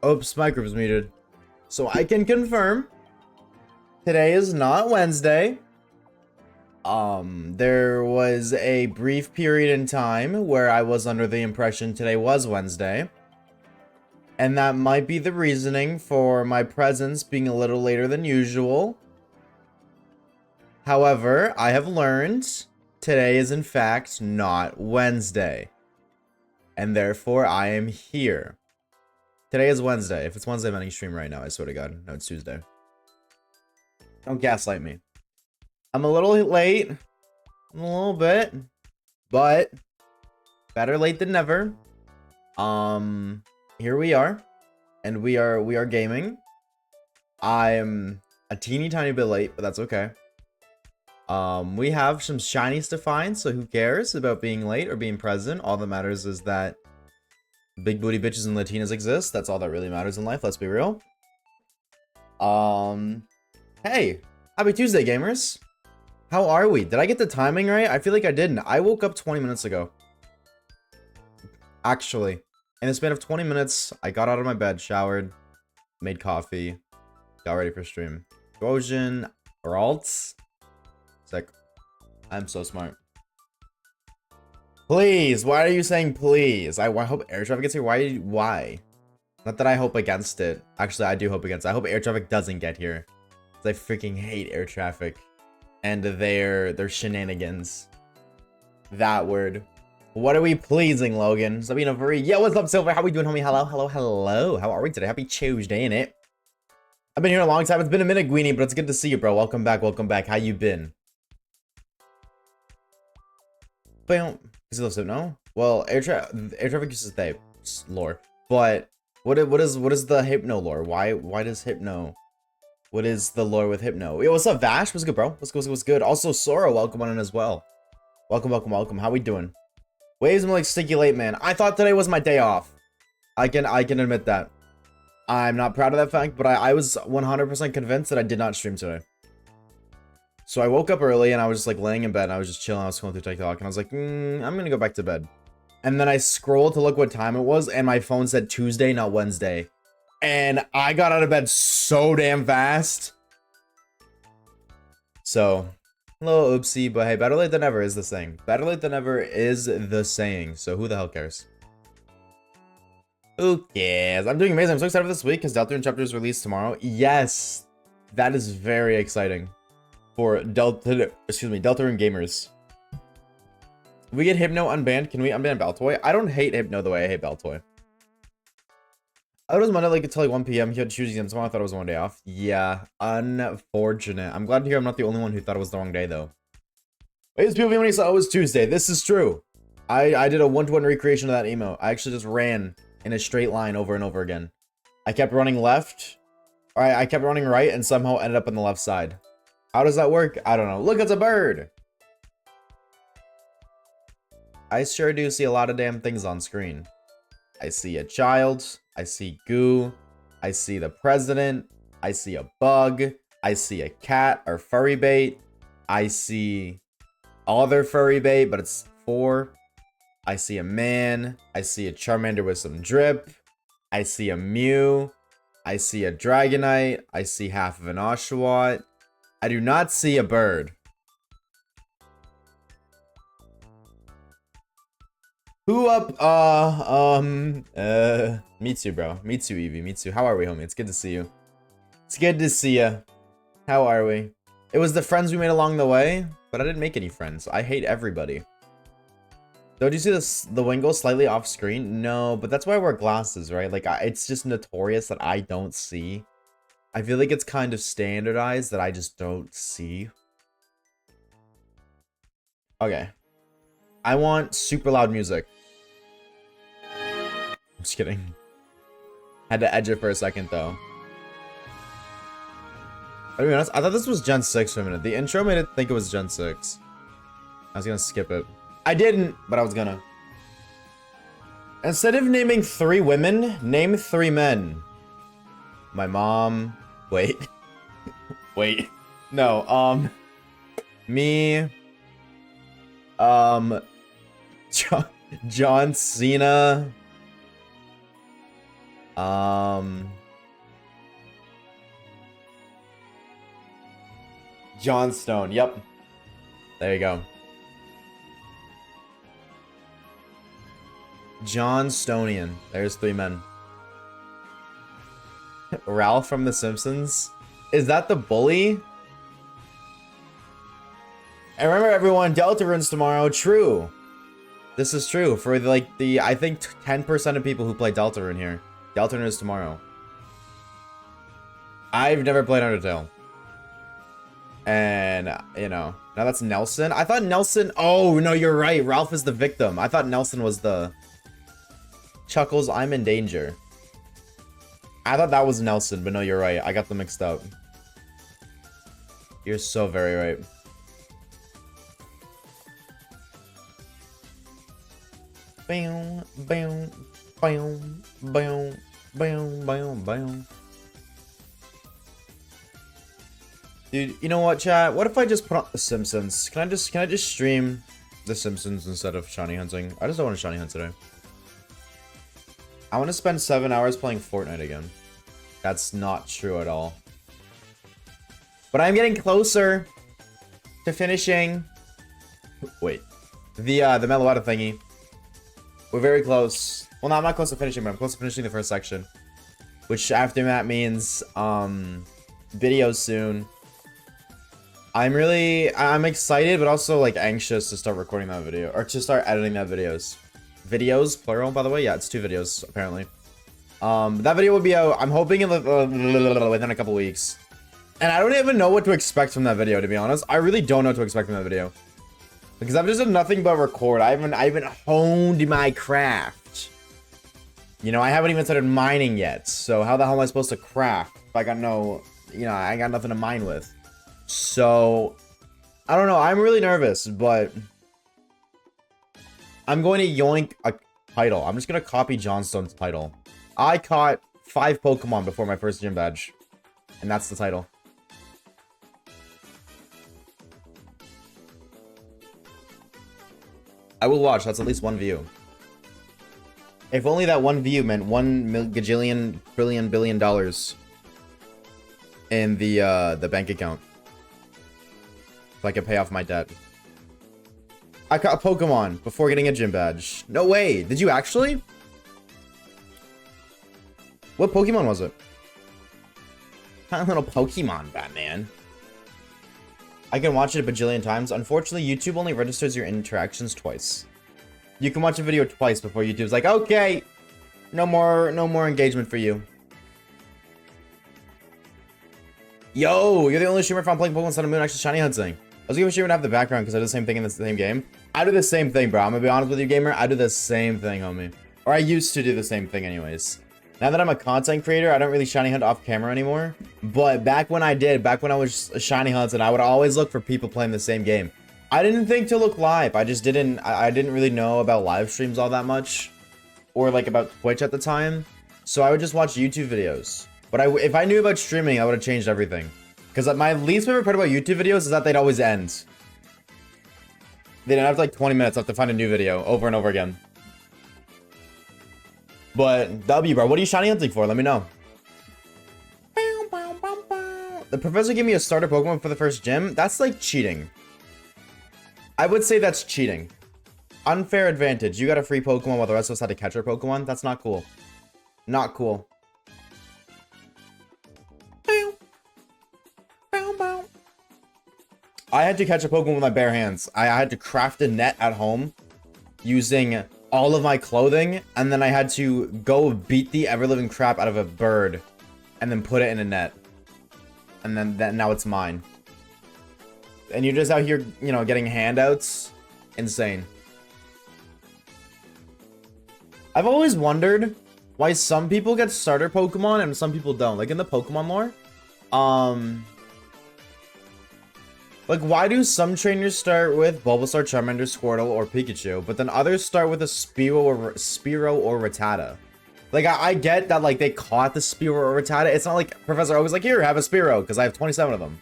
Oops, microphone's muted. So I can confirm today is not Wednesday. There was a brief period in time where I was under the impression today was Wednesday. And that might be the reasoning for my presence being a little later than usual. However, I have learned today is in fact not Wednesday. And therefore I am here. Today is Wednesday. If it's Wednesday, I'm ending stream right now. I swear to God. No, it's Tuesday. Don't gaslight me. I'm a little late. A little bit. But better late than never. Here we are. And we are gaming. I'm a teeny tiny bit late, but that's okay. We have some shinies to find, so who cares about being late or being present? All that matters is that big booty bitches and Latinas exist. That's all that really matters in life, let's be real. Hey, happy Tuesday, gamers. How are we? Did I get the timing right? I feel like I didn't. I woke up 20 minutes ago. Actually, in the span of 20 minutes, I got out of my bed, showered, made coffee, got ready for stream. Trojan or alts? It's like, I'm so smart. Please, why are you saying please? I hope air traffic gets here. Why? Not that I hope against it. Actually, I do hope against it. I hope air traffic doesn't get here. I freaking hate air traffic. And their shenanigans. That word. What are we pleasing, Logan? Sabina Marie. Yo, what's up, Silver? How we doing, homie? Hello, hello, hello. How are we today? Happy Tuesday, innit? I've been here a long time. It's been a minute, Guini, but it's good to see you, bro. Welcome back, welcome back. How you been? Bam. Is it no? Well, air traffic uses the lore, but what is the hypno lore? Why does hypno? What is the lore with hypno? Yo, what's up, Vash? What's good, bro? What's good? Also, Sora, welcome on in as well. Welcome. How we doing? Waves, I'm like sticky late, man. I thought today was my day off. I can admit that. I'm not proud of that fact, but I was 100% convinced that I did not stream today. So I woke up early and I was just like laying in bed and I was just chilling. I was scrolling through TikTok and I was like, I'm gonna go back to bed. And then I scrolled to look what time it was and my phone said Tuesday, not Wednesday. And I got out of bed so damn fast. So, a little oopsie, but hey, better late than never is the saying. Better late than never is the saying. So who the hell cares? Who cares? I'm doing amazing. I'm so excited for this week because Deltarune chapter is released tomorrow. Yes, that is very exciting. For Deltarune gamers. If we get Hypno unbanned, can we unban Baltoy? I don't hate Hypno the way I hate Baltoy. I thought it was Monday like until like 1 PM. He had to choose exam tomorrow. I thought it was one day off. Yeah, unfortunate. I'm glad to hear I'm not the only one who thought it was the wrong day though. Wait, this people when he saw it was Tuesday. This is true. I did a 1-to-1 recreation of that emo. I actually just ran in a straight line over and over again. I kept running left. Alright, I kept running right and somehow ended up on the left side. How does that work? I don't know. Look, it's a bird! I sure do see a lot of damn things on screen. I see a child. I see goo. I see the president. I see a bug. I see a cat or furry bait. I see other furry bait, but it's 4. I see a man. I see a Charmander with some drip. I see a Mew. I see a Dragonite. I see half of an Oshawott. I do not see a bird. Who up? Me too, bro. Me too, Evie. Me too. How are we, homie? It's good to see you. It's good to see you. How are we? It was the friends we made along the way, but I didn't make any friends. I hate everybody. Don't you see the Wingle slightly off screen? No, but that's why I wear glasses, right? Like, it's just notorious that I don't see. I feel like it's kind of standardized that I just don't see. Okay. I want super loud music. I'm just kidding. Had to edge it for a second, though. To be honest, I thought this was Gen 6 for a minute. The intro made it think it was Gen 6. I was gonna skip it. I didn't, but I was gonna. Instead of naming 3 women, name 3 men. My mom... Wait. Wait. No, me... John Cena... Johnstone. Yep. There you go. Johnstonian. There's 3 men. Ralph from The Simpsons. Is that the bully? And remember, everyone, Delta runs tomorrow. True. This is true for like the I think 10% of people who play Deltarune here. Deltarune is tomorrow. I've never played Undertale. And, you know, now that's Nelson. I thought Nelson... Oh, no, you're right. Ralph is the victim. I thought Nelson was the... Chuckles, I'm in danger. I thought that was Nelson, but no, you're right. I got them mixed up. You're so very right. Bam, bam, bam, bam, bam, bam, bam. Dude, you know what, chat? What if I just put on The Simpsons? Can I just stream The Simpsons instead of shiny hunting? I just don't want to shiny hunt today. I want to spend 7 hours playing Fortnite again. That's not true at all. But I'm getting closer to finishing. Wait, the Meloetta thingy. We're very close. Well, no, I'm not close to finishing, but I'm close to finishing the first section. Which after that means, videos soon. I'm excited, but also, like, anxious to start recording that video. Or to start editing that videos. Videos, plural, by the way? Yeah, it's 2 videos, apparently. That video will be out, I'm hoping, within a couple weeks. And I don't even know what to expect from that video, to be honest. I really don't know what to expect from that video. Because I've just done nothing but record. I haven't honed my craft. You know, I haven't even started mining yet. So how the hell am I supposed to craft if I got no, you know, I got nothing to mine with. So, I don't know. I'm really nervous, but I'm going to yoink a title. I'm just going to copy Johnstone's title. I caught 5 Pokemon before my first gym badge. And that's the title. I will watch. That's at least 1 view. If only that 1 view meant $1 gajillion billion in the bank account, so I could pay off my debt. I caught a Pokemon before getting a gym badge. No way. Did you actually? What Pokemon was it? Tiny little Pokemon, Batman. I can watch it a bajillion times. Unfortunately, YouTube only registers your interactions twice. You can watch a video twice before YouTube's like, okay, no more engagement for you. Yo, you're the only streamer found playing Pokemon Sun and Moon actually shiny hunting. I was gonna stream and have the background because I do the same thing in the same game. I do the same thing, bro. I'm gonna be honest with you, gamer. I do the same thing, homie. Or I used to do the same thing anyways. Now that I'm a content creator, I don't really shiny hunt off camera anymore. But back when I did, back when I was shiny hunting, I would always look for people playing the same game. I didn't think to look live. I just didn't, I didn't really know about live streams all that much. Or like about Twitch at the time. So I would just watch YouTube videos. But if I knew about streaming, I would have changed everything. Because my least favorite part about YouTube videos is that they'd always end. They'd have like 20 minutes left to find a new video over and over again. But W, bro, what are you shiny hunting for? Let me know. The professor gave me a starter Pokemon for the first gym. That's like cheating. I would say that's cheating. Unfair advantage. You got a free Pokemon while the rest of us had to catch our Pokemon. That's not cool. Not cool. I had to catch a Pokemon with my bare hands. I had to craft a net at home using all of my clothing, and then I had to go beat the ever-living crap out of a bird and then put it in a net. And then now it's mine. And you're just out here, you know, getting handouts. Insane. I've always wondered why some people get starter Pokemon and some people don't. Like in the Pokemon lore. Like, why do some trainers start with Bulbasaur, Charmander, Squirtle, or Pikachu, but then others start with a Spearow or Rattata? Like, I get that, like, they caught the Spearow or Rattata. It's not like Professor Oak was like, here, have a Spearow, because I have 27 of them.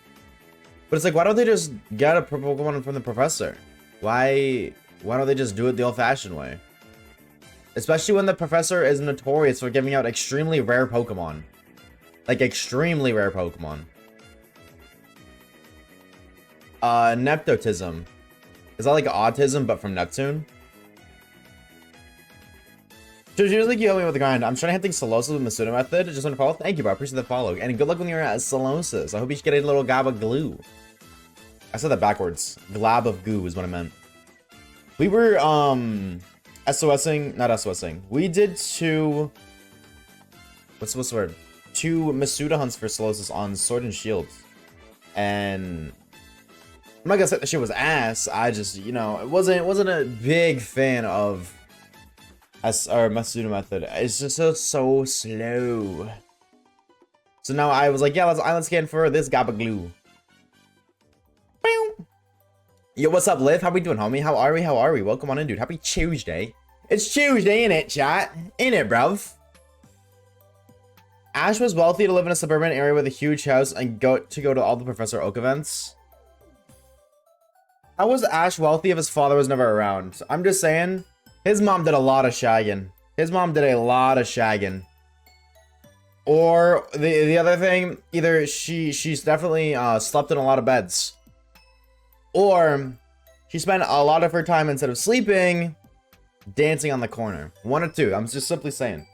But it's like, why don't they just get a Pokemon from the Professor? Why don't they just do it the old-fashioned way? Especially when the professor is notorious for giving out extremely rare Pokemon. Like, extremely rare Pokemon. Neptotism. Is that like autism, but from Neptune? So seriously, you help me with the grind. I'm trying to hit things Solosis with Masuda method. Just want to follow. Thank you, bro. I appreciate the follow. And good luck when you're at Solosis. I hope you get a little gob of glue. I said that backwards. Glab of goo is what I meant. We were, SOSing. Not SOSing. We did two... What's the word? 2 Masuda hunts for Solosis on Sword and Shield. And... I'm not gonna say that shit was ass. I just, you know, it wasn't a big fan of... Or Masuda method. It's just so slow. So now I was like, yeah, let's island scan for this Gaba Glue. Yo, what's up, Liv? How we doing, homie? How are we? How are we? Welcome on in, dude. Happy Tuesday. It's Tuesday, innit, chat? Innit, bruv? Ash was wealthy to live in a suburban area with a huge house and go to all the Professor Oak events. How was Ash wealthy if his father was never around? I'm just saying... His mom did a lot of shagging. Or the other thing, either she's definitely slept in a lot of beds. Or she spent a lot of her time, instead of sleeping, dancing on the corner. One or two. I'm just simply saying.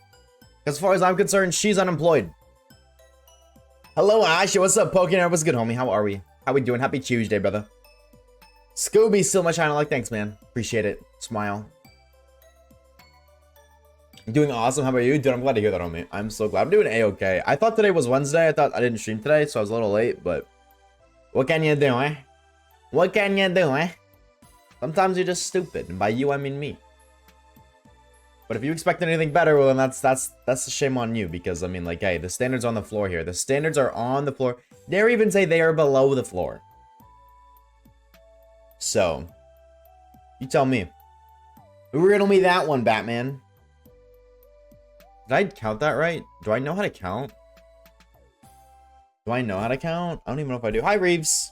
As far as I'm concerned, she's unemployed. Hello, Ash. What's up, Pokemon? What's good, homie? How are we? How we doing? Happy Tuesday, brother. Scooby, still my channel. Like, thanks, man. Appreciate it. Smile. Doing awesome. How about you? Dude, I'm glad to hear that, homie. I'm so glad. I'm doing A-okay. I thought today was Wednesday. I thought I didn't stream today, so I was a little late, but... What can you do, eh? What can you do, eh? Sometimes you're just stupid, and by you, I mean me. But if you expect anything better, well, then that's a shame on you, because, I mean, like, hey, the standards on the floor here. The standards are on the floor. Dare even say they are below the floor. So, you tell me. Riddle me that one, Batman. Did I count that right? Do I know how to count? I don't even know if I do. Hi, Reeves.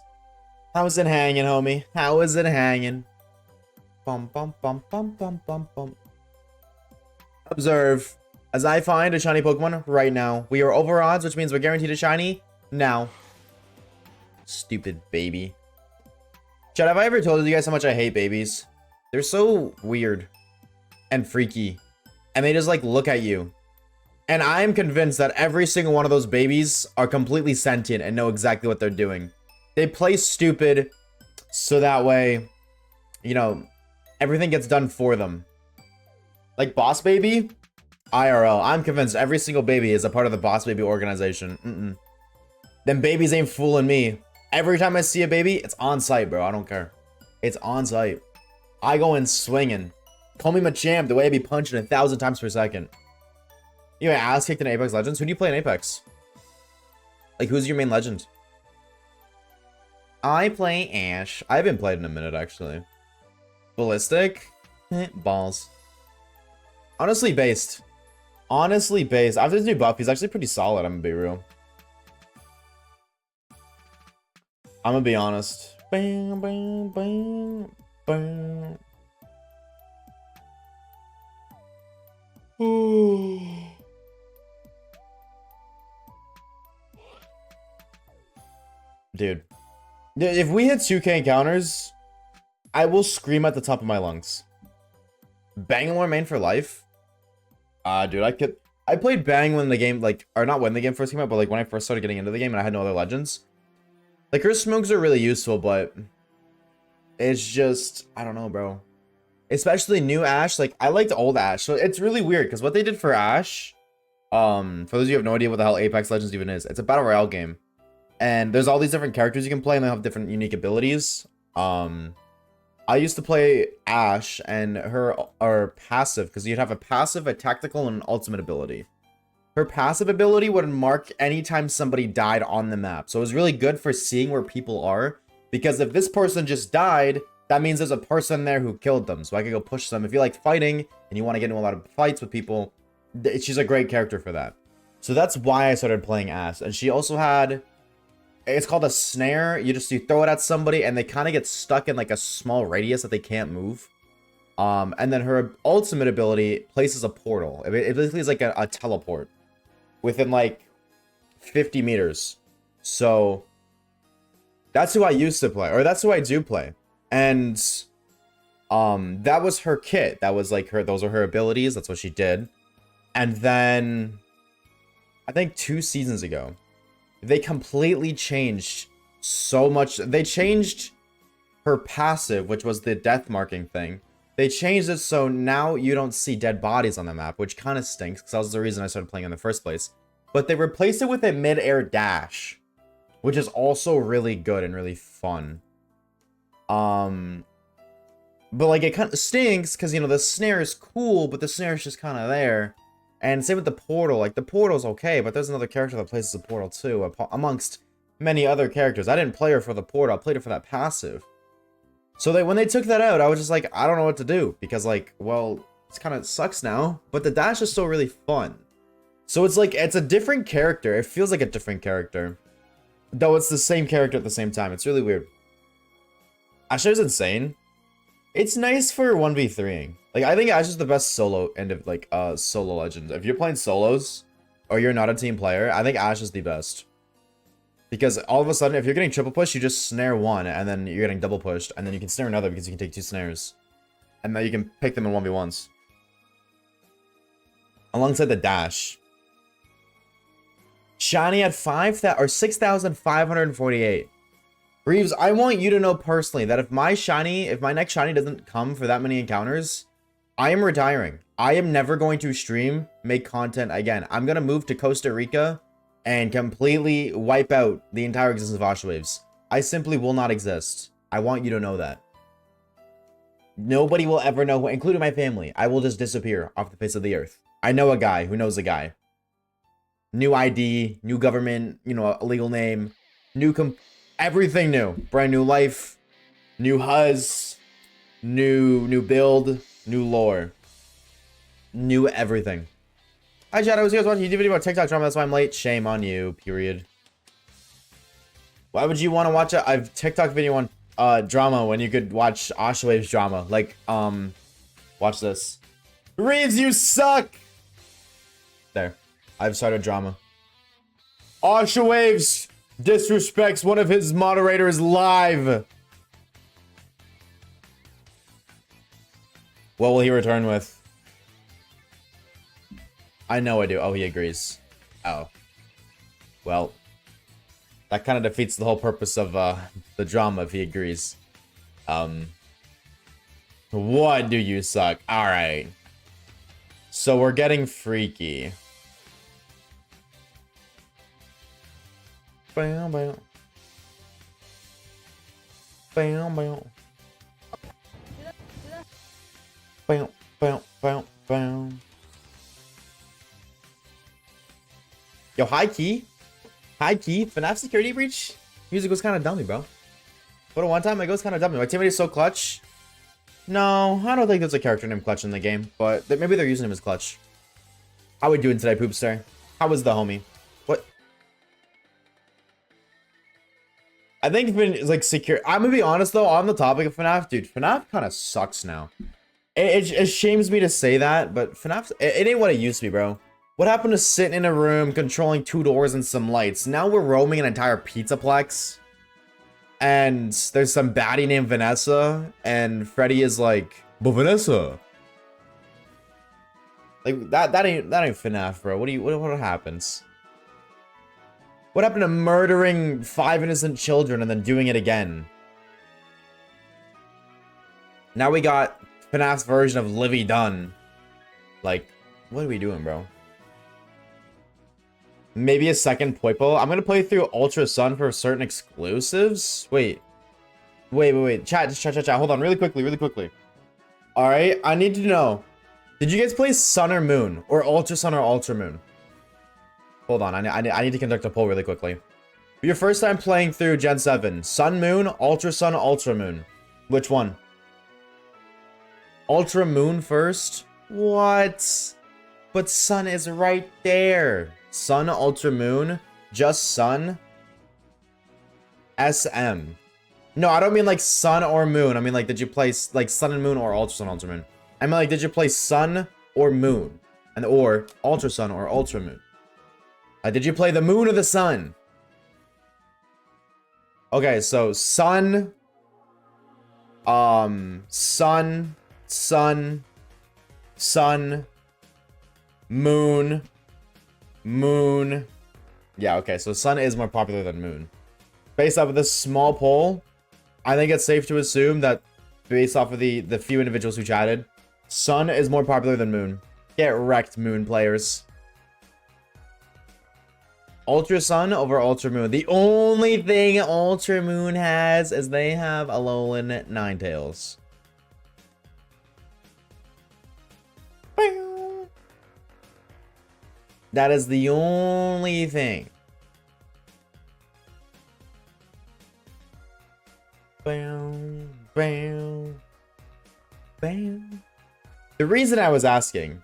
How is it hanging, homie? How is it hanging? Bum, bum, bum, bum, bum, bum, bum. Observe. As I find a shiny Pokemon right now. We are over odds, which means we're guaranteed a shiny now. Stupid baby. Chad, have I ever told you guys how much I hate babies? They're so weird and freaky. And they just, like, look at you. And I'm convinced that every single one of those babies are completely sentient and know exactly what they're doing. They play stupid so that way, you know, everything gets done for them. Like Boss Baby, IRL. I'm convinced every single baby is a part of the Boss Baby organization. Them babies ain't fooling me. Every time I see a baby, it's on site, bro. I don't care. It's on site. I go in swinging. Call me Machamp the way I be punching 1,000 times per second. You get ass kicked in Apex Legends? Who do you play in Apex? Like, who's your main legend? I play Ash. I haven't played in a minute, actually. Ballistic? Balls. Honestly based. After this new buff, he's actually pretty solid, I'm gonna be real. I'm gonna be honest. Bam, bam, bam, bam. Ooh. Dude, if we hit 2K encounters, I will scream at the top of my lungs. Bangalore main for life? Dude, I played Bang when the game, like, or not when the game first came out, but like when I first started getting into the game and I had no other legends. Like, her smokes are really useful, but it's just, I don't know, bro. Especially new Ash, like, I liked old Ash, so it's really weird, because what they did for Ash, for those of you who have no idea what the hell Apex Legends even is, it's a battle royale game. And there's all these different characters you can play, and they have different unique abilities. I used to play Ash, and her passive, because you'd have a passive, a tactical, and an ultimate ability. Her passive ability would mark anytime somebody died on the map. So it was really good for seeing where people are, because if this person just died, that means there's a person there who killed them. So I could go push them. If you like fighting, and you want to get into a lot of fights with people, she's a great character for that. So that's why I started playing Ash. And she also had... It's called a snare. You throw it at somebody and they kind of get stuck in like a small radius that they can't move. And then her ultimate ability places a portal. It basically is like a teleport within like 50 meters. So that's who I used to play, or that's who I do play. And that was her kit. That was like those are her abilities. That's what she did. And then I think 2 seasons ago, they completely changed so much. They changed her passive, which was the death marking thing. They changed it so now you don't see dead bodies on the map, which kind of stinks because that was the reason I started playing in the first place. But they replaced it with a mid-air dash, which is also really good and really fun. But like it kind of stinks because, you know, the snare is cool, but the snare is just kind of there. And same with the portal. Like the portal's okay, but there's another character that places a portal too, amongst many other characters. I didn't play her for the portal. I played her for that passive. So when they took that out, I was just like, I don't know what to do because, like, well, it's kind of sucks now. But the dash is still really fun. So it's like it's a different character. It feels like a different character, though it's the same character at the same time. It's really weird. Ashe is insane. It's nice for 1v3ing. Like, I think Ashe is the best solo end of, like, solo legend. If you're playing solos, or you're not a team player, I think Ashe is the best. Because all of a sudden, if you're getting triple push, you just snare one, and then you're getting double pushed, and then you can snare another because you can take 2 snares. And then you can pick them in 1v1s. Alongside the dash. Shiny at 6,548. Reeves, I want you to know personally that if my next shiny doesn't come for that many encounters, I am retiring. I am never going to stream, make content again. I'm going to move to Costa Rica and completely wipe out the entire existence of Oshawaves. I simply will not exist. I want you to know that. Nobody will ever know, including my family. I will just disappear off the face of the earth. I know a guy who knows a guy. New ID, new government, you know, a legal name, everything new. Brand new life, new Huz, new build, new lore, new everything. Hi chat, I was here watching a YouTube video about TikTok drama, that's why I'm late. Shame on you, period. Why would you want to watch a TikTok video on drama when you could watch Oshawaves drama? Like, watch this. Reeves, you suck! There. I've started drama. Oshawaves disrespects one of his moderators live. What will he return with? I know I do. Oh, he agrees. Oh. Well. That kind of defeats the whole purpose of the drama if he agrees. What do you suck? Alright. So we're getting freaky. Bam, bam. Bam, bam. Bam, bam, bam, bam. Yo, high key. High key. FNAF security breach. Music was kind of dummy, bro. But at one time, it goes kind of dummy. My teammate is so clutch. No, I don't think there's a character named Clutch in the game, but maybe they're using him as Clutch. How we doing today, Poopster? How was the homie? What? I think it's like secure. I'm gonna be honest though, on the topic of FNAF, dude, FNAF kind of sucks now. It shames me to say that, but FNAF, it ain't what it used to be, bro. What happened to sitting in a room, controlling 2 doors and some lights? Now we're roaming an entire pizzaplex. And there's some baddie named Vanessa, and Freddy is like, but Vanessa. Like that ain't FNAF, bro. What happens? What happened to murdering 5 innocent children and then doing it again? Now we got FNAF's version of Livy Dunn. Like, what are we doing, bro? Maybe a second Poipo. I'm gonna play through Ultra Sun for certain exclusives. Wait. Chat. Hold on, really quickly. All right, I need to know. Did you guys play Sun or Moon, or Ultra Sun or Ultra Moon? Hold on, I need to conduct a poll really quickly. For your first time playing through Gen 7, Sun Moon, Ultra Sun, Ultra Moon. Which one? Ultra Moon first? What? But Sun is right there. Sun, Ultra Moon, just Sun, SM. No, I don't mean like sun or moon. I mean like, did you play like sun and moon or ultra sun, ultra moon? I mean like, did you play sun or moon? And or ultra sun or ultra moon? Did you play the moon or the sun? Okay, so sun, sun, moon, moon. Yeah, okay, so sun is more popular than moon. Based off of this small poll, I think it's safe to assume that based off of the few individuals who chatted, sun is more popular than moon. Get wrecked, moon players. Ultra Sun over Ultra Moon. The only thing Ultra Moon has is they have Alolan Ninetales. That is the only thing. Bam, bam, bam. The reason I was asking,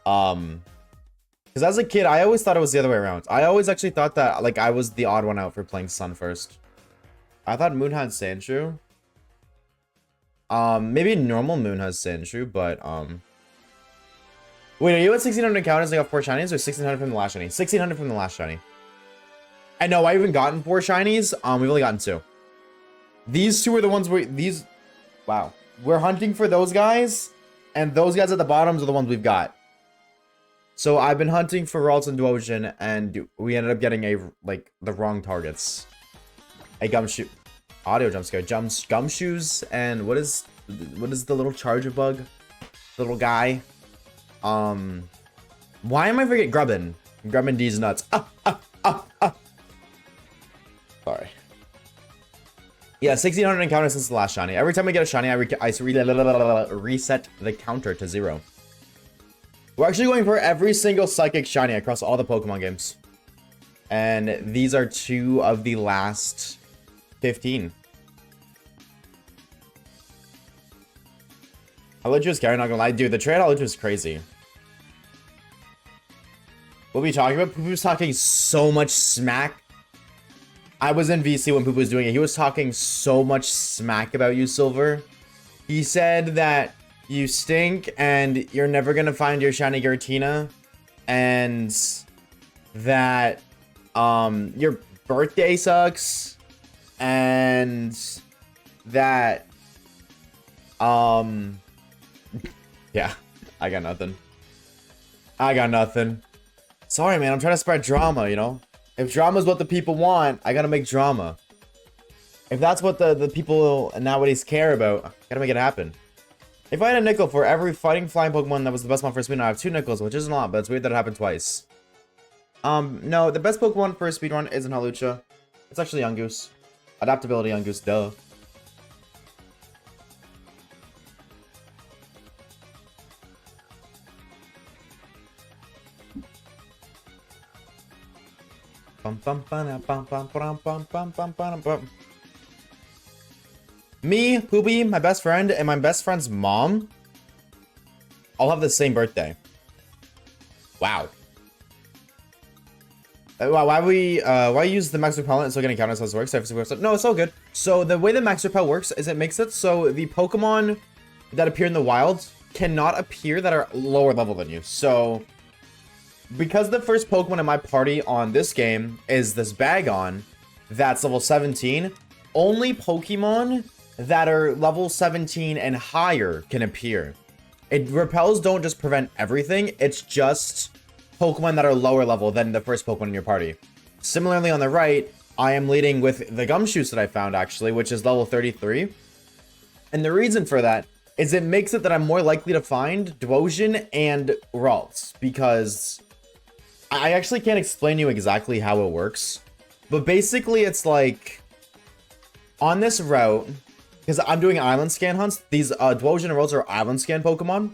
because as a kid, I always thought it was the other way around. I always actually thought that, like, I was the odd one out for playing Sun first. I thought Moon had Sandshrew. Maybe normal Moon has Sandshrew, but, wait, are you at 1600 encounters and got 4 shinies, or 1600 from the last shiny? 1600 from the last shiny. I know, I haven't gotten 4 shinies. We've only gotten 2. These 2 are the ones wow. We're hunting for those guys, and those guys at the bottoms are the ones we've got. So I've been hunting for Ralts and Dwoshin, and we ended up getting the wrong targets. A Gumshoe, audio jump scare, Gumshoes, and what is the little charger bug, little guy? Why am I forgetting Grubbin? Grubbin D's nuts. Sorry. Yeah, 1600 encounters since the last shiny. Every time I get a shiny, I reset the counter to 0. We're actually going for every single psychic shiny across all the Pokemon games. And these are 2 of the last 15. Haloju is scary, not gonna lie. Dude, the trade Haloju is crazy. What are we talking about? Poo-Poo's talking so much smack. I was in VC when Poo-Poo was doing it. He was talking so much smack about you, Silver. He said that you stink, and you're never gonna find your shiny Giratina, and that your birthday sucks, and that yeah, I got nothing. Sorry, man, I'm trying to spread drama, you know? If drama is what the people want, I gotta make drama. If that's what the people nowadays care about, I gotta make it happen. If I had a nickel for every fighting flying Pokemon that was the best one for speedrun, I have 2 nickels, which isn't a lot, but it's weird that it happened twice. No, the best Pokemon for a speedrun isn't Hawlucha. It's actually Yungoos. Adaptability Yungoos, duh. Me, Poopy, my best friend, and my best friend's mom all have the same birthday. Wow. Why use the max repellent so getting counters as it works? No, it's all good. So the way the max repel works is it makes it so the Pokemon that appear in the wild cannot appear that are lower level than you. So because the first Pokemon in my party on this game is this Bagon that's level 17, only Pokemon that are level 17 and higher can appear. Repels don't just prevent everything, it's just Pokemon that are lower level than the first Pokemon in your party. Similarly on the right, I am leading with the Gumshoos that I found actually, which is level 33. And the reason for that is it makes it that I'm more likely to find Dwoshin and Ralts, because I actually can't explain to you exactly how it works. But basically it's like, on this route, because I'm doing island scan hunts, these Dwoshin and Ralts are island scan Pokemon.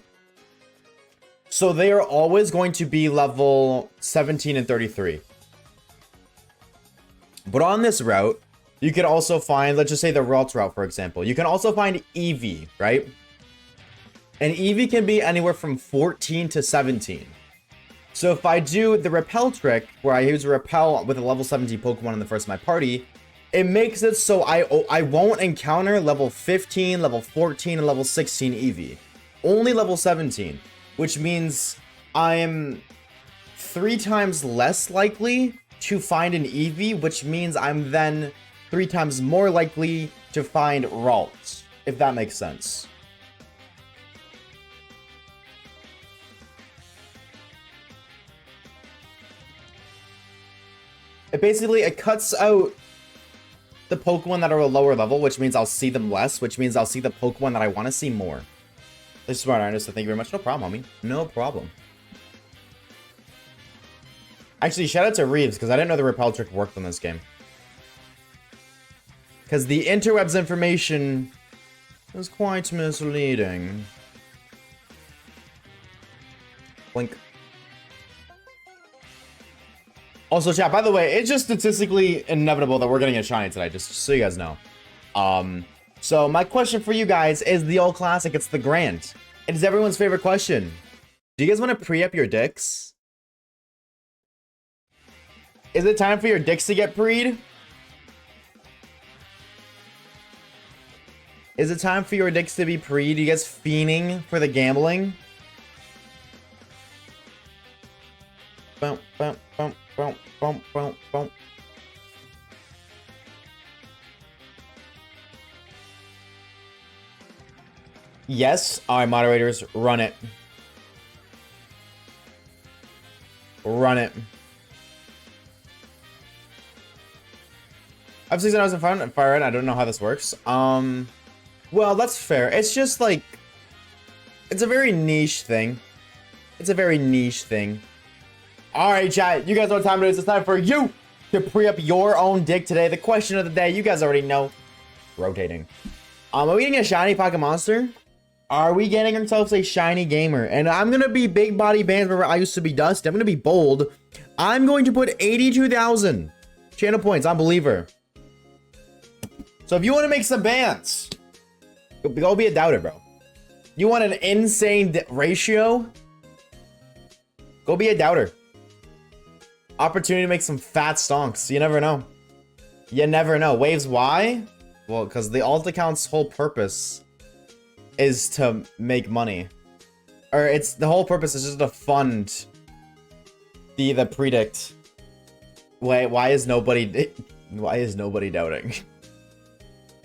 So they are always going to be level 17 and 33. But on this route, you can also find, let's just say the Ralts route, for example. You can also find Eevee, right? And Eevee can be anywhere from 14 to 17. So if I do the Repel trick, where I use a Repel with a level 17 Pokemon in the first of my party, it makes it so I won't encounter level 15, level 14, and level 16 EV. Only level 17, which means I'm 3 times less likely to find an EV, which means I'm then 3 times more likely to find Ralts, if that makes sense. It cuts out the Pokemon that are a lower level, which means I'll see them less, which means I'll see the Pokemon that I want to see more. This is smart, I understand. Thank you very much. No problem, homie. No problem. Actually, shout out to Reeves, because I didn't know the repel trick worked on this game. Because the interwebs information is quite misleading. Blink. Also, chat, by the way, it's just statistically inevitable that we're getting a shiny today, just so you guys know. So my question for you guys is the old classic, it's the Grand. It is everyone's favorite question. Do you guys want to pre-up your dicks? Is it time for your dicks to get preed? Is it time for your dicks to be preed? You guys fiending for the gambling? Bum, bum, bum, bum, bum, bum, bum. Yes. All right, moderators, run it. Run it. I've seen I was in fire red. I don't know how this works. Well, that's fair. It's just like, it's a very niche thing. It's a very niche thing. All right, chat. You guys know what time it is. It's time for you to pre-up your own dick today. The question of the day, you guys already know. Rotating. Are we getting a shiny pocket monster? Are we getting ourselves a shiny gamer? And I'm going to be big body bands where I used to be dust. I'm going to be bold. I'm going to put 82,000 channel points on Believer. So if you want to make some bands, go be a doubter, bro. You want an insane ratio? Go be a doubter. Opportunity to make some fat stonks. You never know. You never know. Waves, why? Well, because the alt account's whole purpose is to make money. Or it's the whole purpose is just to fund the predict. Wait, why is nobody doubting?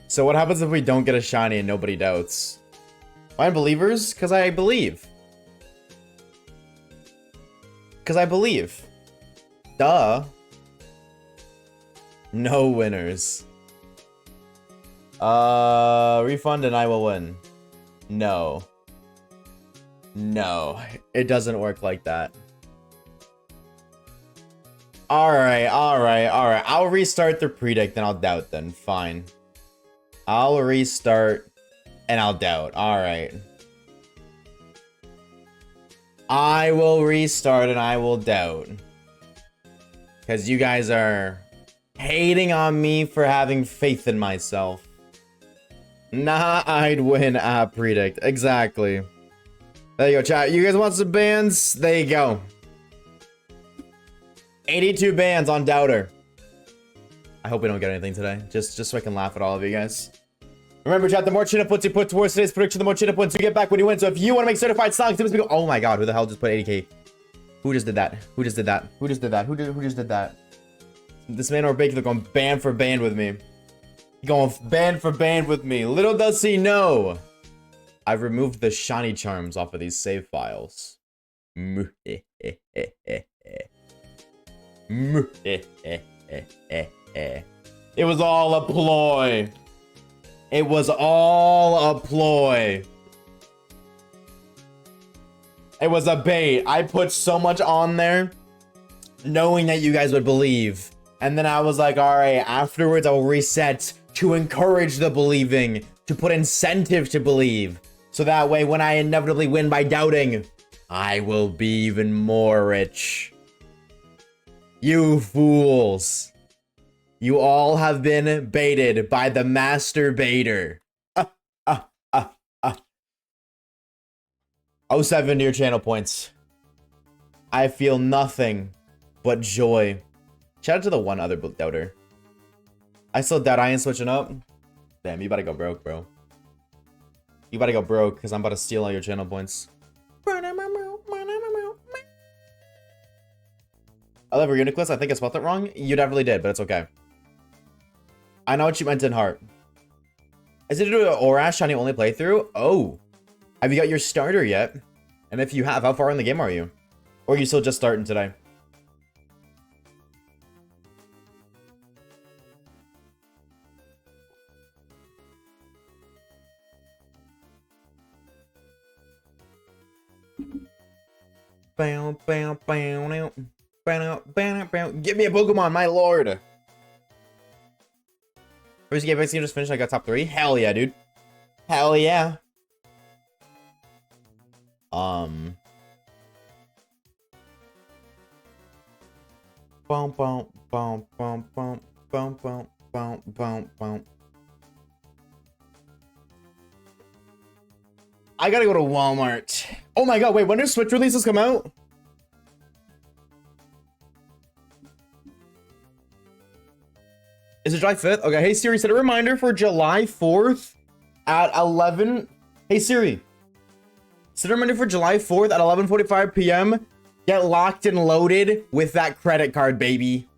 So what happens if we don't get a shiny and nobody doubts? Why believers? Because I believe. Because I believe. Duh. No winners. Refund and I will win. No. No. It doesn't work like that. Alright. I'll restart the predict and I'll doubt then. Fine. I'll restart and I'll doubt. Alright. I will restart and I will doubt. Because you guys are hating on me for having faith in myself. Nah, I'd win at predict. Exactly. There you go, chat. You guys want some bands? There you go. 82 bands on Doubter. I hope we don't get anything today. Just so I can laugh at all of you guys. Remember, chat, the more chin points you put towards today's prediction, the more chin points you get back when you win. So if you want to make certified songs, oh my god, who the hell just put 80k? Who just did that? Who just did that? Who just did that? Who just did that? This man or Bacon, they're going band for band with me. Going band for band with me. Little does he know, I've removed the shiny charms off of these save files. It was all a ploy. It was all a ploy. It was a bait. I put so much on there knowing that you guys would believe. And then I was like, all right, afterwards I'll reset to encourage the believing, to put incentive to believe. So that way, when I inevitably win by doubting, I will be even more rich. You fools. You all have been baited by the master baiter. 07 to your channel points. I feel nothing but joy. Shout out to the one other doubter. I still doubt I ain't switching up. Damn, you better go broke, bro. You better go broke, because I'm about to steal all your channel points. I love Uniclus. I think I spelled it wrong. You definitely did, but it's okay. I know what you meant in heart. Is it an Orash shiny only playthrough? Oh. Have you got your starter yet? And if you have, how far in the game are you? Or are you still just starting today? Give me a Pokemon, my lord. First game vaccine just finished. I got top 3. Hell yeah, dude. Hell yeah. Bum bum bum bum bum bum bum bum bum bum. I gotta go to Walmart. Oh my god, wait, when do Switch releases come out? Is it July 5th? Okay, hey Siri, set a reminder for July 4th at 11. Hey Siri, set a reminder for July 4th at 11:45 p.m. Get locked and loaded with that credit card, baby.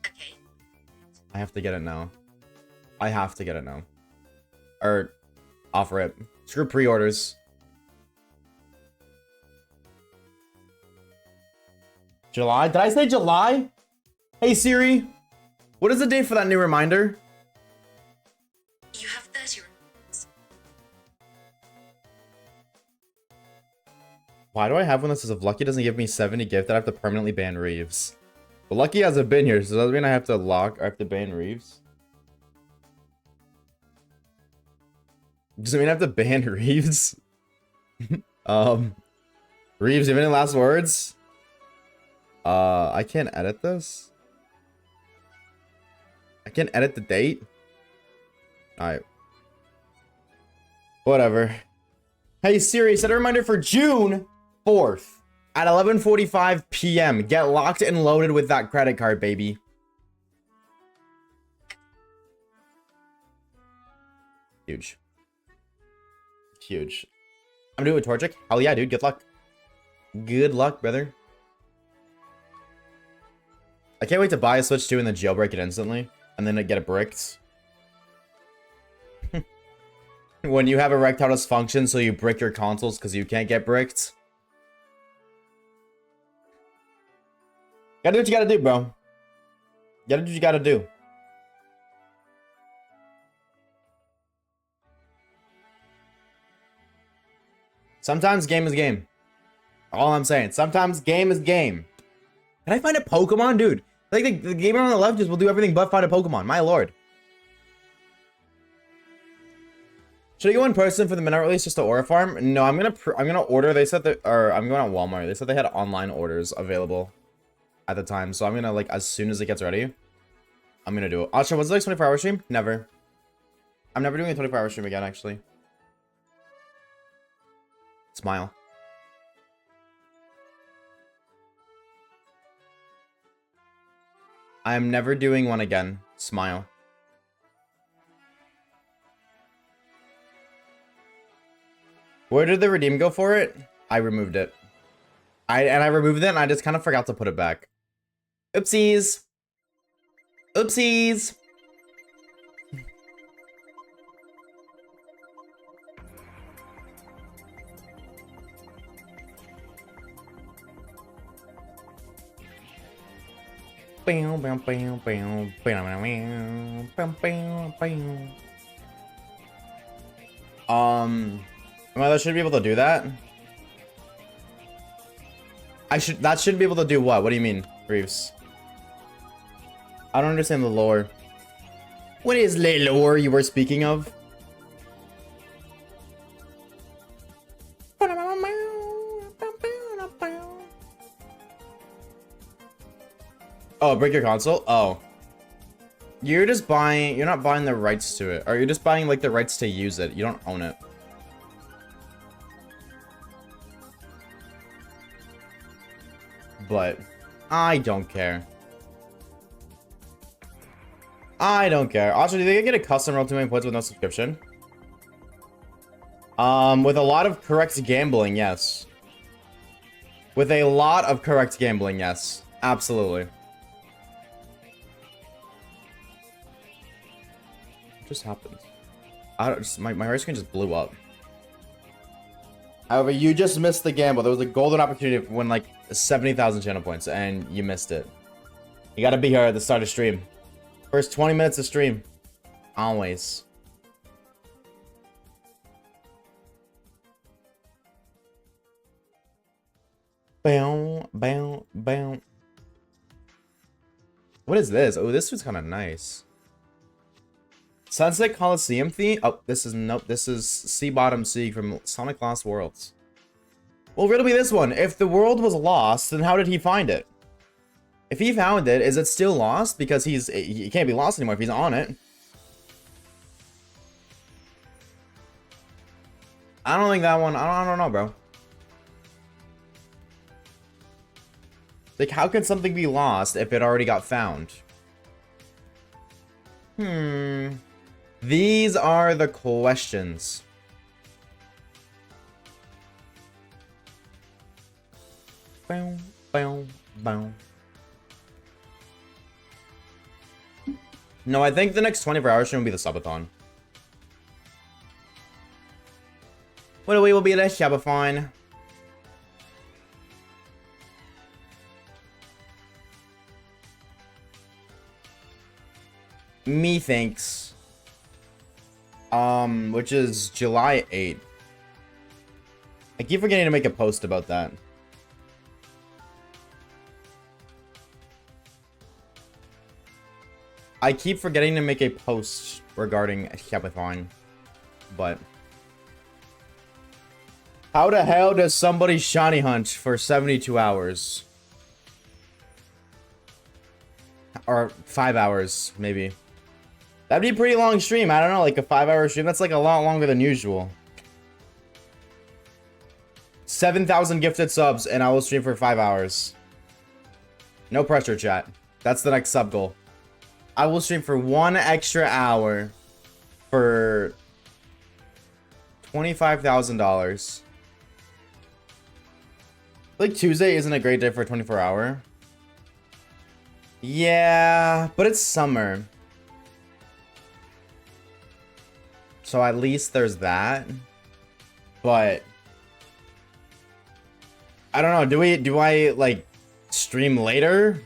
Okay. I have to get it now. I have to get it now. Or offer it. Screw pre-orders. July? Did I say July? Hey Siri, what is the date for that new reminder? You have 30 reminders. Why do I have one that says if Lucky doesn't give me 70 gift, I have to permanently ban Reeves? But Lucky hasn't been here, so does that mean I have to lock or I have to ban Reeves? Does it mean I have to ban Reeves? Reeves, you have any last words? I can't edit this. I can't edit the date. Alright. Whatever. Hey Siri, set a reminder for June 4th at 11:45 p.m. Get locked and loaded with that credit card, baby. Huge. Huge. I'm doing Torchic. Hell yeah, dude. Good luck. Good luck, brother. I can't wait to buy a Switch 2 and then jailbreak it instantly. And then get it bricked. When you have erectile dysfunction, so you brick your consoles because you can't get bricked. Gotta do what you gotta do, bro. Gotta do what you gotta do. Sometimes game is game. All I'm saying. Sometimes game is game. Can I find a Pokemon? Dude, like the gamer on the left just will do everything but find a Pokemon. My lord. Should I go in person for the midnight release just to Aura Farm? No, I'm gonna order. They said that, or I'm going on Walmart. They said they had online orders available at the time. So I'm gonna, like, as soon as it gets ready, I'm gonna do it. Asha, was it like 24-hour stream? Never. I'm never doing a 24-hour stream again, actually. Smile. I am never doing one again. Smile. Where did the redeem go for it? I removed it. I removed it and I just kind of forgot to put it back. Oopsies. Oopsies. Well, that should be able to do that. That shouldn't be able to do what? What do you mean, Reeves? I don't understand the lore. What is the lore you were speaking of? Oh, break your console? Oh. You're not buying the rights to it. Or you're just buying, like, the rights to use it. You don't own it. But I don't care. I don't care. Also, do they get a custom roll 2 million points with no subscription? With a lot of correct gambling, yes. With a lot of correct gambling, yes. Absolutely. What just happened? I don't just, my radar screen just blew up. However, you just missed the gamble. There was a golden opportunity to win like 70,000 channel points, and you missed it. You gotta be here at the start of stream. First 20 minutes of stream. Always. Bow, bow, bow. What is this? Oh, this was kind of nice. Sunset Coliseum theme? Oh, this is, nope, this is Sea Bottom Sea from Sonic Lost Worlds. Well, riddle me this one. If the world was lost, then how did he find it? If he found it, is it still lost? Because he can't be lost anymore if he's on it. I don't think that one, I don't know, bro. Like, how can something be lost if it already got found? These are the questions. Bow, bow, bow. No, I think the next 24 hours stream will be the subathon. What we will be the subathon. Methinks. Which is July 8th. I keep forgetting to make a post about that. I keep forgetting to make a post regarding Shabathon, but how the hell does somebody shiny hunt for 72 hours? Or 5 hours, maybe. That'd be a pretty long stream. I don't know, like a 5-hour stream. That's like a lot longer than usual. 7,000 gifted subs, and I will stream for 5 hours. No pressure, chat. That's the next sub goal. I will stream for 1 extra hour for $25,000. Like Tuesday isn't a great day for a 24-hour. Yeah, but it's summer. So at least there's that. But I don't know, do I like stream later?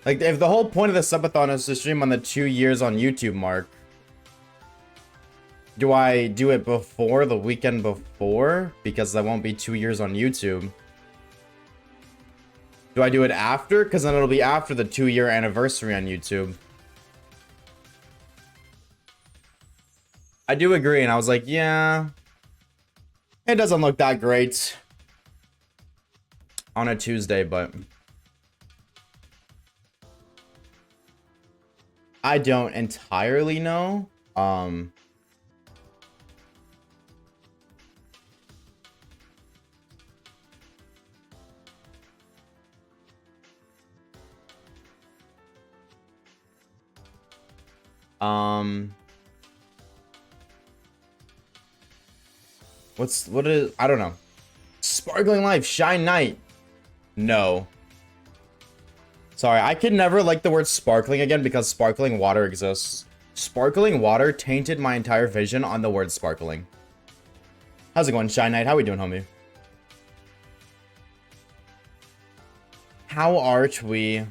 Like if the whole point of the subathon is to stream on the 2 years on YouTube mark, do I do it before the weekend before? Because I won't be 2 years on YouTube. Do I do it after? Because then it'll be after the 2-year anniversary on YouTube. I do agree, and I was like, yeah, it doesn't look that great on a Tuesday, but I don't entirely know. What is, I don't know. Sparkling Life, Shine Night. No. Sorry, I could never like the word sparkling again because sparkling water exists. Sparkling water tainted my entire vision on the word sparkling. How's it going, Shine Night? How we doing, homie? How art we?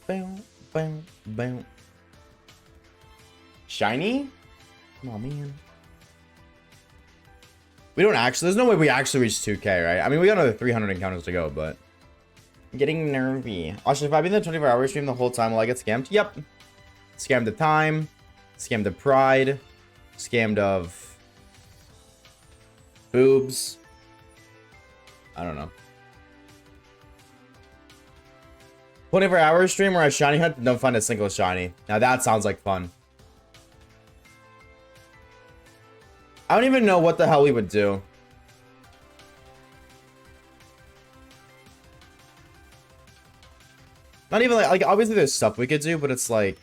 Bow, bow, bow. Shiny? Oh, man. We don't actually, there's no way we actually reach 2K, right? I mean, we got another 300 encounters to go, but I'm getting nervy. Also, if I've been in the 24-hour stream the whole time, will I get scammed? Yep. Scammed of time, scammed of pride, scammed of boobs. I don't know. 24-hour stream where I shiny hunt, don't find a single shiny. Now that sounds like fun. I don't even know what the hell we would do. Not even like obviously there's stuff we could do, but it's like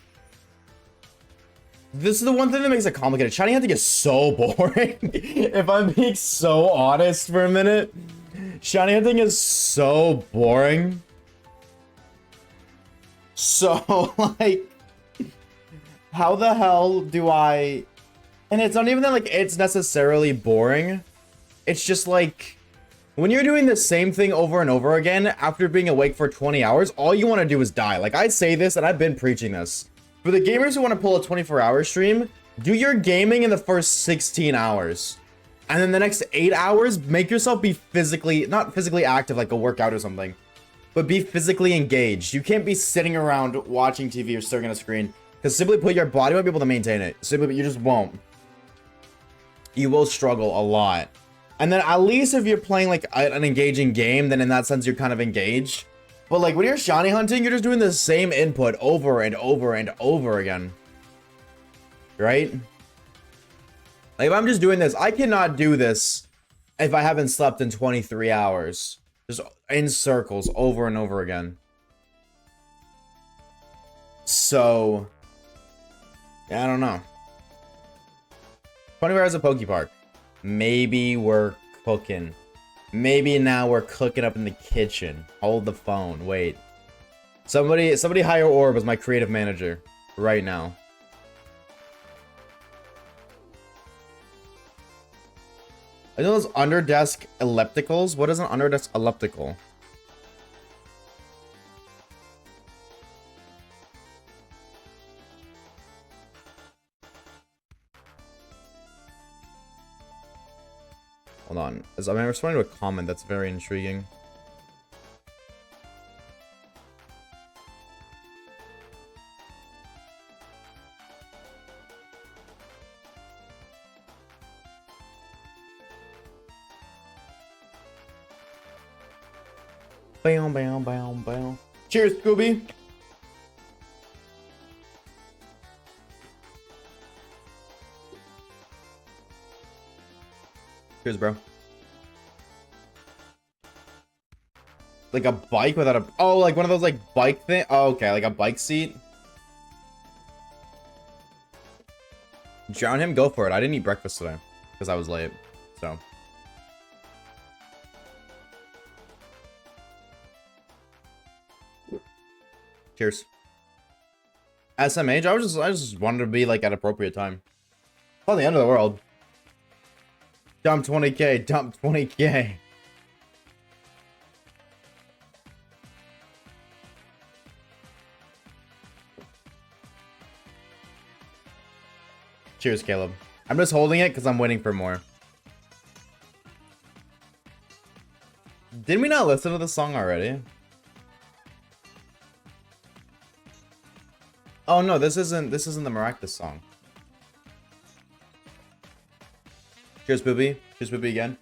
this is the one thing that makes it complicated. Shiny hunting is so boring. If I'm being so honest for a minute, shiny hunting is so boring. So like, how the hell do I? And it's not even that like it's necessarily boring. It's just like when you're doing the same thing over and over again after being awake for 20 hours, all you want to do is die. Like I say this and I've been preaching this. For the gamers who want to pull a 24-hour stream, do your gaming in the first 16 hours. And then the next 8 hours, make yourself be not physically active like a workout or something, but be physically engaged. You can't be sitting around watching TV or staring at a screen, because simply put, your body won't be able to maintain it. Simply put, you just won't. You will struggle a lot. And then at least if you're playing like an engaging game, then in that sense, you're kind of engaged. But like when you're shiny hunting, you're just doing the same input over and over and over again. Right? Like if I'm just doing this, I cannot do this if I haven't slept in 23 hours. Just in circles over and over again. So, yeah, I don't know. 24 hours of Poke Park. Maybe we're cooking. Maybe now we're cooking up in the kitchen. Hold the phone. Wait. Somebody hire Orb as my creative manager right now. I know those underdesk ellipticals. What is an underdesk elliptical? Hold on. I'm responding to a comment that's very intriguing. Bam, bam, bam, bam. Cheers, Scooby. Cheers, bro. Like a bike without a... Oh, like one of those like bike thing. Oh, okay, like a bike seat. Drown him, go for it. I didn't eat breakfast today because I was late, so... Cheers. SMH, I just wanted to be like at appropriate time. Not the end of the world. Dump 20k, dump 20k. Cheers, Caleb. I'm just holding it because I'm waiting for more. Didn't we not listen to the song already? Oh no, this isn't the Maractus song. Cheers, Booby. Cheers, Booby again.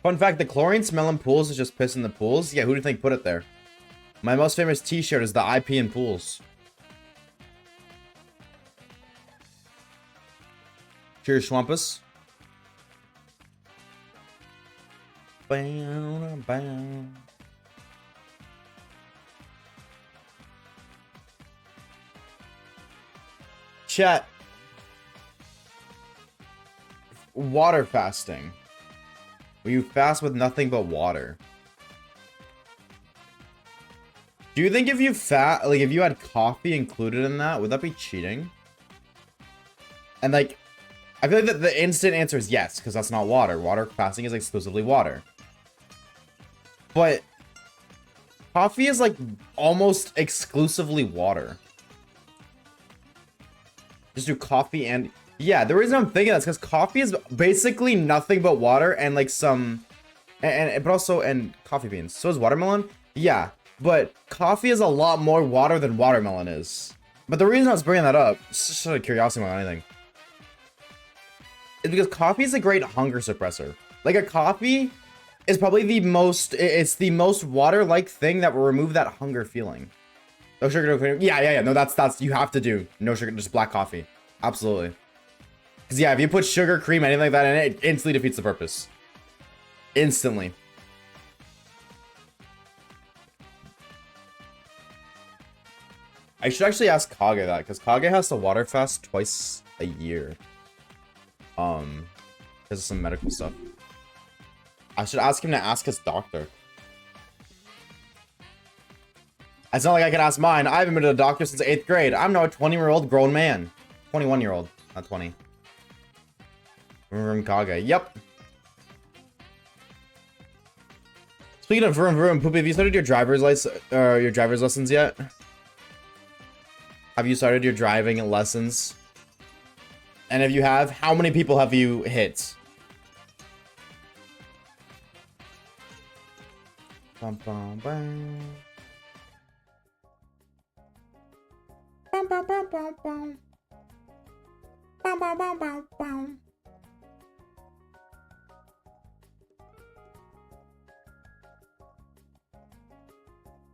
Fun fact, the chlorine smell in pools is just piss in the pools. Yeah, who do you think put it there? My most famous t-shirt is the IP in pools. Cheers, Schwampus. Bam, bam. Chat. Water fasting. Will you fast with nothing but water? Do you think if you if you had coffee included in that, would that be cheating? And like, I feel like that the instant answer is yes, because that's not water. Water fasting is exclusively water. But coffee is like almost exclusively water. Just do coffee and... Yeah, the reason I'm thinking that's because coffee is basically nothing but water and like some... but also... And coffee beans. So is watermelon? Yeah, but coffee is a lot more water than watermelon is. But the reason I was bringing that up, just out of curiosity more than anything, is because coffee is a great hunger suppressor. Like a coffee is probably the most... It's the most water-like thing that will remove that hunger feeling. No sugar, no cream. Yeah. No, that's you have to do. No sugar, just black coffee. Absolutely. Because yeah, if you put sugar, cream, anything like that in it, it instantly defeats the purpose. Instantly. I should actually ask Kage that, because Kage has to water fast twice a year. Because of some medical stuff. I should ask him to ask his doctor. It's not like I can ask mine. I haven't been to the doctor since 8th grade. I'm now a 20-year-old grown man. 21-year-old, not 20. Vroom Kage. Yep. Speaking of vroom vroom, Poopy, have you started your driver's license or your driver's lessons yet? Have you started your driving lessons? And if you have, how many people have you hit? Bum, bum, bum. Bum, bum, bum, bum, bum. Bum, bum, bum, bum, bum.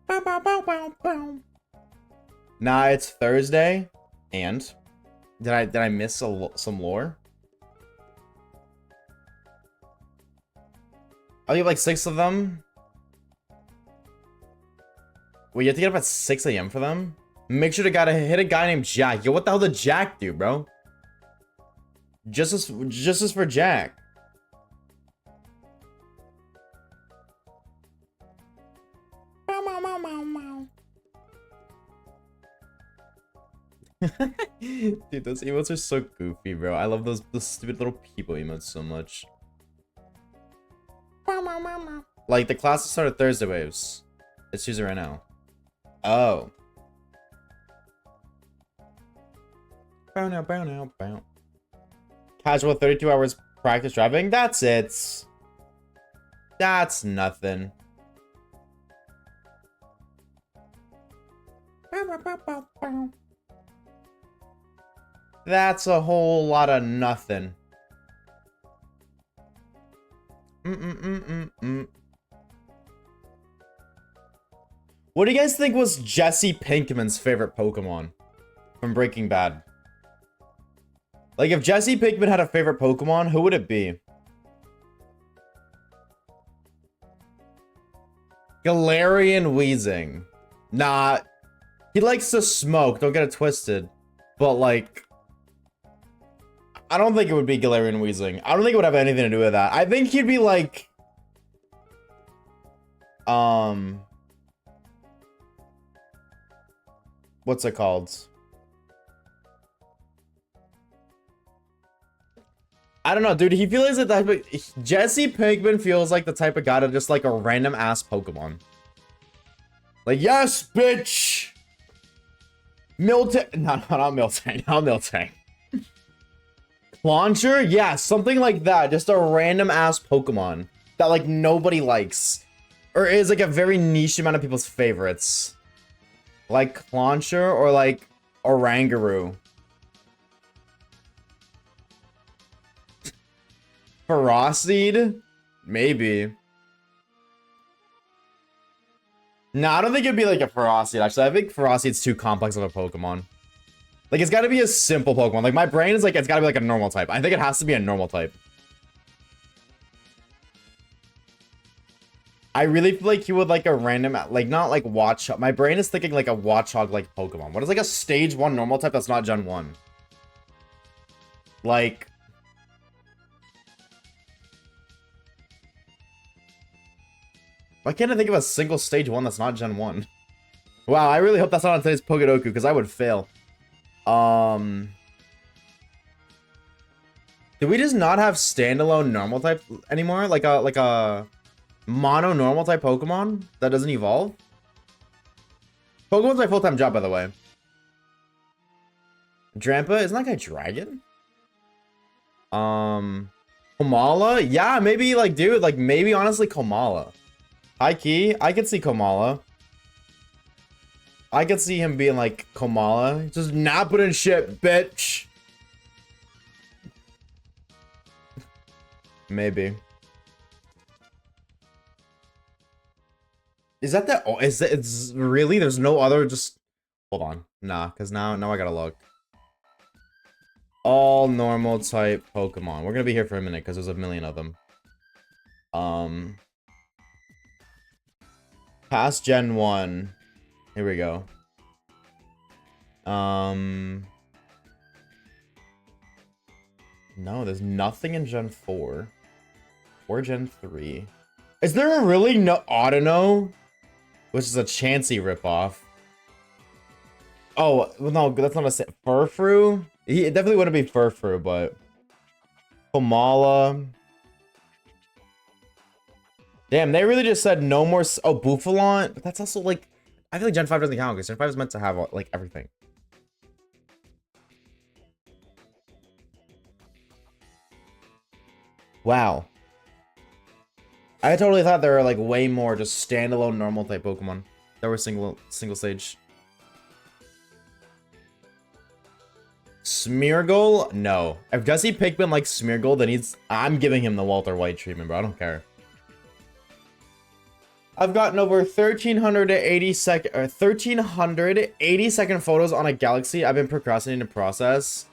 Bum, bum, bum, bum, bum. Nah, it's Thursday, and did I miss some lore? I'll give like 6 of them. Wait, you have to get up at 6 a.m. for them? Make sure to hit a guy named Jack. Yo, what the hell did Jack do, bro? Justice for Jack. Dude, those emotes are so goofy, bro. I love those stupid little people emotes so much. Like, the class started Thursday waves. It's Tuesday right now. Oh. Bow now, bow now, bow. Casual 32 hours practice driving. That's it. That's nothing. That's a whole lot of nothing. What do you guys think was Jesse Pinkman's favorite Pokemon from Breaking Bad? Like, if Jesse Pinkman had a favorite Pokemon, who would it be? Galarian Weezing. Nah, he likes to smoke, don't get it twisted. But, like, I don't think it would be Galarian Weezing. I don't think it would have anything to do with that. I think he'd be like... What's it called? I don't know, dude. He feels like the type of... Jesse Pinkman feels like the type of guy to just like a random ass Pokemon. Like, yes, bitch! Miltank. No, not Miltank. Not Miltank. Launcher? Yeah, something like that. Just a random ass Pokemon that like nobody likes. Or is like a very niche amount of people's favorites. Like Launcher or like Oranguru. Ferocity? Maybe. No, I don't think it'd be like a Ferocity, actually. I think Ferocity's too complex of a Pokemon. Like, it's gotta be a simple Pokemon. Like, my brain is like, it's gotta be like a normal type. I think it has to be a normal type. I really feel like he would like a random, like, not like Watchog. My brain is thinking like a Watchog like Pokemon. What is like a stage 1 normal type that's not Gen 1? Like... Why can't I think of a single stage 1 that's not Gen 1? Wow, I really hope that's not on today's Pokedoku, because I would fail. Did we just not have standalone normal type anymore? Like a mono normal type Pokemon that doesn't evolve? Pokemon's my full-time job, by the way. Drampa, isn't that guy Dragon? Komala? Yeah, maybe like, dude, like maybe honestly Komala. High key, I could see Komala. I could see him being like Komala. Just napping and shit, bitch. Maybe. Is that the... Oh, is it... It's really... There's no other... Just... Hold on. Nah, because now I gotta look. All normal type Pokemon. We're gonna be here for a minute because there's a million of them. Past Gen 1. Here we go. No, there's nothing in Gen 4 or Gen 3. Is there really no Autono? Which is a Chansey ripoff. Oh, well, no, that's not a Furfru. It definitely wouldn't be Furfru, but Komala. Damn, they really just said no more. Oh, Bouffalon. But that's also like, I feel like Gen 5 doesn't count because Gen 5 is meant to have like everything. Wow. I totally thought there were like way more just standalone normal type Pokemon that were single stage. Smeargle? No. If Jesse Pikmin likes Smeargle, then I'm giving him the Walter White treatment, bro. I don't care. I've gotten over 1,380 second photos on a Galaxy. I've been procrastinating to process.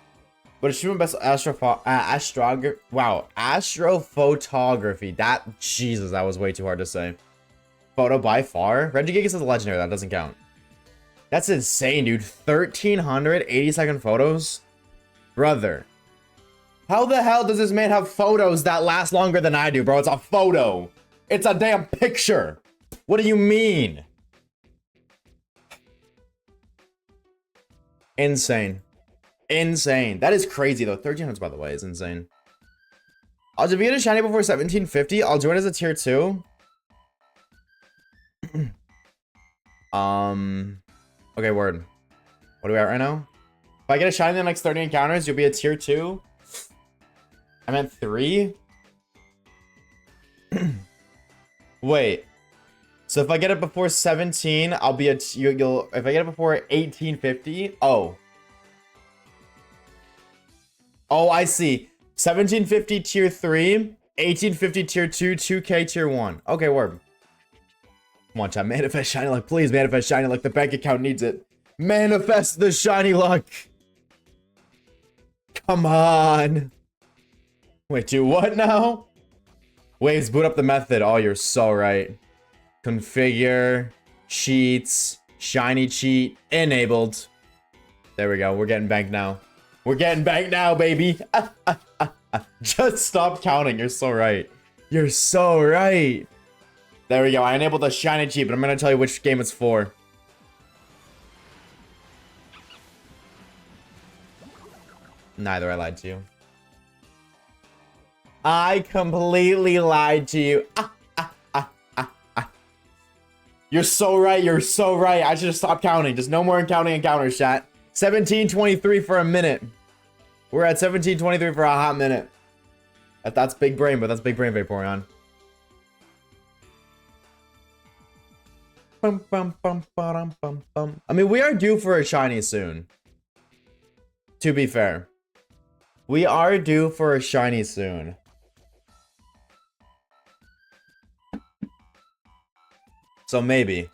But it's my best astrophotography. Jesus, that was way too hard to say. Photo by far. Regigigas is a legendary. That doesn't count. That's insane, dude. 1,380 second photos? Brother. How the hell does this man have photos that last longer than I do, bro? It's a photo. It's a damn picture. What do you mean? Insane. Insane. That is crazy, though. 1,300, by the way, is insane. If you get a shiny before 1,750, I'll join as a tier 2. Okay, word. What are we at right now? If I get a shiny in the next 30 encounters, you'll be a tier 2. I meant 3. Wait. So if I get it before 17, I'll be if I get it before 1850, oh, I see. 1750 tier 3, 1850 tier 2, 2k tier 1. Okay, word. Come on, chat. Manifest shiny luck. Please manifest shiny luck. The bank account needs it. Manifest the shiny luck. Come on. Wait, do what now? Waves, boot up the method. Oh, you're so right. Configure. Cheats. Shiny cheat. Enabled. There we go. We're getting banked now. We're getting banked now, baby. Just stop counting. You're so right. You're so right. There we go. I enabled the shiny cheat, but I'm going to tell you which game it's for. Neither. I lied to you. I completely lied to you. You're so right. You're so right. I should have stopped counting. Just no more counting encounters, chat. 1723 for a minute. We're at 1723 for a hot minute. That's big brain, but that's big brain Vaporeon. I mean, we are due for a shiny soon. To be fair. We are due for a shiny soon. So maybe.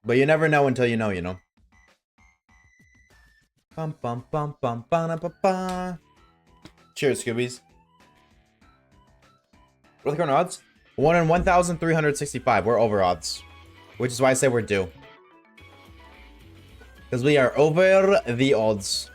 But you never know until you know, you know. Cheers, Scoobies. What are the current odds? 1 in 1,365. We're over odds. Which is why I say we're due. Because we are over the odds.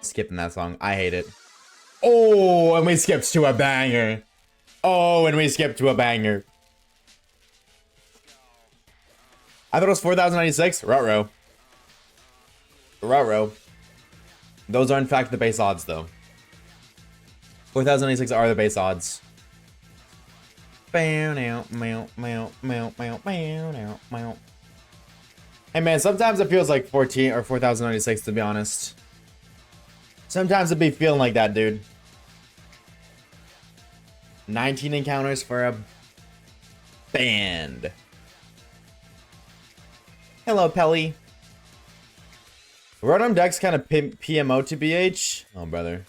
Skipping that song. I hate it. Oh, and we skipped to a banger. Oh, and we skipped to a banger. I thought it was 4,096. Ruh-roh. Ruh-roh. Those are in fact the base odds, though. 4,096 are the base odds. Hey man, sometimes it feels like 14 or 4,096 to be honest. Sometimes it be feeling like that, dude. 19 encounters for a band. Hello, Pelly. Rotom Dex kind of PMO to BH. Oh, brother.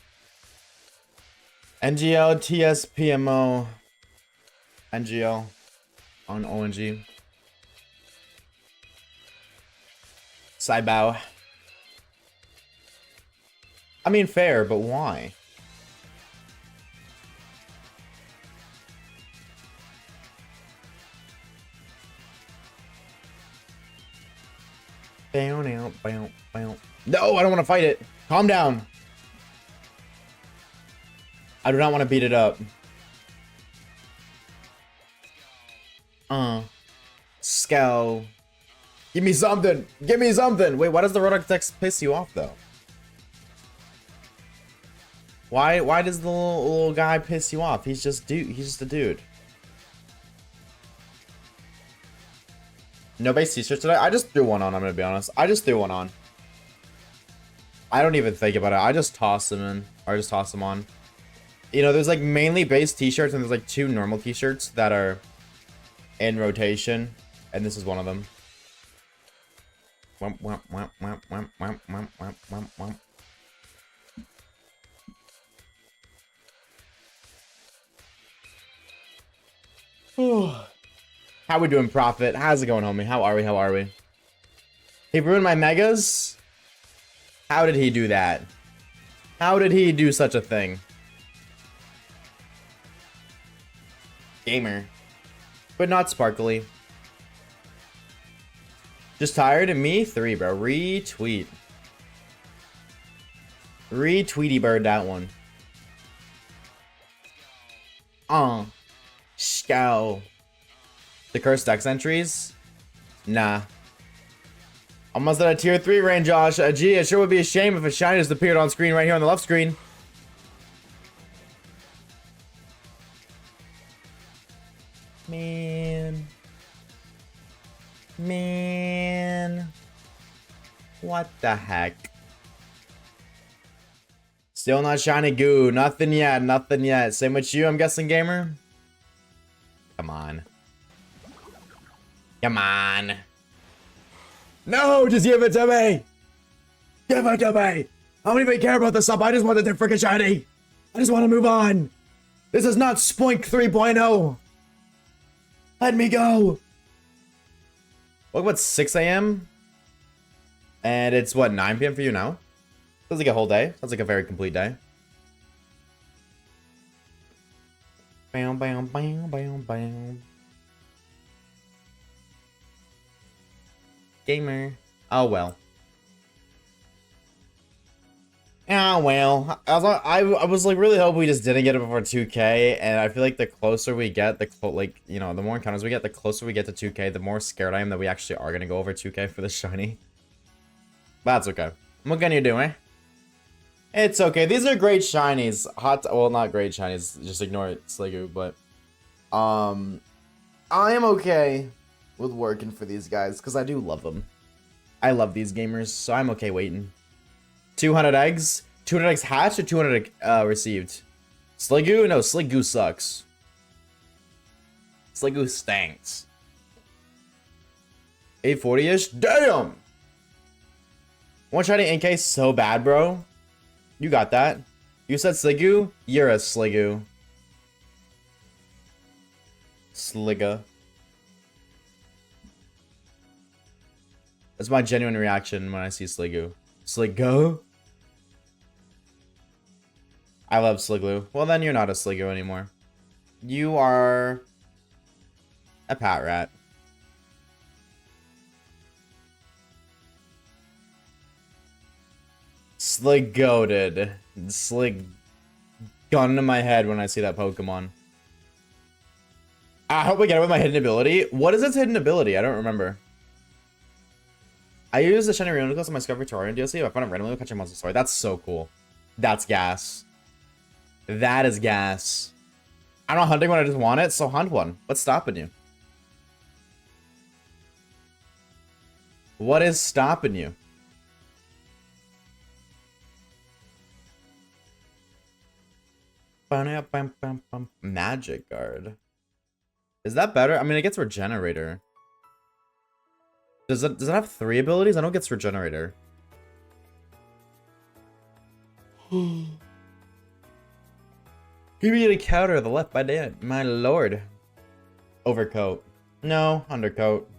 NGL, TS, PMO. NGL on ONG. Saibao. I mean, fair, but why? No, I don't want to fight it. Calm down. I do not want to beat it up. Scowl. Give me something. Give me something. Wait, why does the Road Architect piss you off though? Why does the little guy piss you off? He's just a dude. No base t-shirts today? I just threw one on, I'm gonna be honest. I just threw one on. I don't even think about it. I just toss them in. Or I just toss them on. You know, there's like mainly base t-shirts and there's like 2 normal t-shirts that are in rotation. And this is one of them. How we doing, Prophet? How's it going, homie? How are we? How are we? He ruined my megas? How did he do that? How did he do such a thing? Gamer. But not sparkly. Just tired of me? 3, bro. Retweet. Retweety bird that one. Scowl. The cursed X entries? Nah. Almost at a tier 3 range, Josh. Gee, it sure would be a shame if a shiny just appeared on screen right here on the left screen. Man. What the heck? Still not shiny goo. Nothing yet. Nothing yet. Same with you, I'm guessing, gamer? Come on. Come on. No, just give it to me. Give it to me. I don't even care about the sub. I just want the freaking shiny. I just want to move on. This is not Spoink 3.0. Let me go. Look, what, 6 a.m.? And it's what, 9 p.m. for you now? Sounds like a whole day. Sounds like a very complete day. Bam, bam, bam, bam, bam. Gamer. Oh well. Ah well. I was like really hoping we just didn't get it before 2K, and I feel like the closer we get, the more encounters we get, the closer we get to 2K, the more scared I am that we actually are gonna go over 2K for the shiny. But that's okay. What can you do, eh? It's okay. These are great shinies. Well, not great shinies. Just ignore it, Sliggoo. But I am okay with working for these guys because I do love them. I love these gamers, so I'm okay waiting. 200 eggs? 200 eggs hatched or 200 received? Sliggoo? No, Sliggoo sucks. Sliggoo stinks. 840-ish? Damn! One shiny in case so bad, bro. You got that. You said Sliggoo? You're a Sliggoo. Sligga. That's my genuine reaction when I see Sliggoo. Sliggo? I love Sliggoo. Well, then you're not a Sliggoo anymore. You are a pat rat. Sliggoated. Slig gun to my head when I see that Pokemon. I hope I get it with my hidden ability. What is its hidden ability? I don't remember. I use the shiny Reonicles on my Discovery Torian DLC. I found it randomly catching monster story. That's so cool. That's gas. That is gas. I'm not hunting when I just want it, so hunt one. What's stopping you? What is stopping you? Magic Guard. Is that better? I mean, it gets Regenerator. Does it have 3 abilities? I know it gets Regenerator. Give me a counter the left by dead. My lord. Overcoat. No, undercoat.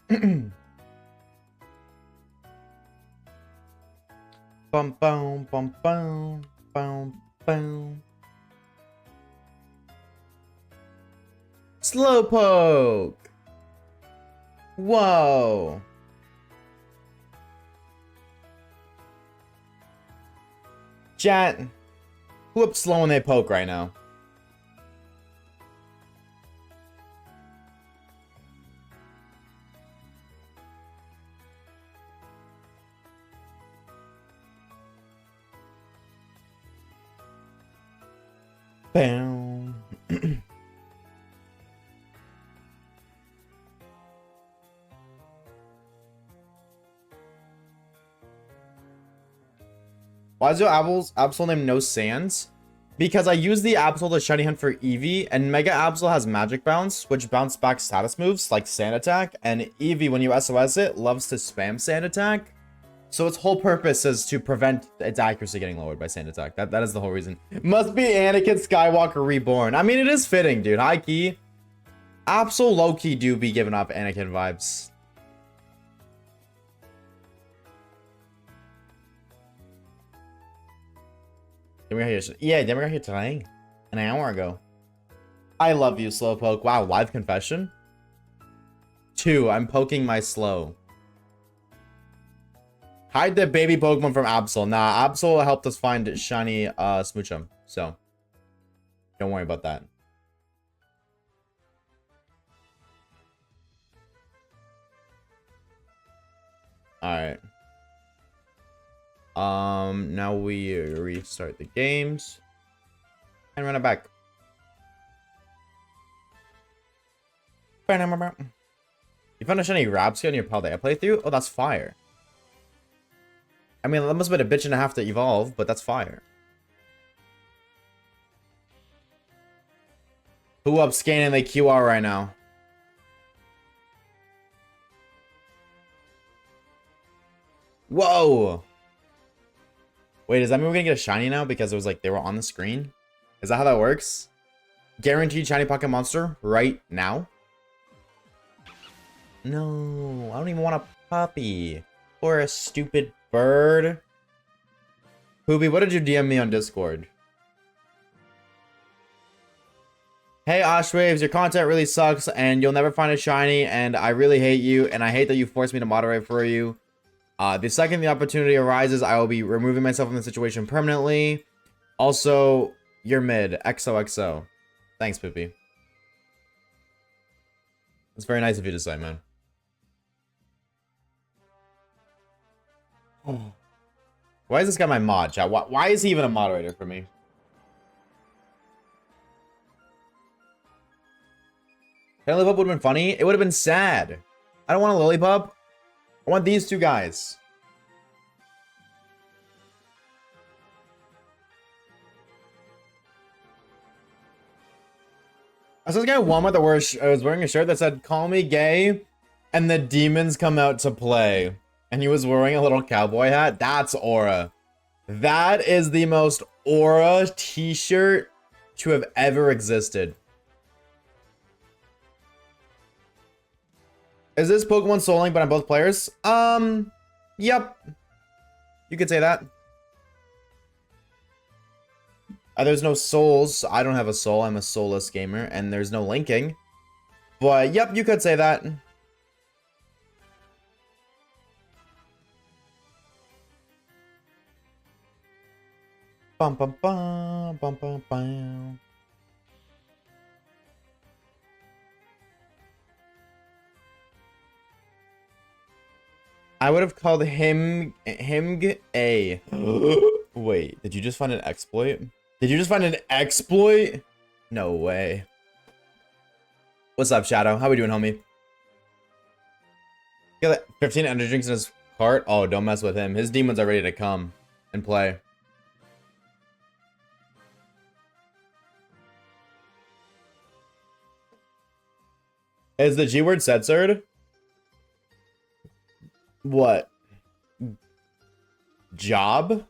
Bum bum bum bum bum bum. Slowpoke. Whoa. Chat. Who up slow when they poke right now? Bam. Why is your Absol name No Sands? Because I use the Absol to shiny hunt for Eevee, and Mega Absol has Magic Bounce, which bounce back status moves like Sand Attack, and Eevee, when you SOS it, loves to spam Sand Attack. So its whole purpose is to prevent its accuracy getting lowered by Sand Attack. That is the whole reason. Must be Anakin Skywalker Reborn. I mean, it is fitting, dude. High key. Absol low-key do be giving off Anakin vibes. Yeah, then we got here today. An hour ago. I love you, Slowpoke. Wow, live confession? 2, I'm poking my slow. Hide the baby Pokemon from Absol. Nah, Absol helped us find shiny Smoochum. So, don't worry about that. Alright. Now we restart the games. And run it back. You found a shiny Rapsky on your Paldea playthrough? Oh, that's fire. I mean, that must have been a bitch and a half to evolve, but that's fire. Who up scanning the QR right now? Whoa! Wait, does that mean we're gonna get a shiny now because it was like they were on the screen? Is that how that works? Guaranteed shiny pocket monster right now? No, I don't even want a puppy. Or a stupid bird. Poopy, what did you DM me on Discord? Hey, Oshawaves, your content really sucks, and you'll never find a shiny, and I really hate you, and I hate that you forced me to moderate for you. The second the opportunity arises, I will be removing myself from the situation permanently. Also, you're mid. XOXO. Thanks, Poopy. It's very nice of you to say, man. Why is this guy my mod, chat? Why is he even a moderator for me? That Lollipop would have been funny. It would have been sad. I don't want a Lollipop. I want these two guys. I saw this guy at Walmart that was wearing a shirt that said, "Call me gay, and the demons come out to play." And he was wearing a little cowboy hat. That's aura. That is the most aura t-shirt to have ever existed. Is this Pokemon Soul Link but on both players? Yep. You could say that. There's no souls. I don't have a soul. I'm a soulless gamer. And there's no linking. But, yep, you could say that. Bum bum bum bum bum bum. I would have called him A. Wait, did you just find an exploit? Did you just find an exploit? No way. What's up, Shadow? How we doing, homie? Got 15 energy drinks in his cart. Oh, don't mess with him. His demons are ready to come and play. Is the G word censored? What? Job?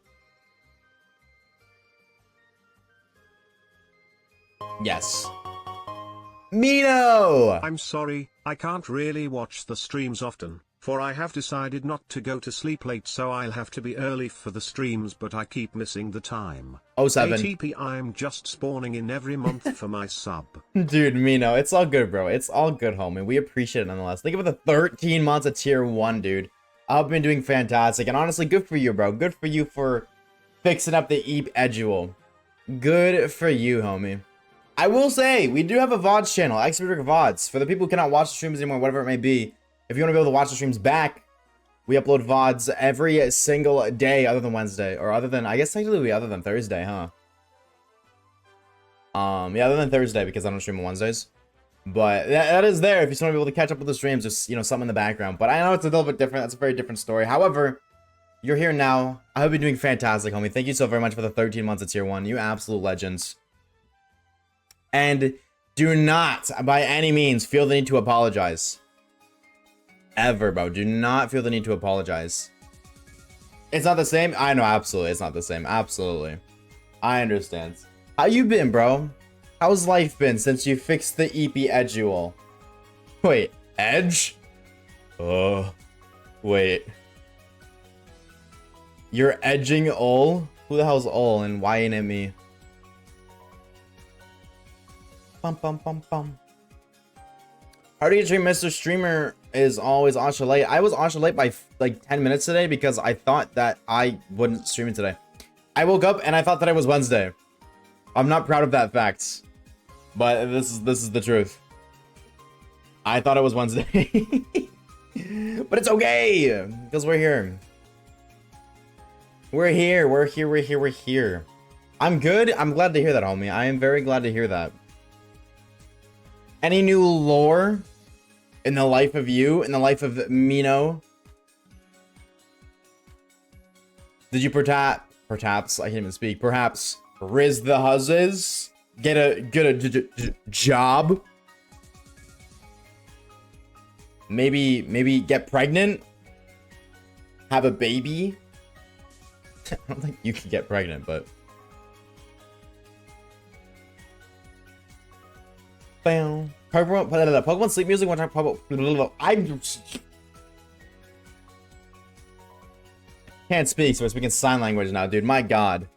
Yes. Mino! I'm sorry, I can't really watch the streams often, for I have decided not to go to sleep late, so I'll have to be early for the streams, but I keep missing the time. 07. ATP, I'm just spawning in every month for my sub. Dude, Mino, it's all good, bro. It's all good, homie. We appreciate it nonetheless. Think about the 13 months of tier 1, dude. I've been doing fantastic. And honestly, good for you, bro. Good for you for fixing up the Eep Edual. Good for you, homie. I will say, we do have a Vods channel, Expeditor Vods. For the people who cannot watch the streams anymore, whatever it may be, if you want to be able to watch the streams back, we upload Vods every single day other than Wednesday. Or other than, I guess technically other than Thursday, huh? Yeah, other than Thursday, because I don't stream on Wednesdays. But that is there if you just want to be able to catch up with the streams, just, you know, something in the background. But I know it's a little bit different. That's a very different story. However, you're here now. I hope you're doing fantastic, homie. Thank you so very much for the 13 months of tier 1. You absolute legends. And do not, by any means, feel the need to apologize. Ever, bro. Do not feel the need to apologize. It's not the same? I know, absolutely. It's not the same. Absolutely. I understand. How you been, bro? How's life been since you fixed the EP Edual? Wait, Edge? Wait. You're edging Ol? Who the hell's Ol and why ain't it me? Bum bum bum bum. How do you stream? Mr. Streamer is always Osha late. I was Osha late by like 10 minutes today because I thought that I wouldn't stream it today. I woke up and I thought that it was Wednesday. I'm not proud of that fact, but this is the truth. I thought it was Wednesday, but it's okay because we're here. We're here. I'm good. I'm glad to hear that, homie. I am very glad to hear that. Any new lore in the life of you, in the life of Mino? Did you perhaps I can't even speak. Perhaps Riz the Huzzes get a job? Maybe get pregnant? Have a baby? I don't think you can get pregnant, but Pokemon sleep music one time. I can't speak, so we're speaking sign language now, dude. My God.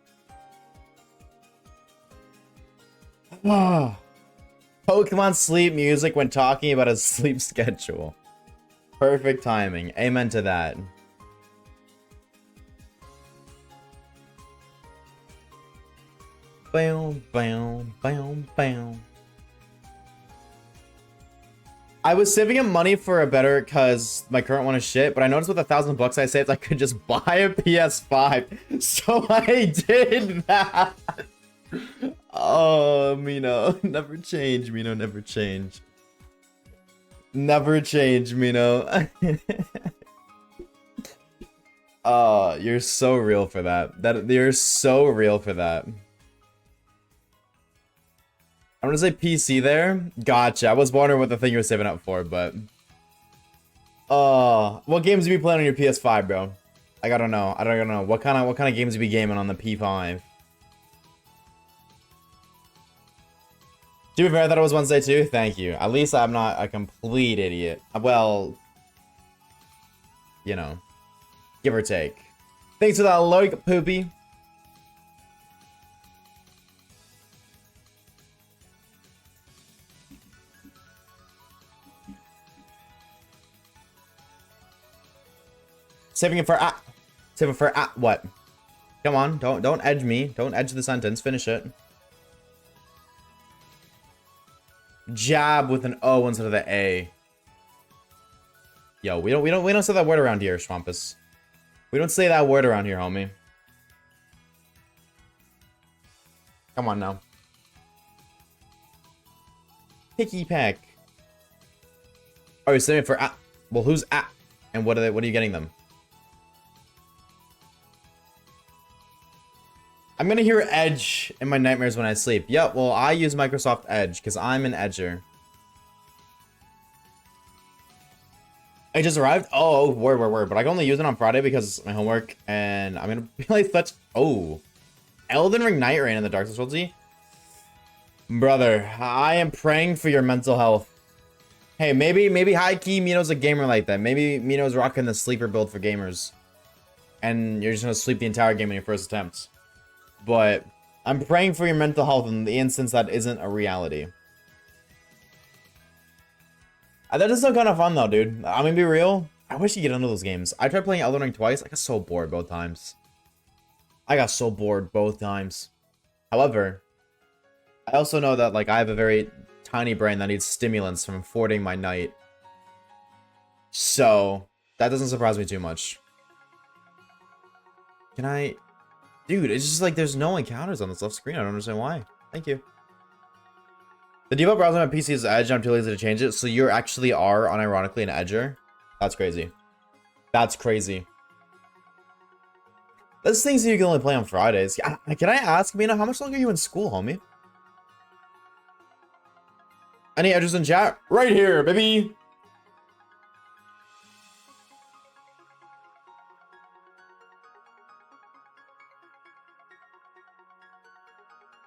Pokemon sleep music when talking about a sleep schedule. Perfect timing. Amen to that. Bam, bam, bam, bam. I was saving up money for a better because my current one is shit, but I noticed with $1,000 I saved, I could just buy a PS5. So I did that. Oh, Mino. Never change, Mino. Never change. Never change, Mino. Oh, you're so real for that. You're so real for that. I'm gonna say PC there. Gotcha. I was wondering what the thing you were saving up for, but what games do you be playing on your PS5, bro? I gotta know. I don't know. What kind of games do you be gaming on the P5? To be fair, I thought it was Wednesday too. Thank you. At least I'm not a complete idiot. Well, you know, give or take. Thanks for that like, Poopy. Saving it for what? Come on, don't edge me. Don't edge the sentence. Finish it. Jab with an O instead of the A. Yo, we don't say that word around here, Swampus. We don't say that word around here, homie. Come on now. Picky peck. Oh, you're saving it for well, who's and what are you getting them? I'm gonna hear Edge in my nightmares when I sleep. Yep, well, I use Microsoft Edge because I'm an edger. I just arrived? Oh, word. But I can only use it on Friday because of my homework. And I'm gonna be like such... Oh. Elden Ring Night Rain in the Dark Souls DLC? Brother, I am praying for your mental health. Hey, maybe high-key Mino's a gamer like that. Maybe Mino's rocking the sleeper build for gamers. And you're just gonna sleep the entire game in your first attempt. But I'm praying for your mental health in the instance that isn't a reality. That is still kind of fun though, dude. I'm gonna be real. I wish you get into those games. I tried playing Elden Ring twice. I got so bored both times. However, I also know that like I have a very tiny brain that needs stimulants from fording my night. So that doesn't surprise me too much. Can I? Dude, it's just like there's no encounters on this left screen. I don't understand why. Thank you. The default browser on my PC is Edge. I'm too lazy to change it. So you actually are unironically an edger. That's crazy. That's crazy. Those things that you can only play on Fridays. Can I ask, Mina, how much longer are you in school, homie? Any edges in chat? Right here, baby.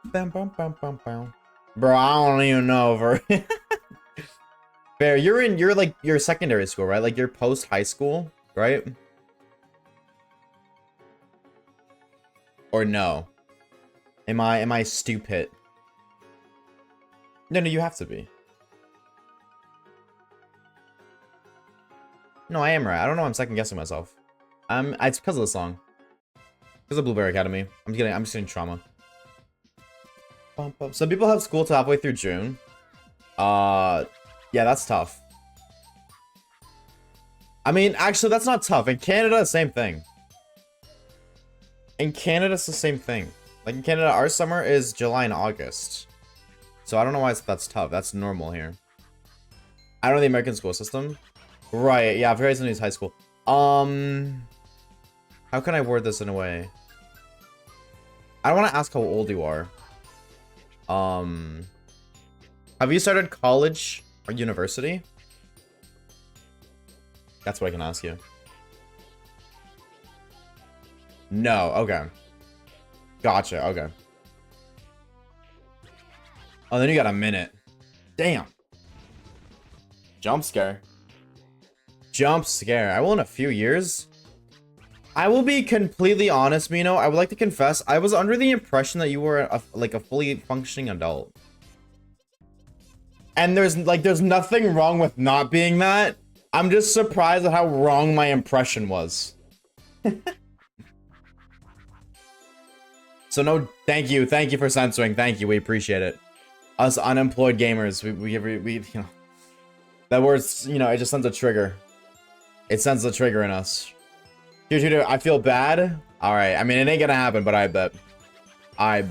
Bam, bam, bam, bam, bam. Bro, I don't even know. Fair, you're secondary school, right? Like you're post high school, right? Or no? Am I stupid? No, you have to be. No, I am right. I don't know. I'm second guessing myself. It's because of the song. Because of Blueberry Academy. I'm just getting trauma. Some people have school till halfway through June. Yeah, that's tough. I mean, actually, that's not tough. In Canada, the same thing. In Canada, it's the same thing. Like in Canada, our summer is July and August. So I don't know why that's tough. That's normal here. I don't know the American school system. Right, yeah, very new high school. How can I word this in a way? I don't want to ask how old you are. Have you started college or university? That's what I can ask you. No, okay. Gotcha, okay. Oh, then you got a minute. Damn. Jump scare. Jump scare. I will in a few years. I will be completely honest, Mino. I would like to confess, I was under the impression that you were like a fully functioning adult. And there's nothing wrong with not being that. I'm just surprised at how wrong my impression was. So no, thank you for censoring. Thank you, we appreciate it. Us unemployed gamers, we you know, that word's, you know, it just sends a trigger. It sends a trigger in us. Dude, I feel bad. All right, I mean it ain't gonna happen, but I bet. I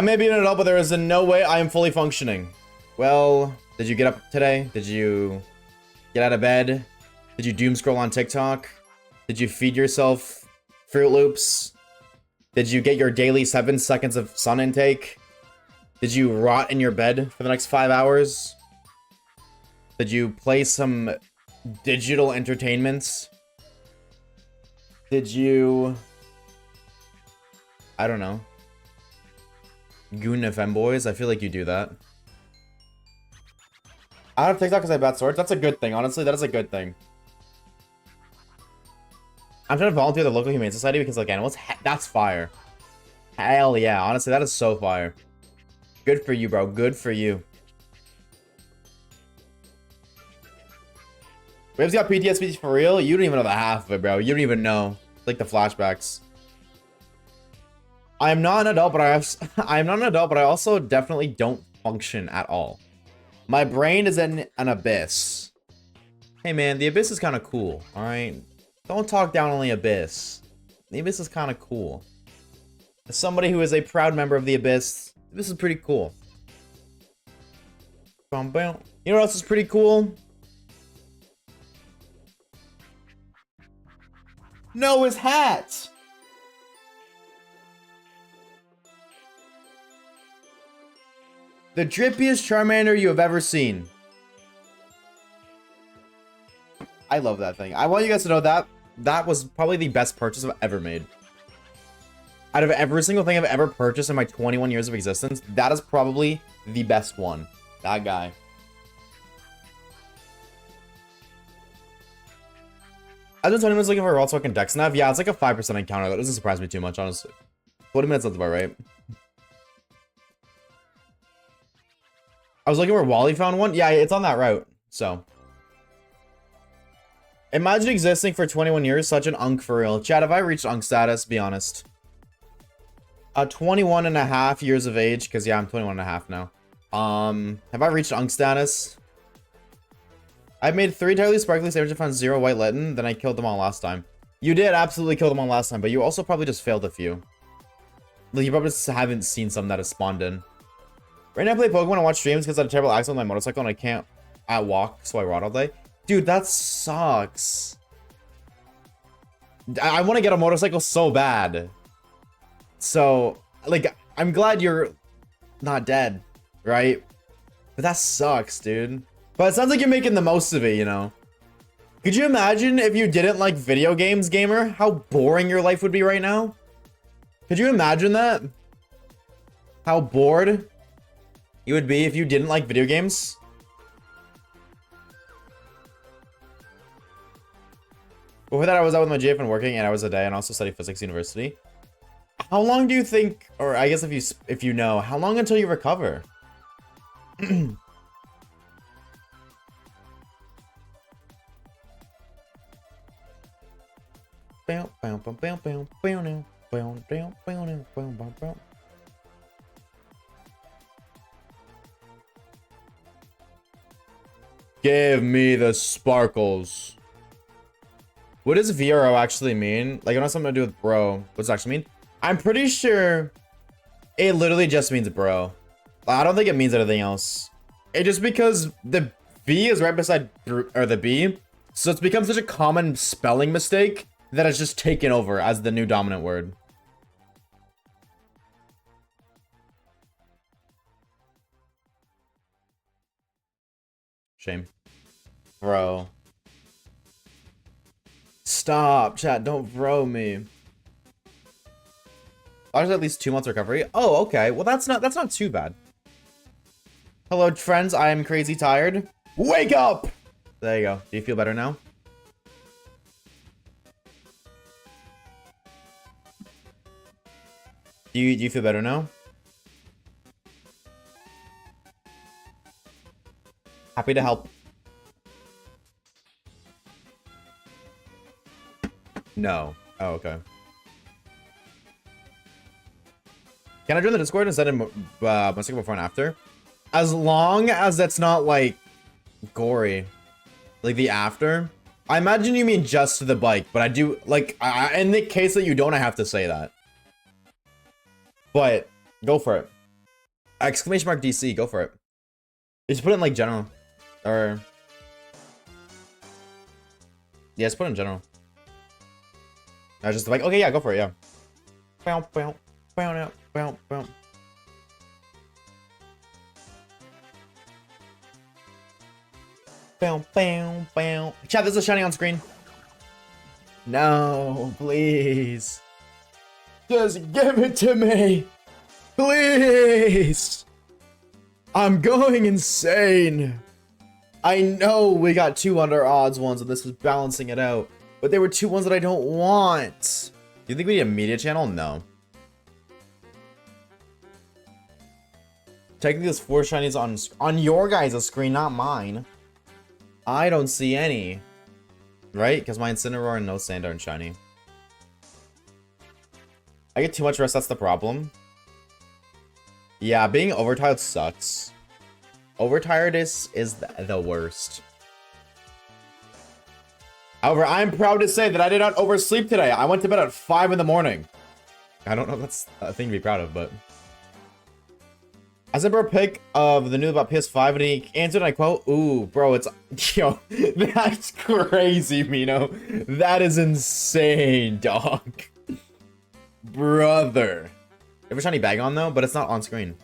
may be an adult, but there is in no way I am fully functioning. Well, did you get up today? Did you get out of bed? Did you doom scroll on TikTok? Did you feed yourself Fruit Loops? Did you get your daily 7 seconds of sun intake? Did you rot in your bed for the next 5 hours? Did you play some digital entertainments? Did you... I don't know. Goon FM boys? I feel like you do that. I don't have TikTok because I bat swords. That's a good thing, honestly. That is a good thing. I'm trying to volunteer at the local humane society because like animals. That's fire. Hell yeah. Honestly, that is so fire. Good for you, bro. Good for you. Waves got PTSD for real? You don't even know the half of it, bro. You don't even know. Like the flashbacks. I am not an adult, but I am not an adult, but I also definitely don't function at all. My brain is in an abyss. Hey man, the abyss is kind of cool, alright? Don't talk down on the abyss. The abyss is kind of cool. As somebody who is a proud member of the abyss, this is pretty cool. You know what else is pretty cool? Noah's hat! The drippiest Charmander you have ever seen. I love that thing. I want you guys to know that that was probably the best purchase I've ever made. Out of every single thing I've ever purchased in my 21 years of existence, that is probably the best one. That guy. I've been 20 minutes looking for a World fucking deck nav. Yeah, it's like a 5% encounter. That doesn't surprise me too much, honestly. 20 minutes sounds about right. I was looking where Wally found one. Yeah, it's on that route. So. Imagine existing for 21 years. Such an unk for real. Chat, have I reached unk status? Be honest. 21 and a half years of age. Because, yeah, I'm 21 and a half now. Have I reached unk status? I've made 3 entirely sparkly sabers and found 0 white letten. Then I killed them all last time. You did absolutely kill them all last time. But you also probably just failed a few. Like, you probably just haven't seen some that have spawned in. Right now I play Pokemon and watch streams because I had a terrible accident on my motorcycle and I can't walk, so I ride all day. Dude, that sucks. I want to get a motorcycle so bad. So, like, I'm glad you're not dead, right? But that sucks, dude. But it sounds like you're making the most of it, you know? Could you imagine if you didn't like video games, gamer? How boring your life would be right now? Could you imagine that? How bored you would be if you didn't like video games? Before that, I was out with my GF and working 8 hours a day and also study physics university. How long do you think, or I guess if you know, how long until you recover? Give me the sparkles. What does VRO actually mean? Like, it has something to do with bro. What's it actually mean? I'm pretty sure it literally just means bro. I don't think it means anything else. It just because the V is right beside or the B, so it's become such a common spelling mistake that it's just taken over as the new dominant word. Shame. Bro. Stop, chat. Don't bro me. There's at least 2 months recovery. Oh, okay. Well, that's not too bad. Hello, friends. I am crazy tired. Wake up! There you go. Do you feel better now? Do you feel better now? Happy to help. No. Oh, okay. Can I join the Discord and send in message before and after? As long as that's not like gory, like the after. I imagine you mean just the bike, but I do like in the case that you don't, I have to say that. But go for it. Exclamation mark DC. Go for it. You just put it in like general, or yeah, just put it in general. I was just like, okay, yeah, go for it, yeah. Bow, bow, bow, bow, bow, bow. Bow, bow, bow. Chat, this is shining on screen. No, please. Just give it to me. Please. I'm going insane. I know we got 2 under odds ones and this is balancing it out. But there were 2 ones that I don't want. Do you think we need a media channel? No. Technically, there's 4 shinies on your guys' screen, not mine. I don't see any. Right? Because my Incineroar and no Sand aren't shiny. I get too much rest, that's the problem. Yeah, being overtired sucks. Overtired is the worst. However, I'm proud to say that I did not oversleep today. I went to bed at 5 in the morning. I don't know if that's a thing to be proud of, but... I sent bro a pic of the news about PS5 and he answered, and I quote, "Ooh, bro, it's..." Yo, that's crazy, Mino. That is insane, dog. Brother. Have a shiny bag on, though, but it's not on screen.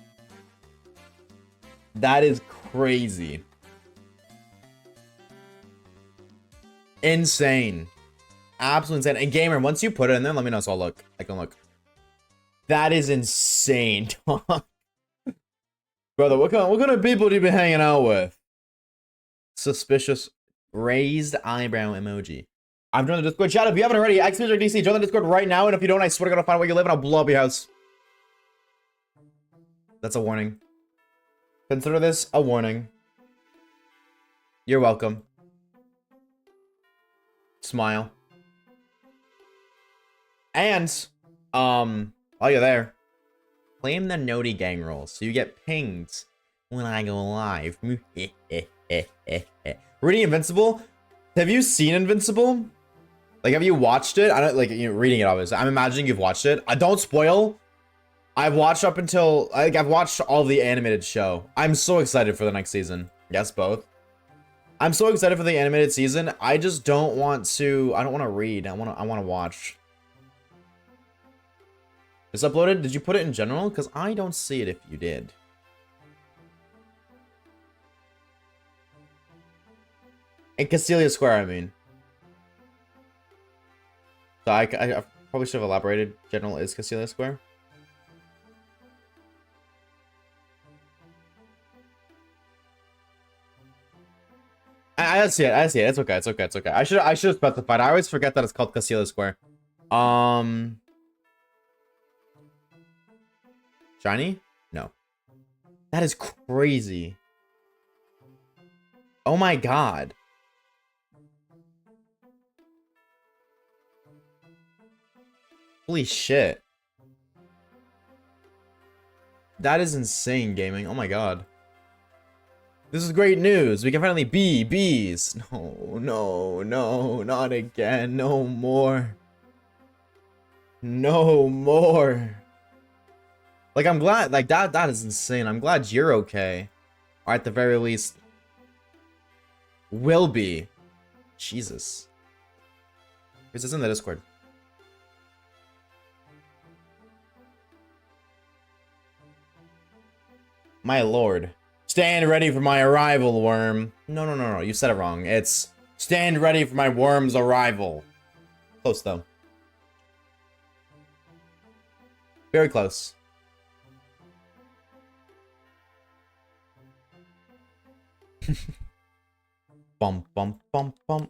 That is crazy. Insane. Absolutely insane. And gamer, once you put it in there, let me know so I'll look. I can look. That is insane, dog. Brother, what kind of people do you be hanging out with? Suspicious raised eyebrow emoji. I'm joining the Discord chat. If you haven't already, Xbox or DC, join the Discord right now. And if you don't, I swear to God, I'll find out where you live and I'll blow up your house. That's a warning. Consider this a warning. You're welcome. Smile. And, while you're there, claim the Noti gang role so you get pinged when I go live. Reading Invincible? Have you seen Invincible? Like, have you watched it? I don't, like, you know, reading it, obviously. I'm imagining you've watched it. Don't spoil. I've watched up until, like, I've watched all of the animated show. I'm so excited for the next season. Yes, both. I'm so excited for the animated season. I just don't want to, I don't want to read. I want to watch. It's uploaded? Did you put it in general? Because I don't see it if you did. In Castelia Square, I mean. So I probably should have elaborated. General is Castelia Square. I see it. I see it. It's okay. It's okay. It's okay. I should have specified. I always forget that it's called Castelia Square. Shiny? No. That is crazy. Oh my god. Holy shit. That is insane, gaming. Oh my god. This is great news. We can finally be bees. No, no, no, not again. No more. No more. Like, I'm glad, like, that is insane. I'm glad you're okay. Or at the very least, will be. Jesus. This is in the Discord. My lord. Stand ready for my arrival, worm. No, no, no, no. You said it wrong. It's stand ready for my worm's arrival. Close, though. Very close. Bum, bum, bum, bum.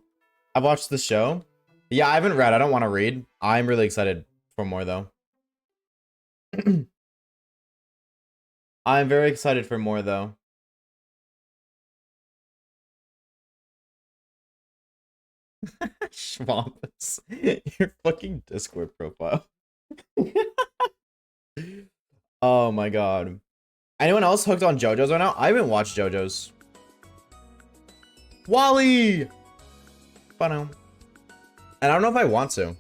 I've watched the show. Yeah, I haven't read. I don't want to read. I'm really excited for more, though. I'm very excited for more, though. Schwampus. Your fucking Discord profile. Oh my god. Anyone else hooked on JoJo's right now? I haven't watched JoJo's. Wally! And I don't know if I want to.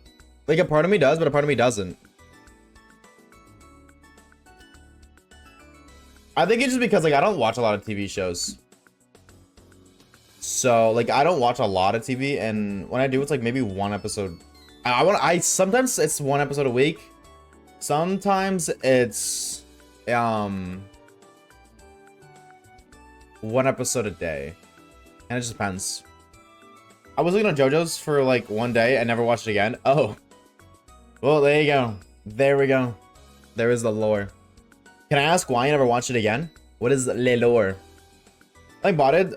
Like, a part of me does, but a part of me doesn't. I think it's just because, like, I don't watch a lot of TV shows. So, like, I don't watch a lot of TV, and when I do, it's like maybe one episode. Sometimes it's one episode a week. Sometimes it's one episode a day. And it just depends. I was looking at JoJo's for like one day and never watched it again. Oh. Well, there you go. There we go. There is the lore. Can I ask why you never watched it again? What is le lore? I bought it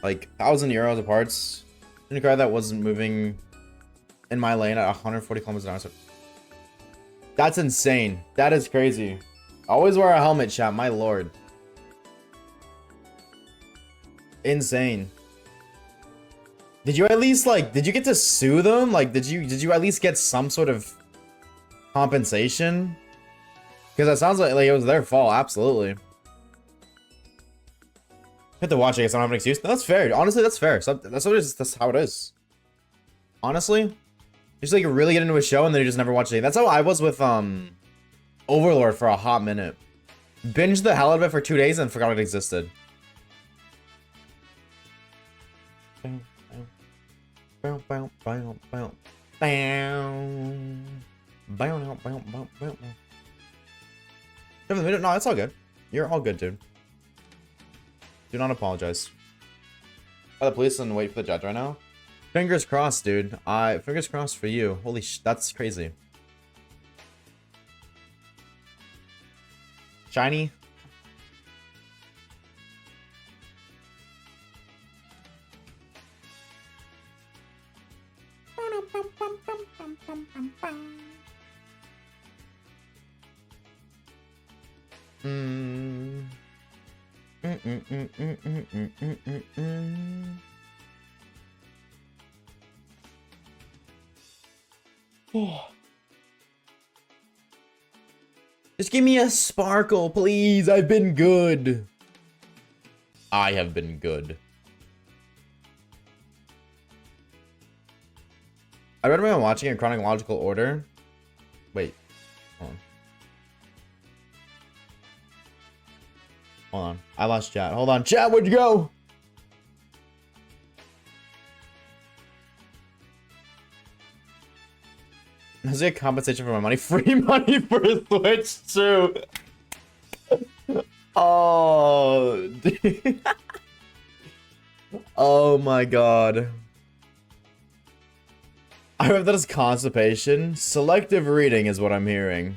like €1,000 of parts in a car that wasn't moving in my lane at 140 kilometers an hour. So that's insane. That is crazy. Always wear a helmet, chat. My lord. Insane. Did you at least like? Did you get to sue them? Like, did you at least get some sort of compensation? Because that sounds like it was their fault. Absolutely. Have to watch it because I don't have an excuse. No, that's fair. Honestly, that's fair. So that's what it is. That's how it is. Honestly, you just like really get into a show and then you just never watch it. That's how I was with Overlord for a hot minute. Binged the hell out of it for 2 days and forgot it existed. No, it's all good. You're all good, dude. Do not apologize. Are the police and wait for the judge right now? Fingers crossed, dude. Fingers crossed for you. Holy sh, that's crazy. Shiny. Just give me a sparkle, please. I've been good. I have been good. I recommend watching in chronological order. Wait. Hold on. Hold on. I lost chat. Hold on. Chat, where'd you go? Is there a compensation for my money? Free money for Switch too. Oh. Oh my god. I hope that is constipation. Selective reading is what I'm hearing.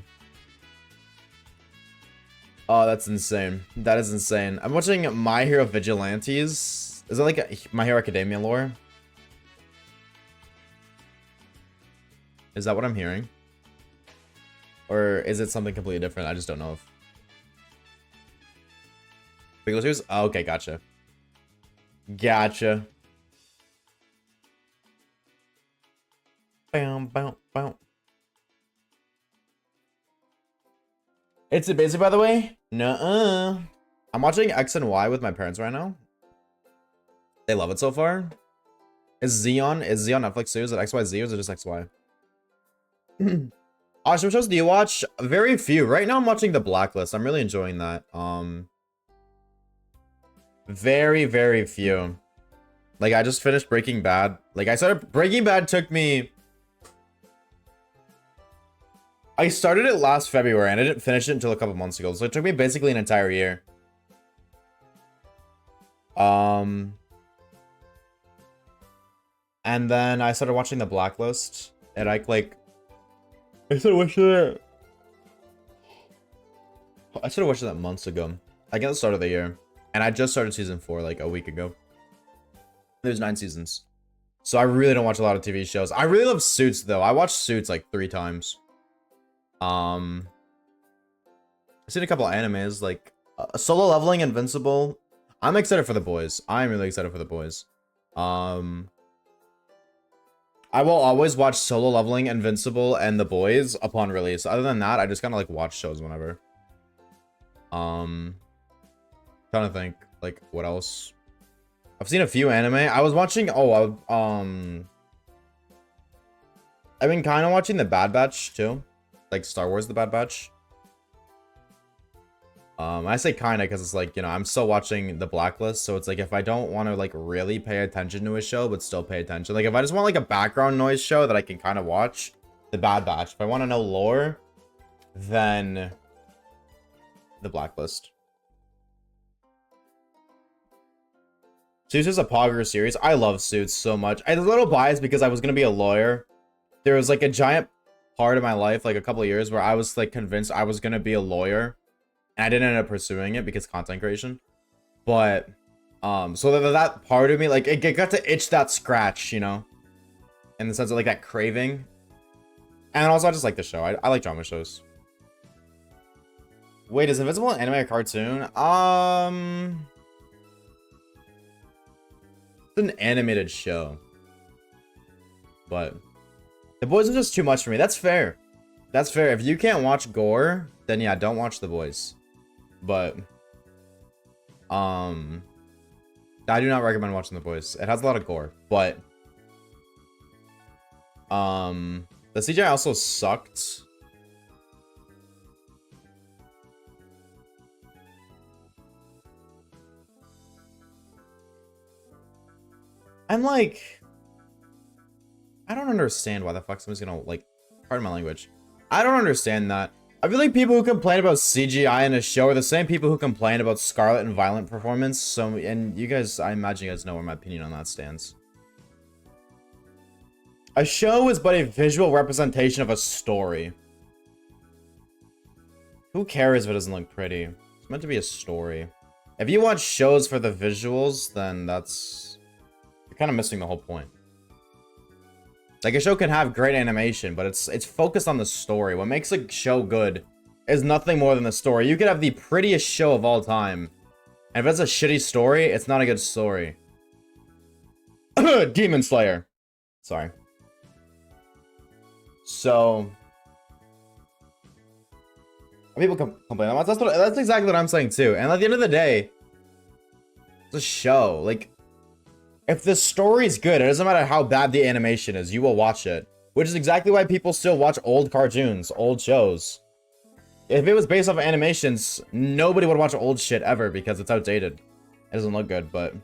Oh, that's insane. That is insane. I'm watching My Hero Vigilantes. Is that like a My Hero Academia lore? Is that what I'm hearing? Or is it something completely different? I just don't know if... Oh, okay, gotcha. Gotcha. Bam, bam, bam. It's a busy, by the way? Nuh-uh. I'm watching X and Y with my parents right now. They love it so far. Is Z on Netflix too? Is it XYZ or is it just XY? Awesome shows do you watch? Very few. Right now I'm watching The Blacklist. I'm really enjoying that. Very, very few. Like I just finished Breaking Bad. Like Breaking Bad took me... I started it last February and I didn't finish it until a couple months ago. So it took me basically an entire year. And then I started watching The Blacklist. And I started watching that months ago. Like at the start of the year. And I just started season 4 like a week ago. There's 9 seasons. So I really don't watch a lot of TV shows. I really love Suits though. I watched Suits like 3 times. I've seen a couple animes like Solo Leveling, Invincible. I'm excited for The Boys. I'm really excited for The Boys. I will always watch Solo Leveling, Invincible, and The Boys upon release. Other than that, I just kind of like watch shows whenever. Trying to think like what else. I've seen a few anime. I was watching. I've been kind of watching The Bad Batch too. Like Star Wars The Bad Batch. I say kinda because it's like, you know, I'm still watching The Blacklist, so it's like if I don't want to like really pay attention to a show but still pay attention, like if I just want like a background noise show that I can kind of watch, The Bad Batch. If I want to know lore, then The Blacklist. Suits is a Pogger series. I love Suits so much. I was a little biased because I was gonna be a lawyer. There was like a giant part of my life, like a couple of years, where I was like convinced I was gonna be a lawyer, and I didn't end up pursuing it because content creation. But so that part of me, like it got to itch that scratch, you know, in the sense of like that craving. And also I just like the show. I like drama shows. Wait, is Invincible an anime or cartoon? It's an animated show, but The Boys is just too much for me. That's fair. That's fair. If you can't watch gore, then yeah, don't watch The Boys. But I do not recommend watching The Boys. It has a lot of gore, but the CGI also sucked. I'm like, I don't understand why the fuck someone's gonna, like, pardon my language. I don't understand that. I feel like people who complain about CGI in a show are the same people who complain about Scarlet and Violent performance. So, and you guys, I imagine you guys know where my opinion on that stands. A show is but a visual representation of a story. Who cares if it doesn't look pretty? It's meant to be a story. If you watch shows for the visuals, then you're kind of missing the whole point. Like, a show can have great animation, but it's focused on the story. What makes a show good is nothing more than the story. You could have the prettiest show of all time, and if it's a shitty story, it's not a good story. Demon Slayer. Sorry. So people complain. That's exactly what I'm saying too. And at the end of the day, it's a show. Like, if the story's good, it doesn't matter how bad the animation is, you will watch it. Which is exactly why people still watch old cartoons, old shows. If it was based off of animations, nobody would watch old shit ever because it's outdated. It doesn't look good, but...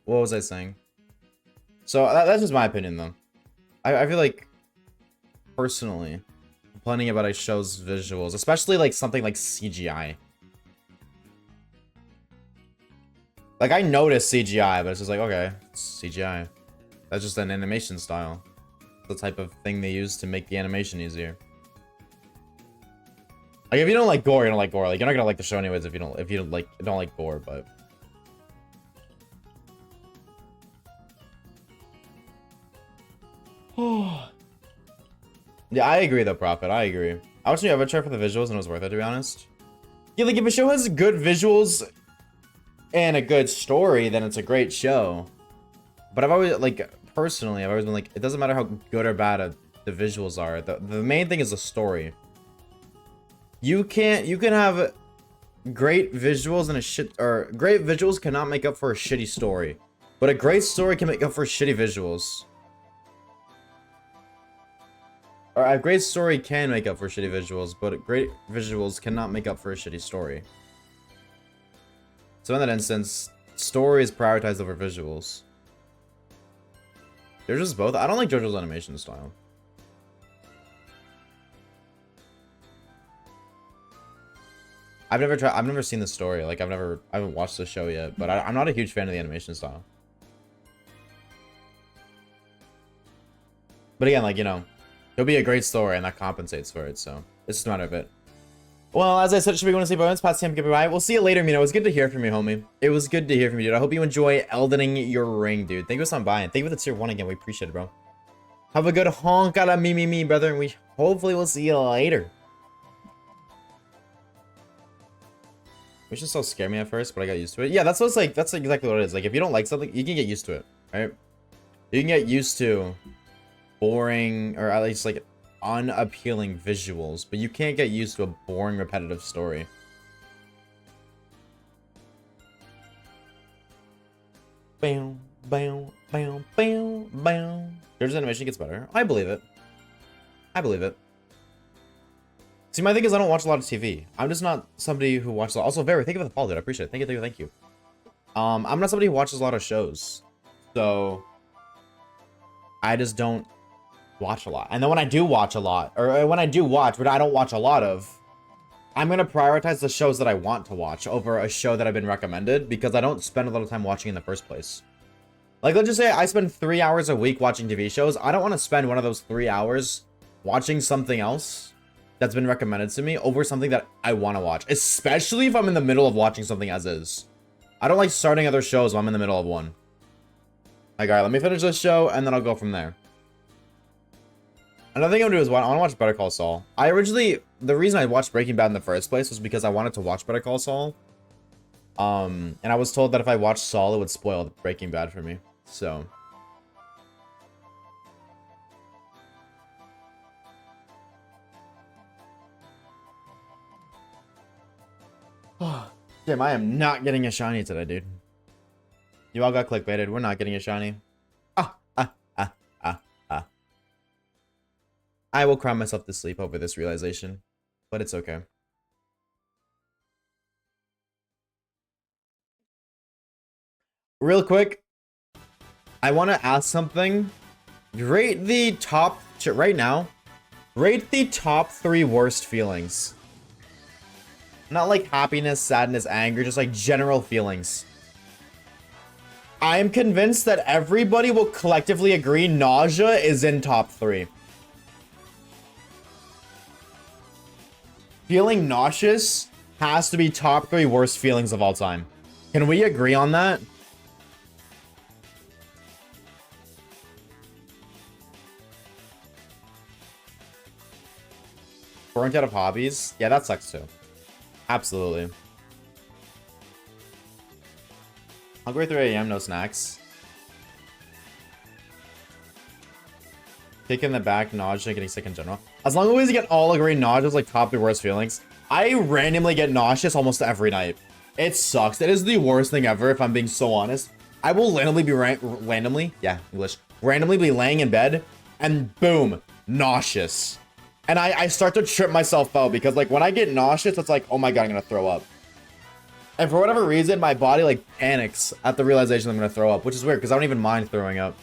What was I saying? So, that's just my opinion, though. I feel like, personally, complaining about a show's visuals, especially, like, something like CGI. Like, I notice CGI, but it's just like, okay, it's CGI. That's just an animation style. The type of thing they use to make the animation easier. Like, if you don't like gore, you don't like gore. Like, you're not gonna like the show anyways if you don't like gore, but... Yeah, I agree though, Prophet. I agree. I watched the Avatar for the visuals and it was worth it, to be honest. Yeah, like, if a show has good visuals and a good story, then it's a great show. But I've always, like, personally, I've always been like, it doesn't matter how good or bad the visuals are. The main thing is the story. You can have great visuals and great visuals cannot make up for a shitty story. But a great story can make up for shitty visuals. Or a great story can make up for shitty visuals, but great visuals cannot make up for a shitty story. So in that instance, story is prioritized over visuals. JoJo's both? I don't like JoJo's animation style. I've never seen the story. Like, I haven't watched the show yet, but I'm not a huge fan of the animation style. But again, like, you know, it'll be a great story and that compensates for it, so it's just a matter of it. Well, as I said, should be going to sleep. It's past time. Goodbye. We'll see you later, Mino. It was good to hear from you, homie. It was good to hear from you, dude. I hope you enjoy Eldening your ring, dude. Thank you for stopping by, and thank you for the tier 1 again. We appreciate it, bro. Have a good honk out of me, brother, and we hopefully will see you later. Which just so scared me at first, but I got used to it. Yeah, that's what's like. That's exactly what it is. Like, if you don't like something, you can get used to it, right? You can get used to boring, or at least like unappealing visuals, but you can't get used to a boring, repetitive story. Bam, bam, bam, bam, bam. JoJo's animation gets better. I believe it. I believe it. See, my thing is I don't watch a lot of TV. I'm just not somebody who watches a lot. Also, Very, thank you for the follow, dude. I appreciate it. Thank you. I'm not somebody who watches a lot of shows. So, I just don't watch a lot. And then when I do watch a lot, or when I do watch, but I don't watch a lot of, I'm going to prioritize the shows that I want to watch over a show that I've been recommended because I don't spend a lot of time watching in the first place. Like, let's just say I spend 3 hours a week watching TV shows. I don't want to spend one of those 3 hours watching something else that's been recommended to me over something that I want to watch, especially if I'm in the middle of watching something as is. I don't like starting other shows while I'm in the middle of one. Like, alright, let me finish this show and then I'll go from there. Another thing I'm gonna do is I want to watch Better Call Saul. The reason I watched Breaking Bad in the first place was because I wanted to watch Better Call Saul. And I was told that if I watched Saul, it would spoil Breaking Bad for me. So. Damn, I am not getting a shiny today, dude. You all got clickbaited. We're not getting a shiny. I will cry myself to sleep over this realization, but it's okay. Real quick, I want to ask something. Rate the top, right now, rate the top 3 worst feelings. Not like happiness, sadness, anger, just like general feelings. I'm convinced that everybody will collectively agree nausea is in top 3. Feeling nauseous has to be top 3 worst feelings of all time. Can we agree on that? Burnt out of hobbies? Yeah, that sucks too. Absolutely. Hungry 3 a.m., no snacks. Kick in the back, nausea, getting sick in general. As long as we get all agree nausea is like top 3 worst feelings. I randomly get nauseous almost every night. It sucks. It is the worst thing ever, if I'm being so honest. I will randomly be randomly be laying in bed and boom, nauseous. And I start to trip myself out because like when I get nauseous, it's like, oh my God, I'm gonna throw up. And for whatever reason, my body like panics at the realization I'm gonna throw up, which is weird because I don't even mind throwing up.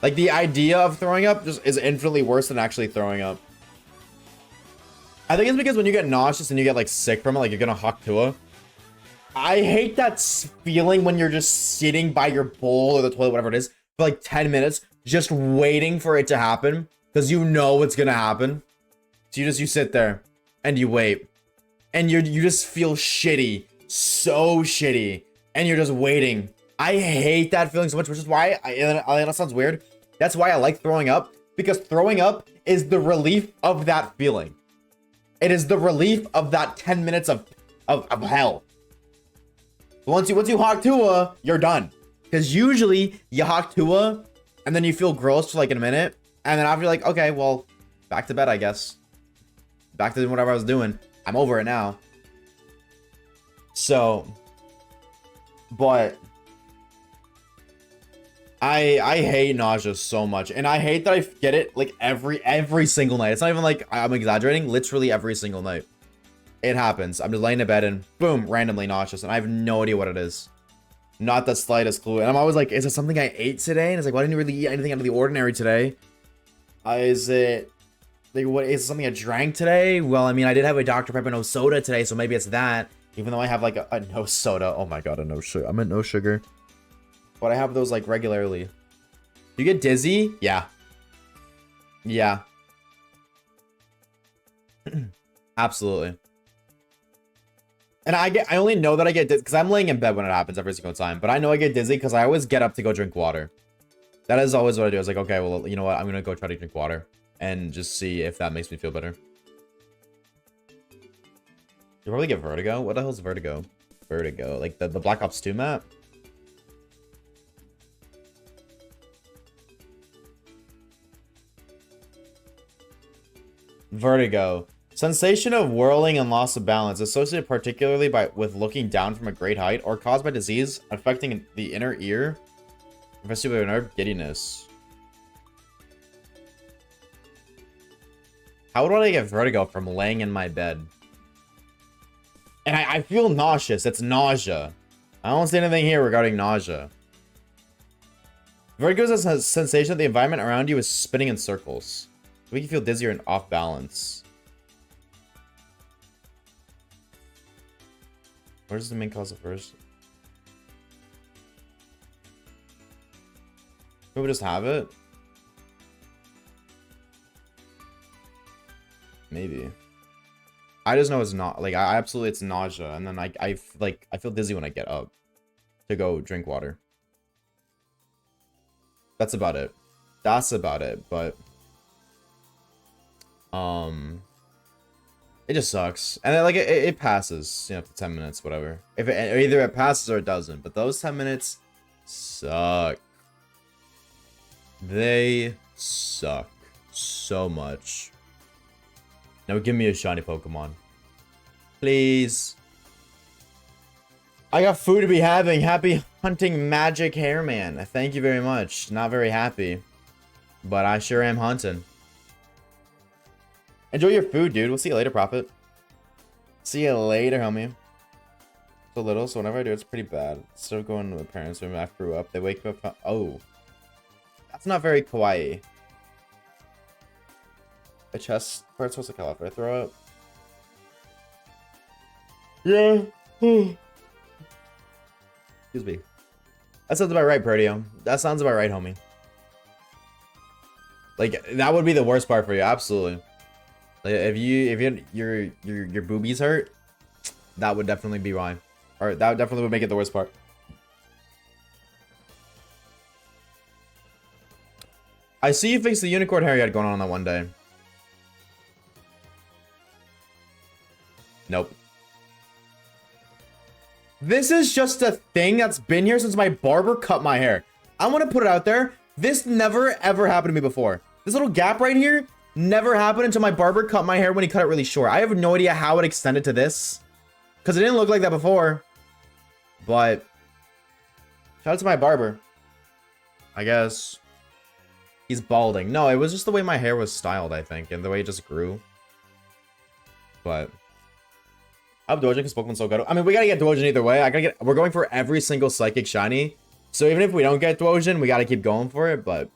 Like the idea of throwing up just is infinitely worse than actually throwing up. I think it's because when you get nauseous and you get like sick from it, like you're gonna Haktua. I hate that feeling when you're just sitting by your bowl or the toilet, whatever it is, for like 10 minutes, just waiting for it to happen because you know it's gonna happen. So you sit there and you wait and you just feel shitty, so shitty, and you're just waiting. I hate that feeling so much, which is why I know it sounds weird. That's why I like throwing up, because throwing up is the relief of that feeling. It is the relief of that 10 minutes of hell. Once you Haktua, you're done. Because usually you Haktua and then you feel gross for like a minute, and then after you're like, okay, well, back to bed, I guess. Back to doing whatever I was doing. I'm over it now. So, but I hate nausea so much, and I hate that I get it like every single night. It's not even like I'm exaggerating. Literally every single night, it happens. I'm just laying in bed and boom, randomly nauseous, and I have no idea what it is. Not the slightest clue. And I'm always like, is it something I ate today? And it's like, well, I didn't really eat anything out of the ordinary today. Is it like, what is it, something I drank today? Well, I mean, I did have a Dr. Pepper no soda today, so maybe it's that. Even though I have like a no soda. Oh my God, a no sugar. I meant no sugar. But I have those like regularly. You get dizzy? Yeah. Yeah. Absolutely. And I only know that I get dizzy because I'm laying in bed when it happens every single time. But I know I get dizzy because I always get up to go drink water. That is always what I do. It's like, okay, well, you know what? I'm going to go try to drink water and just see if that makes me feel better. You probably get vertigo? What the hell is vertigo? Vertigo. Like the Black Ops 2 map? Vertigo. Sensation of whirling and loss of balance, associated particularly with looking down from a great height, or caused by disease affecting the inner ear, vestibular nerve, giddiness. How would I get vertigo from laying in my bed? And I feel nauseous. It's nausea. I don't see anything here regarding nausea. Vertigo is a sensation that the environment around you is spinning in circles. We can feel dizzy and off balance. Where's the main cause of first? Can we just have it? Maybe. I just know it's not like I absolutely it's nausea, and then I feel dizzy when I get up to go drink water. That's about it. That's about it, but it just sucks. And then, like it passes, you know, after 10 minutes, whatever. If it either it passes or it doesn't, but those 10 minutes suck. They suck so much. Now give me a shiny Pokemon. Please. I got food to be having. Happy hunting magic hairman. Thank you very much. Not very happy. But I sure am hunting. Enjoy your food, dude. We'll see you later, Prophet. See you later, homie. So little, so whenever I do, it's pretty bad. Instead of going to my parents' room after I grew up, they wake me up. Oh. That's not very kawaii. The chest part's supposed to kill after I throw up. Yeah. Excuse me. That sounds about right, Proteo. That sounds about right, homie. Like, that would be the worst part for you, absolutely. Like, if your boobies hurt, that would definitely be why. Or that definitely would make it the worst part. I see you fixed the unicorn hair you had going on that one day. Nope. This is just a thing that's been here since my barber cut my hair. I want to put it out there. This never ever happened to me before. This little gap right here never happened until my barber cut my hair when he cut it really short. I have no idea how it extended to this, because it didn't look like that before. But shout out to my barber. I guess he's balding. No, it was just the way my hair was styled, I think, and the way it just grew. But I hope Doujin because Pokemon's so good. I mean, we gotta get Doujin either way. We're going for every single psychic shiny. So even if we don't get Doujin, we gotta keep going for it. But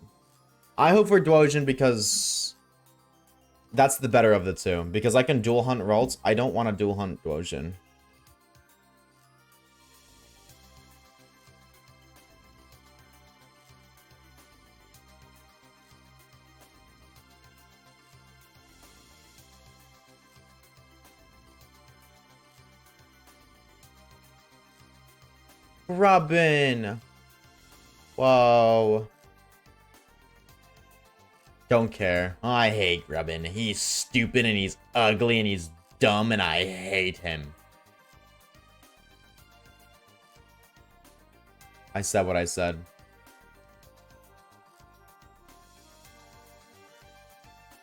I hope for Doujin because that's the better of the two. Because I can dual hunt Ralts. I don't want to dual hunt Doujin. Robin. Whoa. Don't care. I hate Robin. He's stupid and he's ugly and he's dumb and I hate him. I said what I said.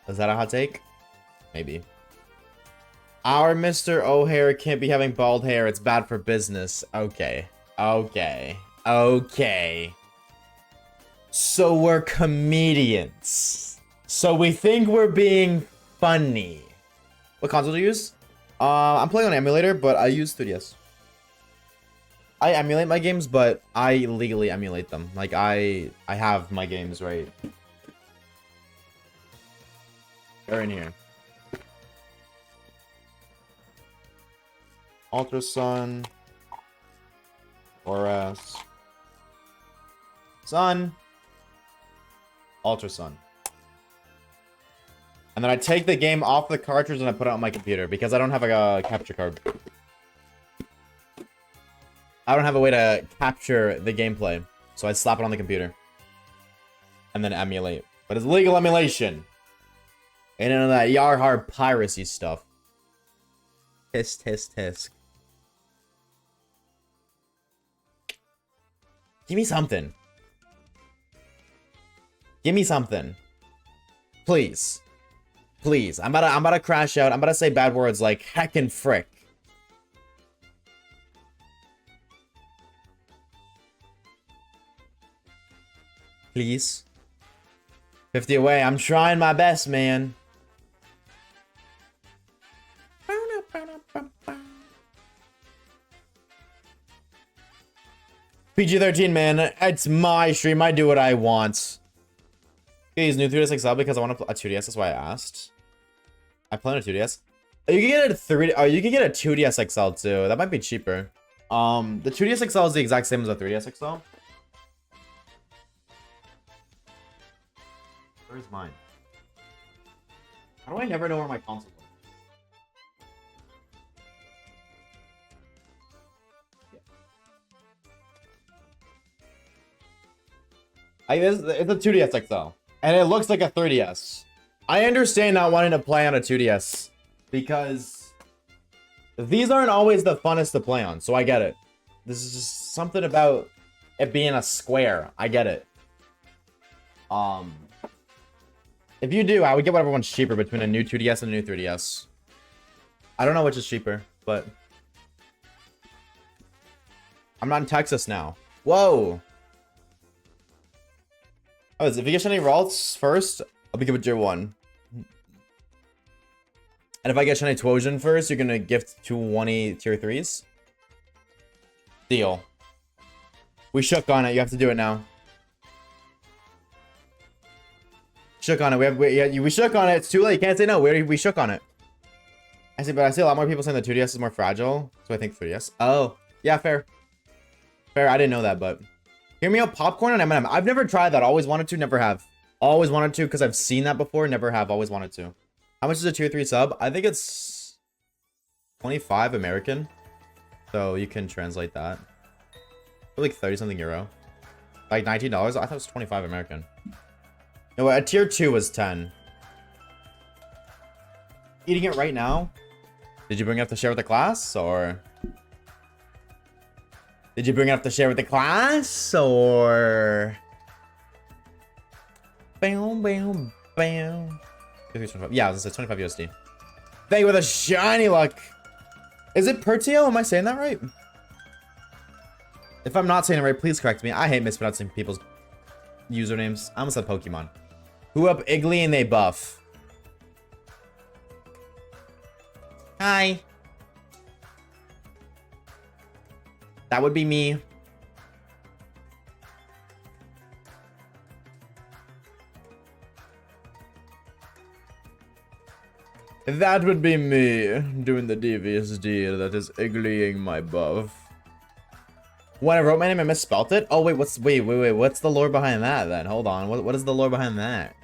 Is that a hot take? Maybe. Our Mr. O'Hare can't be having bald hair. It's bad for business. Okay. Okay. Okay. So we're comedians. So we think we're being funny. What console do you use? I'm playing on emulator, but I use 3DS. I emulate my games, but I legally emulate them. Like I have my games right. They're in here. Ultra Sun. Oras. Sun. Ultra Sun. And then I take the game off the cartridge and I put it on my computer because I don't have a capture card. I don't have a way to capture the gameplay. So I slap it on the computer. And then emulate. But it's legal emulation. Ain't none of that Yarhar piracy stuff. Tisk, tisk, tisk. Give me something. Give me something. Please. Please. I'm about to crash out. I'm about to say bad words like heck and frick. Please. 50 away. I'm trying my best, man. PG-13, man. It's my stream. I do what I want. Okay, use new 3DS XL because I want to play a 2DS. That's why I asked. I play on a 2DS. You can get a 3D. Oh, you can get a 2DS XL too. That might be cheaper. The 2DS XL is the exact same as a 3DS XL. Where's mine? How do I never know where my console is? It's a 2DS XL. And it looks like a 3DS. I understand not wanting to play on a 2DS. Because these aren't always the funnest to play on. So I get it. This is just something about it being a square. I get it. If you do, I would get whatever one's cheaper between a new 2DS and a new 3DS. I don't know which is cheaper, but I'm not in Texas now. Whoa. Oh, if you get shiny Ralts first, I'll be giving tier 1. And if I get shiny Twojin first, you're gonna gift 220 tier 3s? Deal. We shook on it. You have to do it now. Shook on it. We shook on it. It's too late. You can't say no. We shook on it. But I see a lot more people saying the 2DS is more fragile. So I think 3DS. Oh, yeah, fair. Fair. I didn't know that, but Hear me out, popcorn and M&M. I've never tried that. Always wanted to, never have. Always wanted to because I've seen that before, never have. Always wanted to. How much is a tier 3 sub? I think it's 25 American. So you can translate that. Like 30 something euro. Like $19. I thought it was 25 American. No, a tier 2 was 10. Eating it right now? Did you bring it up to share with the class, or? Did you bring it up to share with the class, or? Bam, bam, bam. Yeah, I was gonna say 25 USD. Thank you for the shiny luck. Is it Pertio? Am I saying that right? If I'm not saying it right, please correct me. I hate mispronouncing people's usernames. I almost said Pokemon. Who up Iggly and they buff? Hi. That would be me. That would be me doing the devious deed that is Igglying my buff. When I wrote my name, I misspelt it. Oh wait, what's the lore behind that then? Hold on, what is the lore behind that?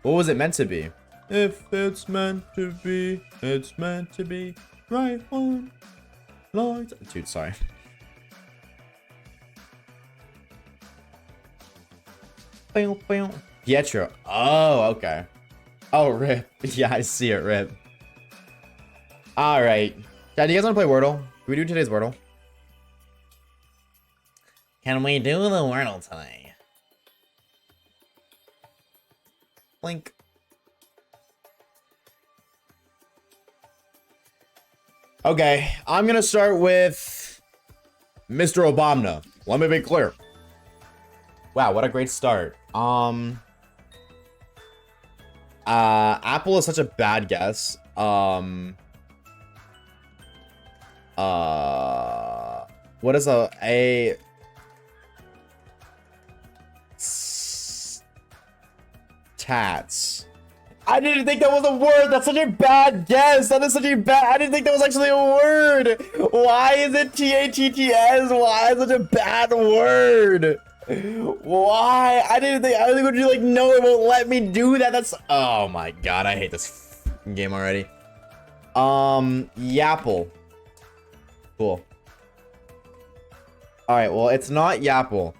What was it meant to be? If it's meant to be, it's meant to be. Right on. Lord. Dude, sorry. Pietro. Oh, okay. Oh, rip. Yeah, I see it, rip. Alright. Dad, do you guys want to play Wordle? Can we do today's Wordle? Can we do the Wordle today? Blink. Okay, I'm gonna start with Mr. Obama. Let me be clear. Wow, what a great start. Apple is such a bad guess. What is a tats? I didn't think that was a word. That's such a bad guess. That is such a bad. I didn't think that was actually a word. Why is it TATTS? Why is it such a bad word? Why? I didn't think. I would you like? No, it won't let me do that. That's. Oh my god, I hate this game already. Yapple. Cool. All right. Well, it's not Yapple.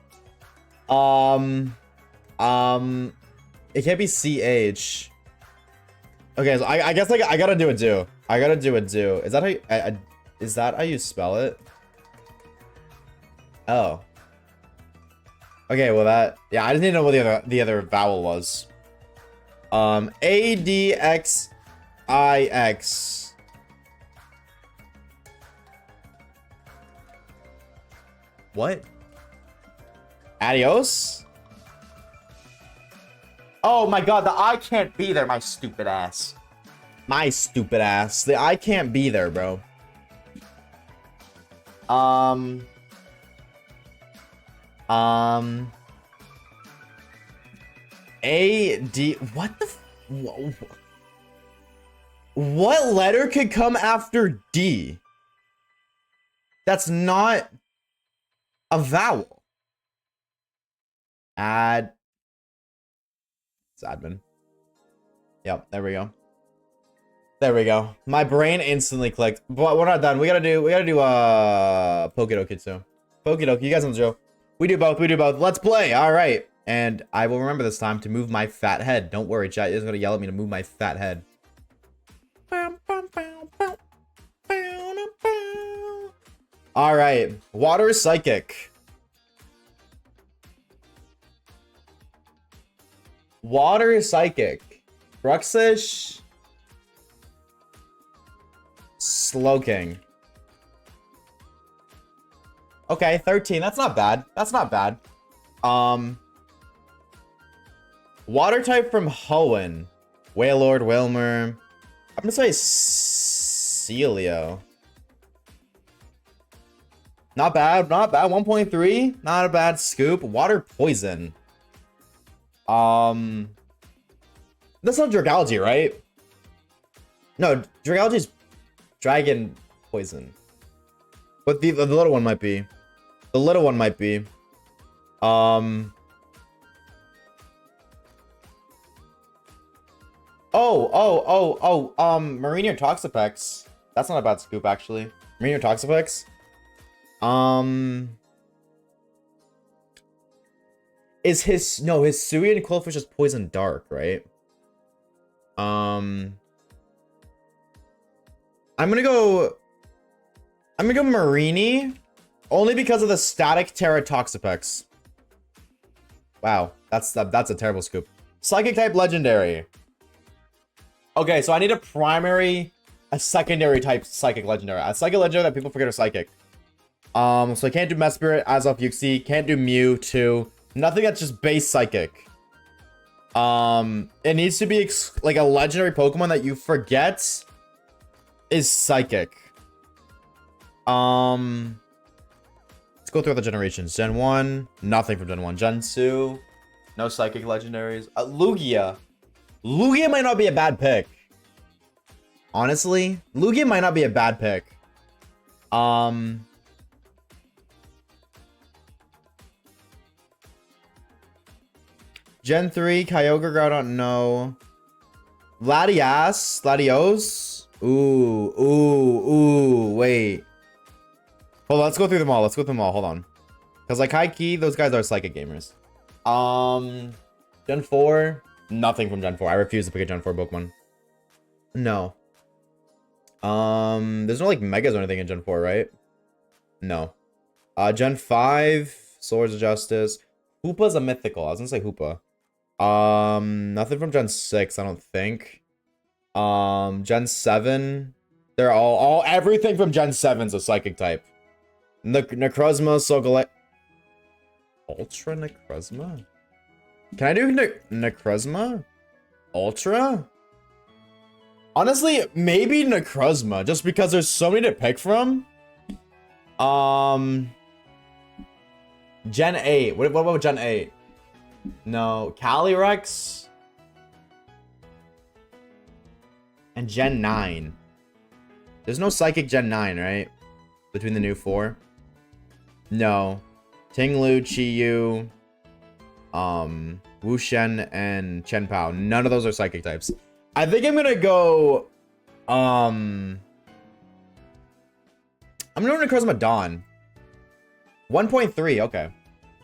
It can't be CH. Okay, so I guess like I gotta do a do. I gotta do a do. Is that how you, is that how you spell it? Oh. Okay, well that yeah, I just didn't know what the other vowel was. ADXIX. What? Adios? Oh my god, the I can't be there, my stupid ass. My stupid ass. The I can't be there, bro. A-D... What the... What letter could come after D? That's not a vowel. It's admin. Yep, there we go. There we go. My brain instantly clicked. But we're not done. We gotta do Pokedoki too. Pokedoki, you guys know the drill. We do both, Let's play. Alright. And I will remember this time to move my fat head. Don't worry, chat. You're just gonna yell at me to move my fat head. Alright. Water Psychic. Water Psychic. Bruxish. Slowking. Okay, 13. That's not bad. That's not bad. Water type from Hoenn. Wailord, Wailmer. I'm gonna say Celio. Not bad, not bad. 1.3. Not a bad scoop. Water Poison. That's not Dragalge, right? No, Dragalge's Dragon poison. But the little one might be. The little one might be. Oh, Marine or Toxapex. That's not a bad scoop, actually. Marine or Toxapex. Is his... No, his Suian Quillfish is Poison Dark, right? I'm gonna go Marini. Only because of the Static Terra Toxapex. Wow, that's a terrible scoop. Psychic type Legendary. Okay, so I need a secondary type Psychic Legendary. A Psychic Legendary that people forget are Psychic. So I can't do Mesprit, Azoth, Yuxi. Can't do Mew, too. Nothing that's just base Psychic. It needs to be like a legendary Pokemon that you forget is Psychic. Let's go through the generations. Gen 1, nothing from Gen 1. Gen 2, no Psychic legendaries. Lugia. Lugia might not be a bad pick. Honestly, Lugia might not be a bad pick. Gen 3, Kyogre, Groudon, no. Latios. Ooh, wait. Hold on, let's go through them all. Hold on. Because, like, high key, those guys are Psychic gamers. Gen 4, nothing from Gen 4. I refuse to pick a Gen 4 Pokemon. No. There's no, like, Megas or anything in Gen 4, right? No. Gen 5, Swords of Justice. Hoopa's a mythical. I was gonna say Hoopa. Nothing from Gen 6, I don't think. Gen 7. They're everything from Gen 7's a Psychic type. Necrozma, Sogale... Ultra Necrozma? Can I do Necrozma? Ultra? Honestly, maybe Necrozma, just because there's so many to pick from. Gen 8. What about Gen 8? No. Calyrex? And Gen 9. There's no Psychic Gen 9, right? Between the new 4? No. Tinglu, Chiyu, Wushen, and Chenpao. None of those are Psychic types. I think I'm gonna go... I'm gonna go Necrozma Dawn. 1.3, okay.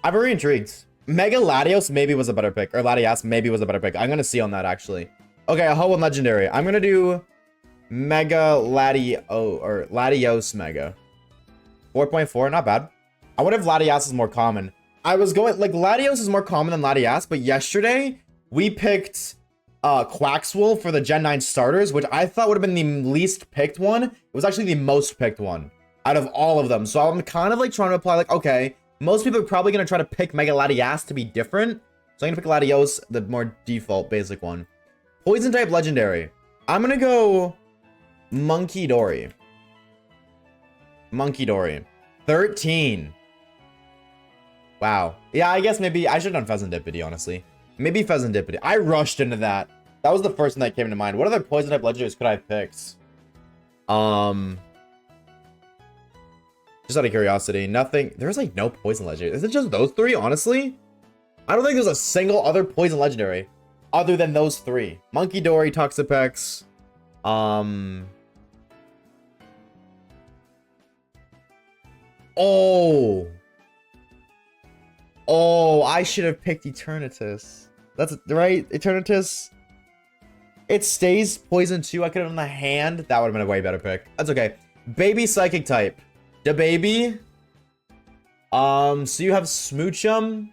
I'm very intrigued. Mega Latios maybe was a better pick. Or Latias maybe was a better pick. I'm gonna see on that, actually. Okay, a Ho and Legendary. I'm gonna do Mega Latios Mega. 4.4, not bad. I wonder if Latias is more common. I was going, like, Latios is more common than Latias, but yesterday, we picked Quaxwell for the Gen 9 starters, which I thought would have been the least picked one. It was actually the most picked one out of all of them. So I'm kind of, like, trying to apply, like, okay, most people are probably going to try to pick Mega Latias to be different. So I'm going to pick Latios, the more default, basic one. Poison type Legendary. I'm going to go Monkey Dory. 13. Wow. Yeah, I guess maybe I should have done Pheasantipity, honestly. Maybe Pheasantipity. I rushed into that. That was the first thing that came to mind. What other poison type legendaries could I have picked? Just out of curiosity. Nothing. There's like no poison legendary. Is it just those three, honestly? I don't think there's a single other poison legendary other than those three. Monkey Dory, Toxapex. Oh, I should have picked Eternatus. That's right, Eternatus. It stays poison too. I could have done the hand. That would have been a way better pick. That's okay. Baby Psychic type. The baby. So you have Smoochum.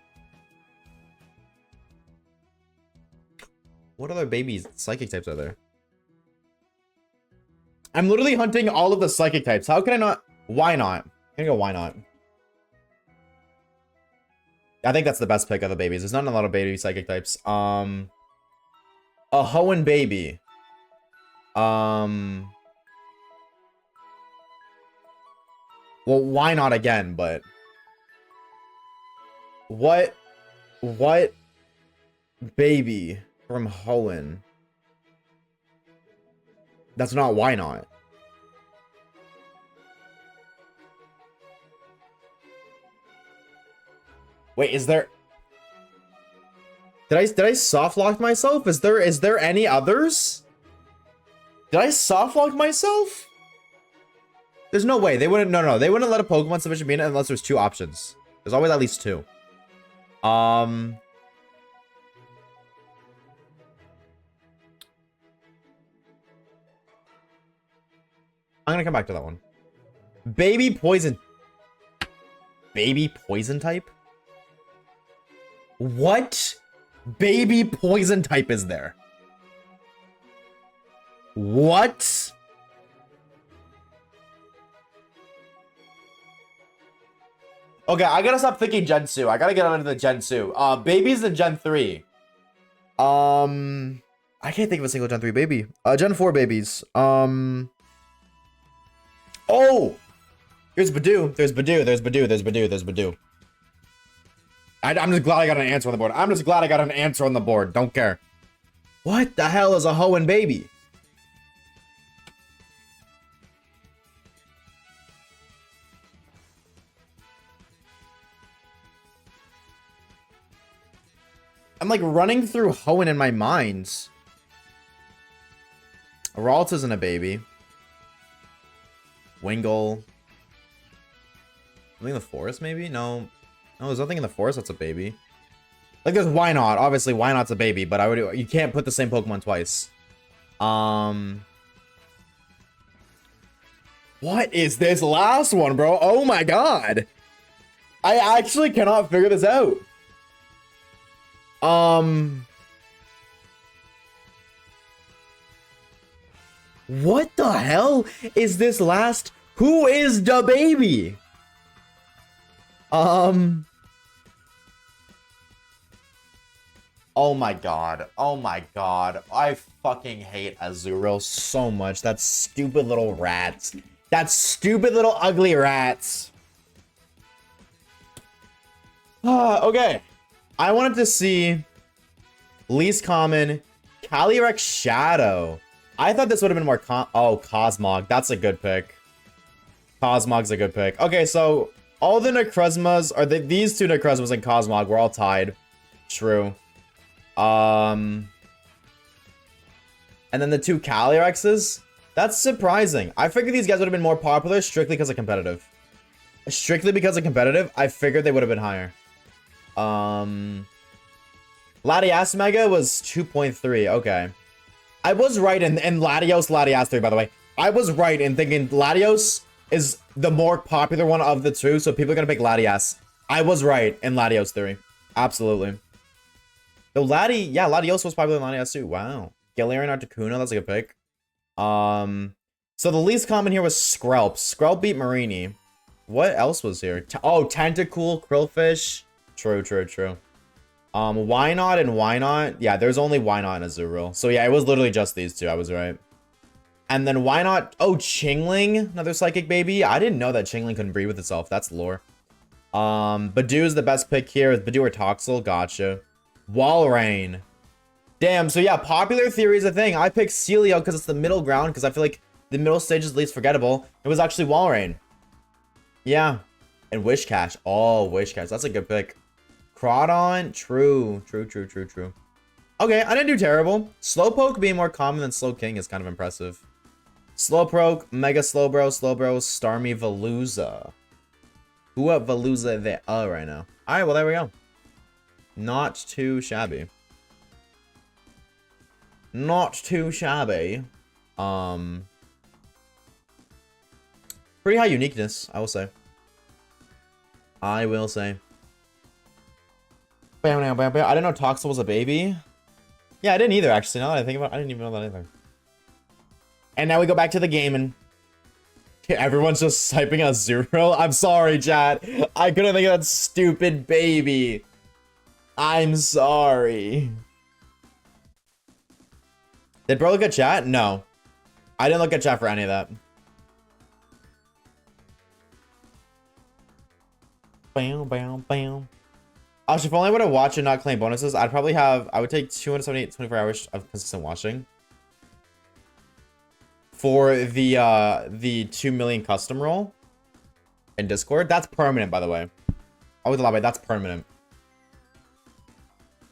What other babies Psychic types are there? I'm literally hunting all of the Psychic types. How can I not? Why not? I'm gonna go why not. I think that's the best pick of the babies. There's not a lot of baby Psychic types. A Hoenn baby. Well, why not again, but... What baby from Hoenn? That's not why not. Wait, is there... Did I soft lock myself? Is there any others? Did I soft lock myself? There's no way. They wouldn't... No. They wouldn't let a Pokemon submission be in it unless there's 2 options. There's always at least 2. I'm gonna come back to that one. Baby poison. Baby poison type? What baby poison type is there? What? Okay, I gotta stop thinking Gen 2. I gotta get onto the Gen 2. Baby's in Gen 3. I can't think of a single Gen 3 baby. Gen 4 babies. Oh! Here's Badoo. There's Badoo. I'm just glad I got an answer on the board. Don't care. What the hell is a Hoenn baby? I'm like running through Hoenn in my mind. Ralt isn't a baby. Wingull. Something in the forest, maybe? No, there's nothing in the forest that's a baby. Like, there's Wynot. Obviously, Wynot's a baby, but you can't put the same Pokemon twice. What is this last one, bro? Oh my god. I actually cannot figure this out. What the hell is this last? Who is the baby? Oh my god. I fucking hate Azurill so much. That stupid little rat. That stupid little ugly rats. Okay. I wanted to see least common Calyrex Shadow. I thought this would have been more Cosmog. That's a good pick. Cosmog's a good pick. Okay, so all the Necrozmas, or these 2 Necrozmas and Cosmog were all tied. True. And then the 2 Calyrexes. That's surprising. I figured these guys would have been more popular strictly because of competitive. Strictly because of competitive, I figured they would have been higher. Latias Mega was 2.3. Okay. I was right in Latios 3, by the way. I was right in thinking Latios is the more popular one of the 2, so people are gonna pick Latias. I was right in Latios theory. Absolutely. The Latios was popular in Latias too. Wow. Galarian Articuno, that's a good pick. So the least common here was Skrelp. Skrelp beat Marini. What else was here? Tentacool, Krillfish. True. Wynot and Wynot. Yeah, there's only Wynot and Azurill. So yeah, it was literally just these 2. I was right. And then Wynot. Oh, Chingling. Another psychic baby. I didn't know that Chingling couldn't breed with itself. That's lore. Badoo's the best pick here. Is Badoo or Toxel? Gotcha. Walrein. Damn, so yeah, popular theory is a thing. I picked Celio because it's the middle ground, because I feel like the middle stage is least forgettable. It was actually Walrein. Yeah. And Wishcash. Oh, Wishcash. That's a good pick. Crawdon. True. Okay, I didn't do terrible. Slowpoke being more common than Slowking is kind of impressive. Slowpoke, Mega Slowbro, Starmie, Veluza. Who up Veluza they are right now? Alright, well, there we go. Not too shabby. Pretty high uniqueness, I will say. I didn't know Toxel was a baby. Yeah, I didn't either, actually. Now that I think about it, I didn't even know that either. And now we go back to the game and everyone's just typing a 0. I'm sorry, chat. I couldn't think of that stupid baby. I'm sorry. Did bro look at chat? No. I didn't look at chat for any of that. Bam. If only I would have watched and not claim bonuses, I would take 278 24 hours of consistent watching for the 2 million custom roll in Discord. That's permanent, by the way. I would lie, that's permanent.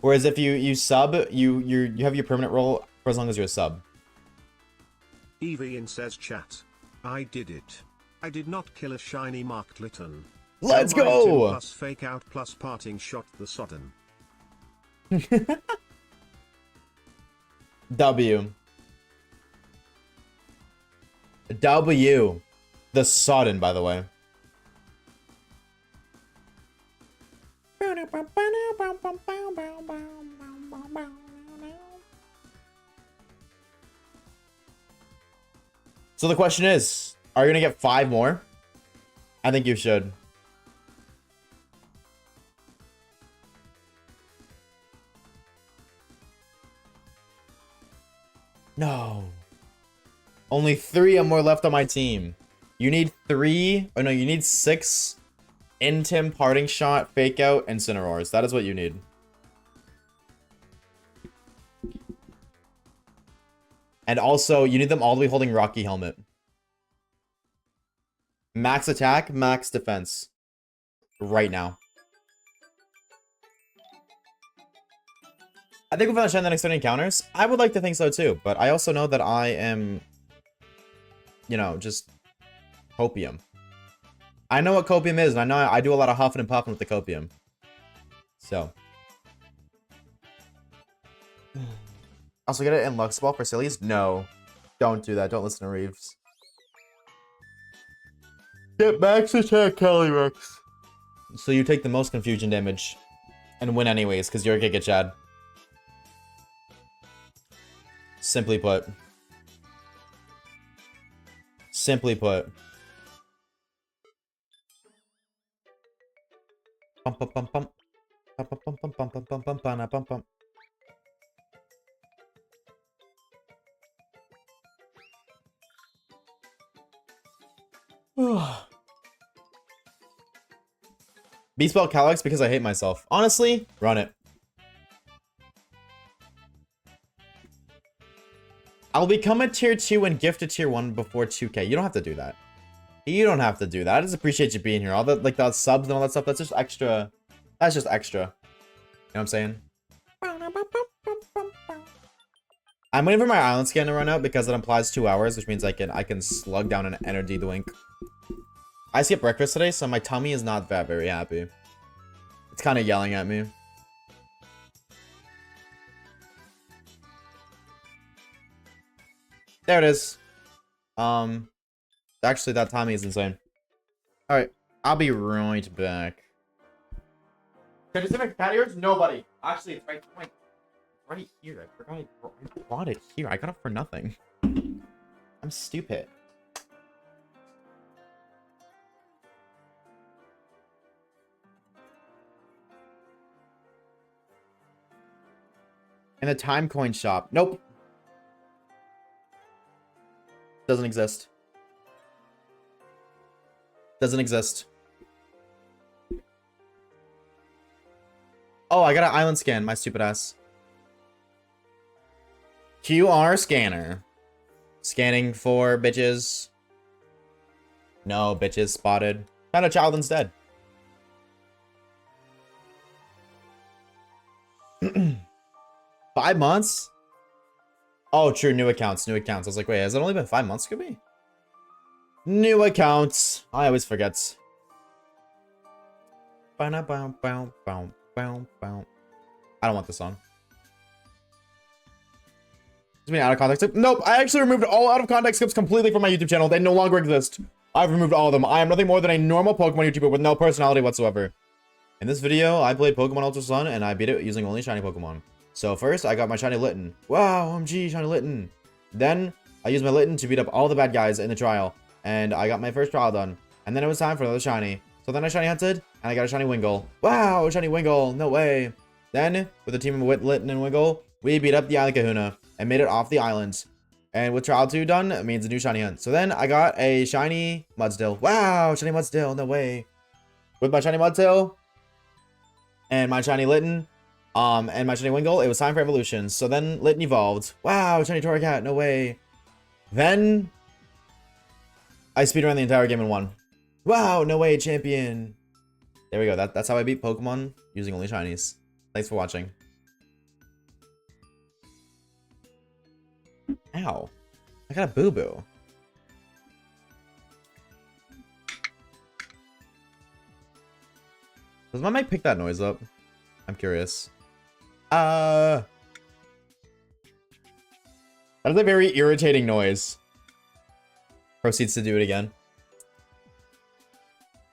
Whereas if you sub, you have your permanent role for as long as you're a sub. Evian says chat. I did it. I did not kill a shiny marked Litten. Let's Never mind Tim go! plus fake out plus parting shot the sodden. W. W. The sodden, by the way. So the question is, are you gonna get 5 more? I think you should. No. Only 3 more left on my team. You need 3, oh no, you need 6 Intim, Parting Shot, Fake Out, Incineroars. That is what you need. And also, you need them all to be holding Rocky Helmet. Max attack, max defense. Right now. I think we've found the next 30 encounters. I would like to think so too, but I also know that I am, you know, just copium. I know what copium is, and I know I do a lot of huffing and puffing with the copium. So. Also get it in Lux Ball for sillies? No. Don't do that. Don't listen to Reeves. Get max attack, Calyrex. So you take the most confusion damage. And win anyways, because you're a Giga Chad. Simply put. Simply put. Bum bum bum bum. Bum bum bum bum bum bum bum bum bum bum bum. Beast Ball Calyrex because I hate myself. Honestly, run it. I'll become a tier 2 and gift a tier 1 before 2K. You don't have to do that. You don't have to do that. I just appreciate you being here. All the like the subs and all that stuff, that's just extra. That's just extra. You know what I'm saying? I'm waiting for my island scan to run out because it implies 2 hours, which means I can slug down an energy drink. I skipped breakfast today, so my tummy is not that very happy. It's kind of yelling at me. There it is. Actually, that timing is insane. All right, I'll be right back. Can you see my cat ears? Nobody. Actually, it's right here. I forgot I bought it here. I got it for nothing. I'm stupid. In the time coin shop. Nope. Doesn't exist. Doesn't exist. Oh, I got an island scan, my stupid ass. QR scanner. Scanning for bitches. No, bitches spotted. Found a child instead. 5 months? Oh, true. New accounts. New accounts. I was like, wait, has it only been 5 months? Could be. New accounts. I always forget. I don't want this song. Is me out of context clip? Nope. I actually removed all out of context clips completely from my YouTube channel. They no longer exist. I've removed all of them. I am nothing more than a normal Pokemon YouTuber with no personality whatsoever. In this video, I played Pokemon Ultra Sun and I beat it using only shiny Pokemon. So first, I got my shiny Litten. Wow, OMG, shiny Litten. Then, I used my Litten to beat up all the bad guys in the trial. And I got my first trial done. And then it was time for another shiny. So then I shiny hunted, and I got a shiny Wingull. Wow, shiny Wingull, no way. Then, with a team of Litten and Wingull, we beat up the Island Kahuna and made it off the island. And with trial 2 done, it means a new shiny hunt. So then I got a shiny Mudstill. Wow, shiny Mudstill, no way. With my shiny Mudstill and my shiny Litten, and my shiny Wingull, it was time for evolution. So then Litten evolved. Wow, shiny Torracat, no way. Then I speedran the entire game and won. Wow, no way, champion. There we go. That's how I beat Pokemon using only shinies. Thanks for watching. Ow. I got a boo-boo. Does my mic pick that noise up? I'm curious. That is a very irritating noise. Proceeds to do it again.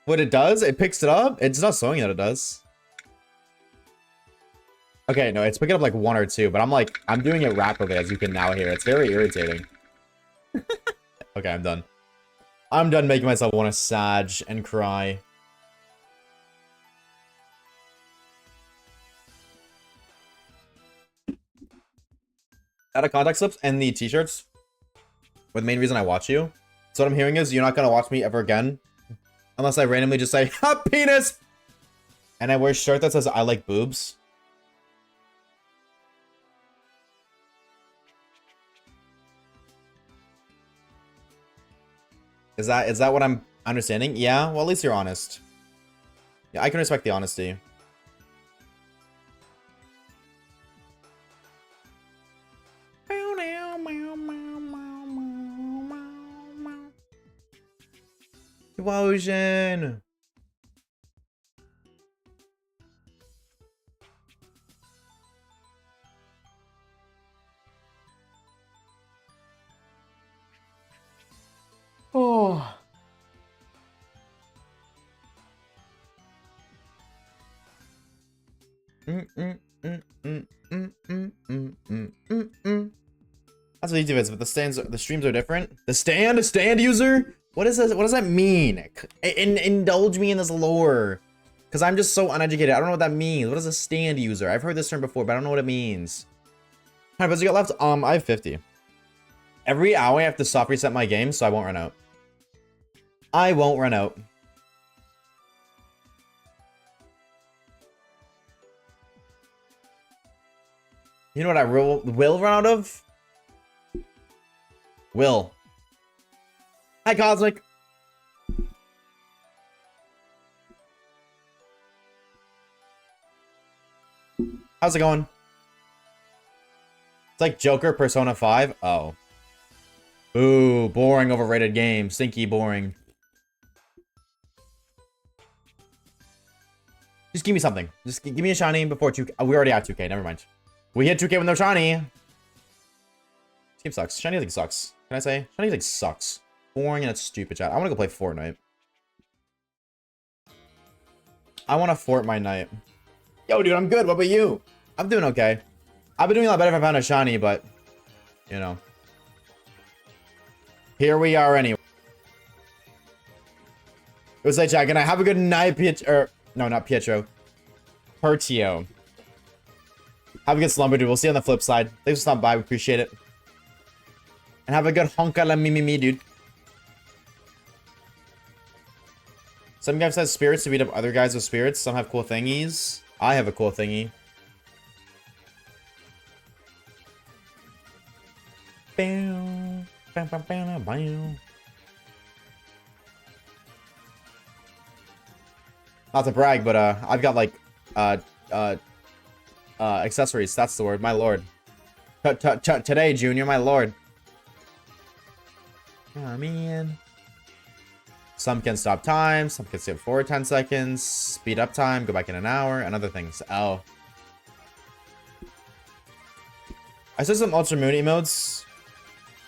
What it does, it picks it up. It's not showing that it does. Okay, no, it's picking up like 1 or 2, but I'm doing it rapidly, as you can now hear. It's very irritating. Okay, I'm done. I'm done making myself want to sag and cry. Out of contact slips and the t-shirts were the main reason I watch you. So what I'm hearing is you're not gonna watch me ever again. Unless I randomly just say, ha, penis! And I wear a shirt that says, I like boobs. Is that what I'm understanding? Yeah? Well, at least you're honest. Yeah, I can respect the honesty. Explosion! Oh. That's what YouTube is, but the streams are different. The stand user? What is this? What does that mean? Indulge me in this lore. Because I'm just so uneducated. I don't know what that means. What is a stand user? I've heard this term before, but I don't know what it means. How many buzz you got left? I have 50. Every hour I have to soft reset my game, so I won't run out. I won't run out. You know what I will run out of? Will. Hi, Cosmic. How's it going? It's like Joker, Persona 5. Oh. Ooh, boring, overrated game. Stinky, boring. Just give me something. Just give me a shiny before 2K. We already have 2K. Never mind. We hit 2K with no shiny. This game sucks. Shiny like sucks. Can I say? Shiny like sucks. Boring and it's stupid, chat. I want to go play Fortnite. I want to fort my night. Yo, dude, I'm good. What about you? I'm doing okay. I've been doing a lot better if I found a shiny, but you know. Here we are anyway. It was like, chat, can I have a good night, Pietro? No, not Pietro. Pertio. Have a good slumber, dude. We'll see you on the flip side. Thanks for stopping by. We appreciate it. And have a good honka la me, dude. Some guys have spirits to beat up other guys with spirits. Some have cool thingies. I have a cool thingy. Bam, bam, bam, bam, bam. Not to brag, but I've got like accessories. That's the word. My lord. Today, Junior, my lord. Oh man. Some can stop time. Some can skip forward 10 seconds. Speed up time. Go back in an hour. And other things. Oh. I said some Ultra Moon emotes.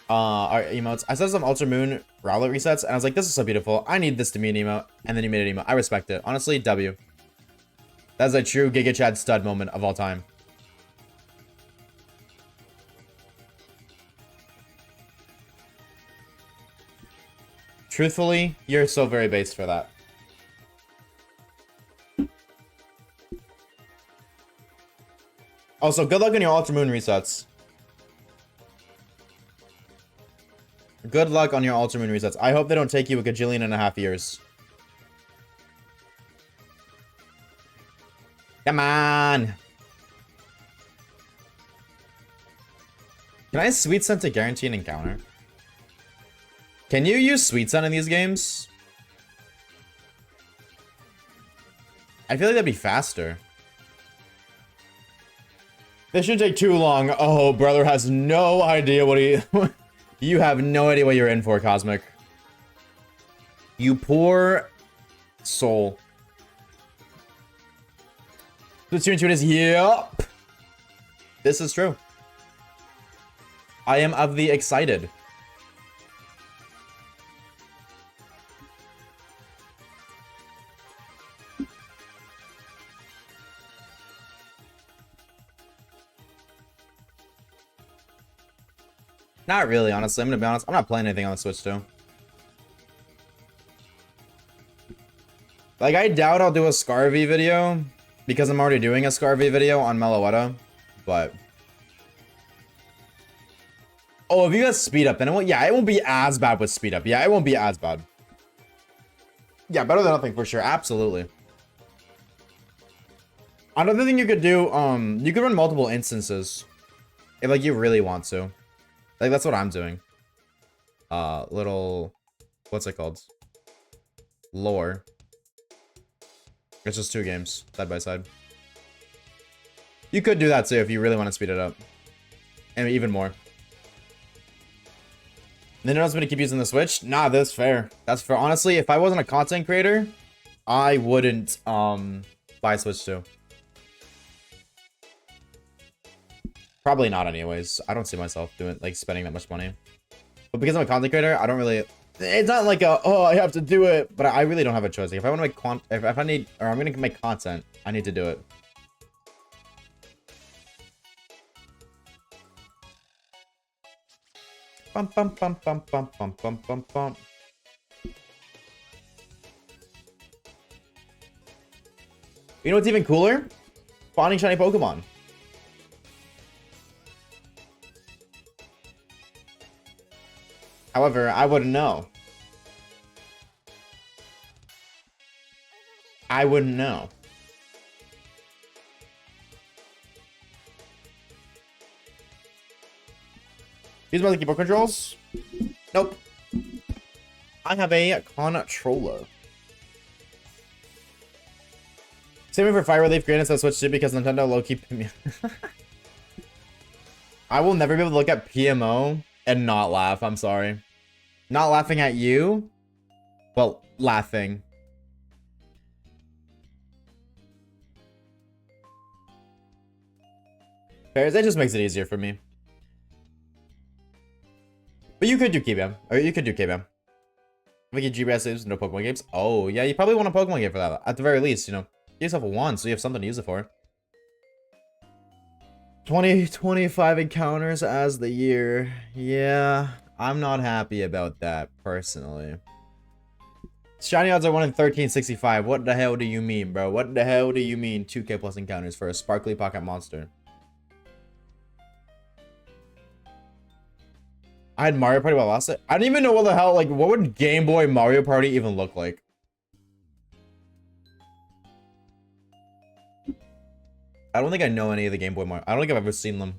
I said some Ultra Moon Rowlet resets. And I was like, this is so beautiful. I need this to be an emote. And then you made an emote. I respect it. Honestly, W. That's a true Giga Chad stud moment of all time. Truthfully, you're so very based for that. Also, good luck on your Ultra Moon resets. Good luck on your Ultra Moon resets. I hope they don't take you a gajillion and a half years. Come on. Can I Sweet Scent to guarantee an encounter? Can you use Sweet Scent in these games? I feel like that'd be faster. This shouldn't take too long. Oh, brother has no idea what he... You have no idea what you're in for, Cosmic. You poor soul. Splatoon 2 is... Yep. This is true. I am of the excited. Not really, honestly. I'm gonna be honest. I'm not playing anything on the Switch, too. Like, I doubt I'll do a Scarvy video, because I'm already doing a Scarvy video on Meloetta, but... Oh, if you guys speed up, then it won't... Yeah, it won't be as bad with speed up. Yeah, it won't be as bad. Yeah, better than nothing, for sure. Absolutely. Another thing you could do, you could run multiple instances. If, like, you really want to. Like, that's what I'm doing. Little... What's it called? Lore. It's just 2 games, side by side. You could do that, too, if you really want to speed it up. And even more. Then else to keep using the Switch? Nah, that's fair. That's fair. Honestly, if I wasn't a content creator, I wouldn't, buy a Switch 2. Probably not anyways. I don't see myself doing, like, spending that much money. But because I'm a content creator, I don't really... It's not like a, oh, I have to do it. But I really don't have a choice. Like, if I want to make if I need... Or I'm going to make content, I need to do it. Bum, bum, bum, bum, bum, bum, bum, bum, bum. You know what's even cooler? Spawning shiny Pokemon. However, I wouldn't know. I wouldn't know. Use my keyboard controls? Nope. I have a controller. Save me for Fire Relief Grid instead of Switch 2 because Nintendo low-key... I will never be able to look at PMO and not laugh. I'm sorry. Not laughing at you. Well, laughing. That just makes it easier for me. But you could do KBM. Or you could do KBM. We get GBS saves, no Pokemon games. Oh, yeah, you probably want a Pokemon game for that. At the very least, you know. Give yourself a 1 so you have something to use it for. 25 encounters as the year. Yeah, I'm not happy about that, personally. Shiny odds are 1 in 1365. What the hell do you mean, bro? What the hell do you mean 2k plus encounters for a sparkly pocket monster? I had Mario Party while I lost it. I don't even know what the hell, like, what would Game Boy Mario Party even look like? I don't think I know any of the Game Boy Mario. I don't think I've ever seen them.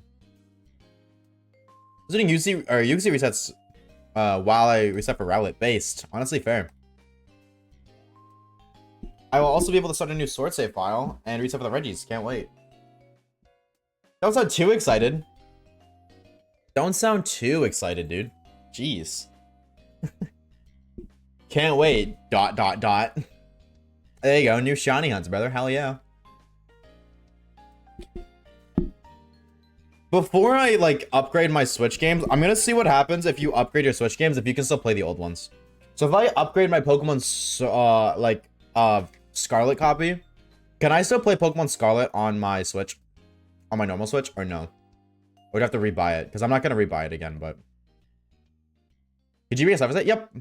I was doing UC resets while I reset for Rowlet based. Honestly, fair. I will also be able to start a new sword save file and reset for the Reggies. Can't wait. Don't sound too excited. Don't sound too excited, dude. Jeez. Can't wait. ... There you go. New shiny hunts, brother. Hell yeah. Before I, like, upgrade my Switch games, I'm gonna see what happens if you upgrade your Switch games, if you can still play the old ones. So if I upgrade my Pokemon, Scarlet copy, can I still play Pokemon Scarlet on my Switch? On my normal Switch, or no? We'd have to rebuy it, because I'm not gonna rebuy it again, but... Did GBS have it? Yep.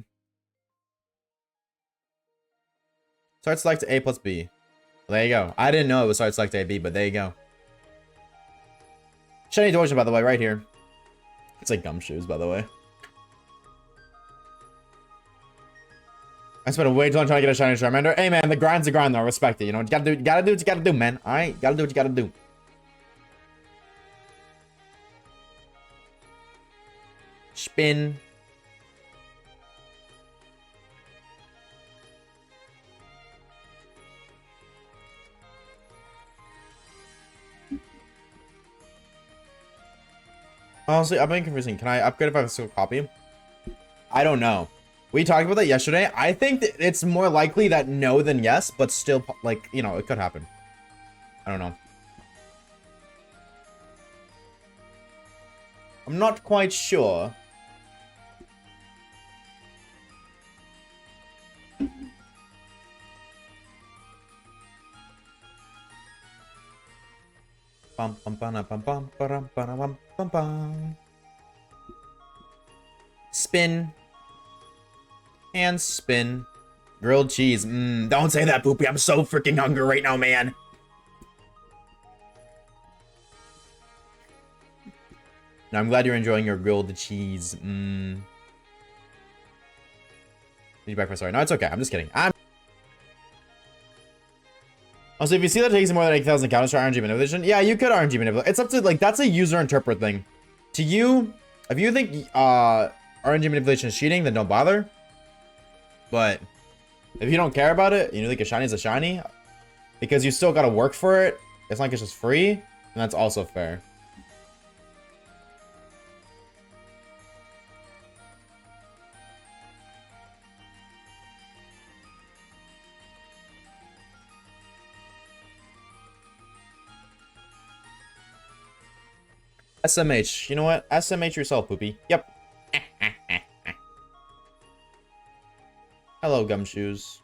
Start select A plus B. Well, there you go. I didn't know it was start select A, B, but there you go. Shiny Doja, by the way, right here. It's like gumshoes, by the way. I spent a way too long trying to get a shiny Charmander. Hey, man, the grind's a grind, though. I respect it. You know, you gotta do what you gotta do, man. All right, gotta do what you gotta do. Spin. Honestly, I've been confusing. Can I upgrade if I have a single copy? I don't know. We talked about that yesterday. I think that it's more likely that no than yes, but still, like, you know, it could happen. I don't know. I'm not quite sure. Bum bum bum bum bum bum bum bum bum. Spin. And spin. Grilled cheese. Don't say that, Poopy. I'm so freaking hungry right now, man. No, I'm glad you're enjoying your grilled cheese. Need breakfast, sorry. No, it's okay. I'm just kidding. Also, if you see that it takes more than 8,000 counters for RNG manipulation, yeah, you could RNG manipulate. It's up to, like, that's a user interpret thing. To you, if you think RNG manipulation is cheating, then don't bother. But if you don't care about it, you think a shiny is a shiny, because you still gotta work for it, it's not like it's just free, and that's also fair. SMH. You know what? SMH yourself, Poopy. Yep. Hello, Gumshoes.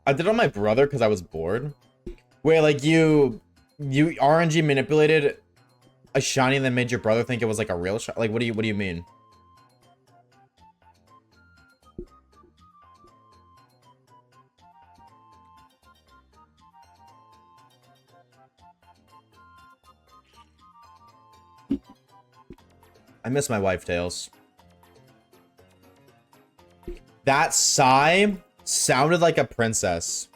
I did it on my brother because I was bored. Wait, like you RNG manipulated a shiny and then made your brother think it was like a real shiny? Like, what do you mean? I miss my wife, Tails. That sigh sounded like a princess.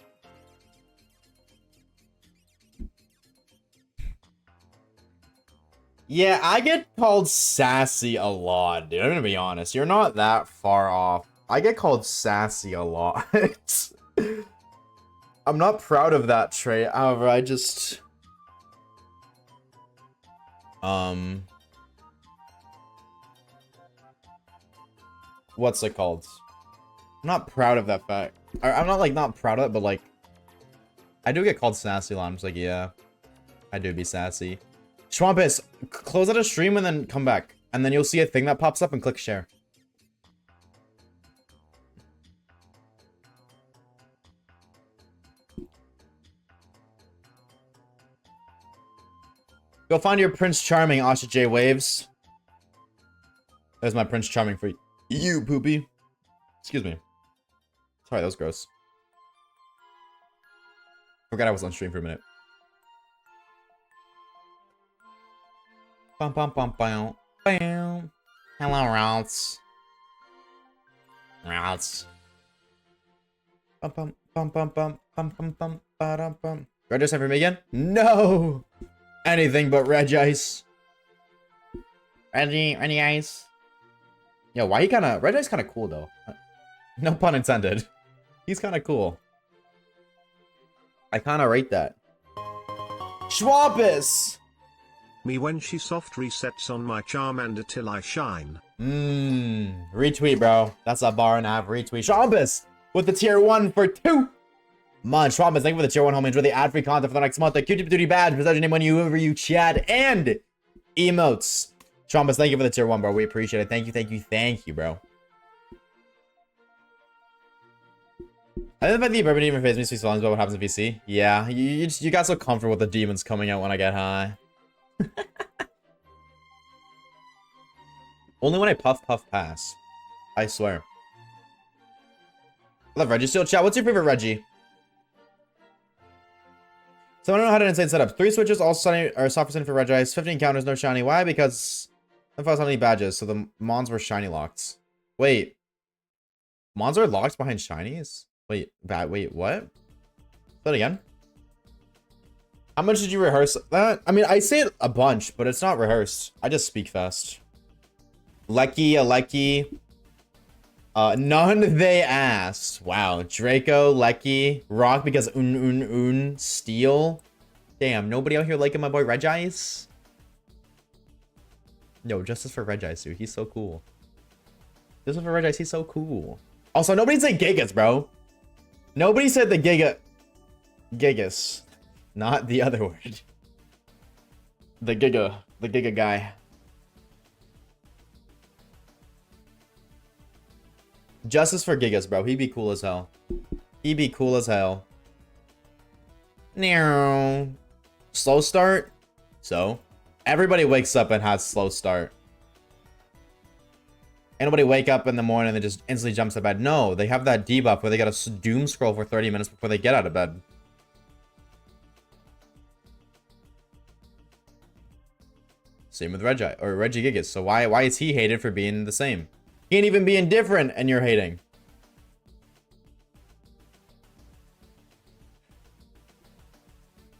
Yeah, I get called sassy a lot, dude. I'm gonna be honest. You're not that far off. I get called sassy a lot. I'm not proud of that trait. However, I just... What's it called? I'm not proud of that fact. I'm not, like, not proud of it, but, like... I do get called sassy a lot. I'm just like, yeah. I do be sassy. Schwampus, close out a stream and then come back. And then you'll see a thing that pops up and click share. Go find your Prince Charming, Oshawaves. There's my Prince Charming for you, Poopy. Excuse me. Sorry, that was gross. Forgot I was on stream for a minute. Bum bum bum bum bam. Hello, Routes. Routes. Bum bum bum bum bum bum bum bum bum bum. Red Ice for me again? No! Anything but Red Ice. Reggie Ice. Yo, why he kinda... Red Ice kinda cool, though. No pun intended. He's kinda cool. I kinda rate that. Schwampus! Me when she soft resets on my Charmander till I shine. Retweet, bro. That's a bar and a half retweet. Schwampus with the tier 1 for 2 months. Schwampus, thank you for the tier 1 homage with the ad-free content for the next month. The Q-tip duty badge, possession name whenever you chat, and emotes. Schwampus, thank you for the tier 1, bro. We appreciate it. Thank you, thank you, thank you, bro. I think the fact that you never even phase me speaks volumes about what happens in VC. Yeah, you got so comfortable with the demons coming out when I get high. Only when I puff pass. I swear. I love Reggie. Still chat. What's your favorite Reggie? So I don't know how to insane setup. 3 switches, all sunny or soft percent for Regice. 15 counters, no shiny. Why? Because I thought I was on any badges, so the Mons were shiny locked. Wait. Mons are locked behind shinies? Wait, wait, what? Say that again? How much did you rehearse that? I mean, I say it a bunch, but it's not rehearsed. I just speak fast. Lecky, a Lecky. None they asked. Wow. Draco, Lecky, Rock because Steel. Damn, nobody out here liking my boy Regice? Yo, justice for Regice, dude. He's so cool. Justice for Regice, he's so cool. Also, nobody said Gigas, bro. Nobody said the Gigas. Not the other word. The Giga guy. Justice for Gigas, bro. He'd be cool as hell. He'd be cool as hell. Now, slow start. So, everybody wakes up and has slow start. Anybody wake up in the morning and just instantly jumps to bed? No, they have that debuff where they gotta doom scroll for 30 minutes before they get out of bed. Same with Reggie Gigas. So why is he hated for being the same? He ain't even being different and you're hating.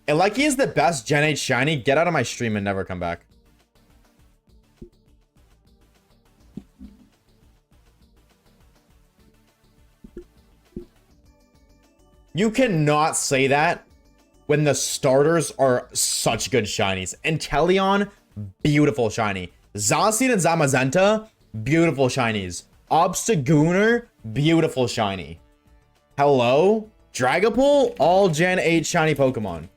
And like he is the best Gen 8 shiny, get out of my stream and never come back. You cannot say that when the starters are such good shinies. Inteleon, beautiful shiny. Zacian and Zamazenta, beautiful shinies. Obstagoon, beautiful shiny. Hello? Dragapult, all Gen 8 shiny Pokemon.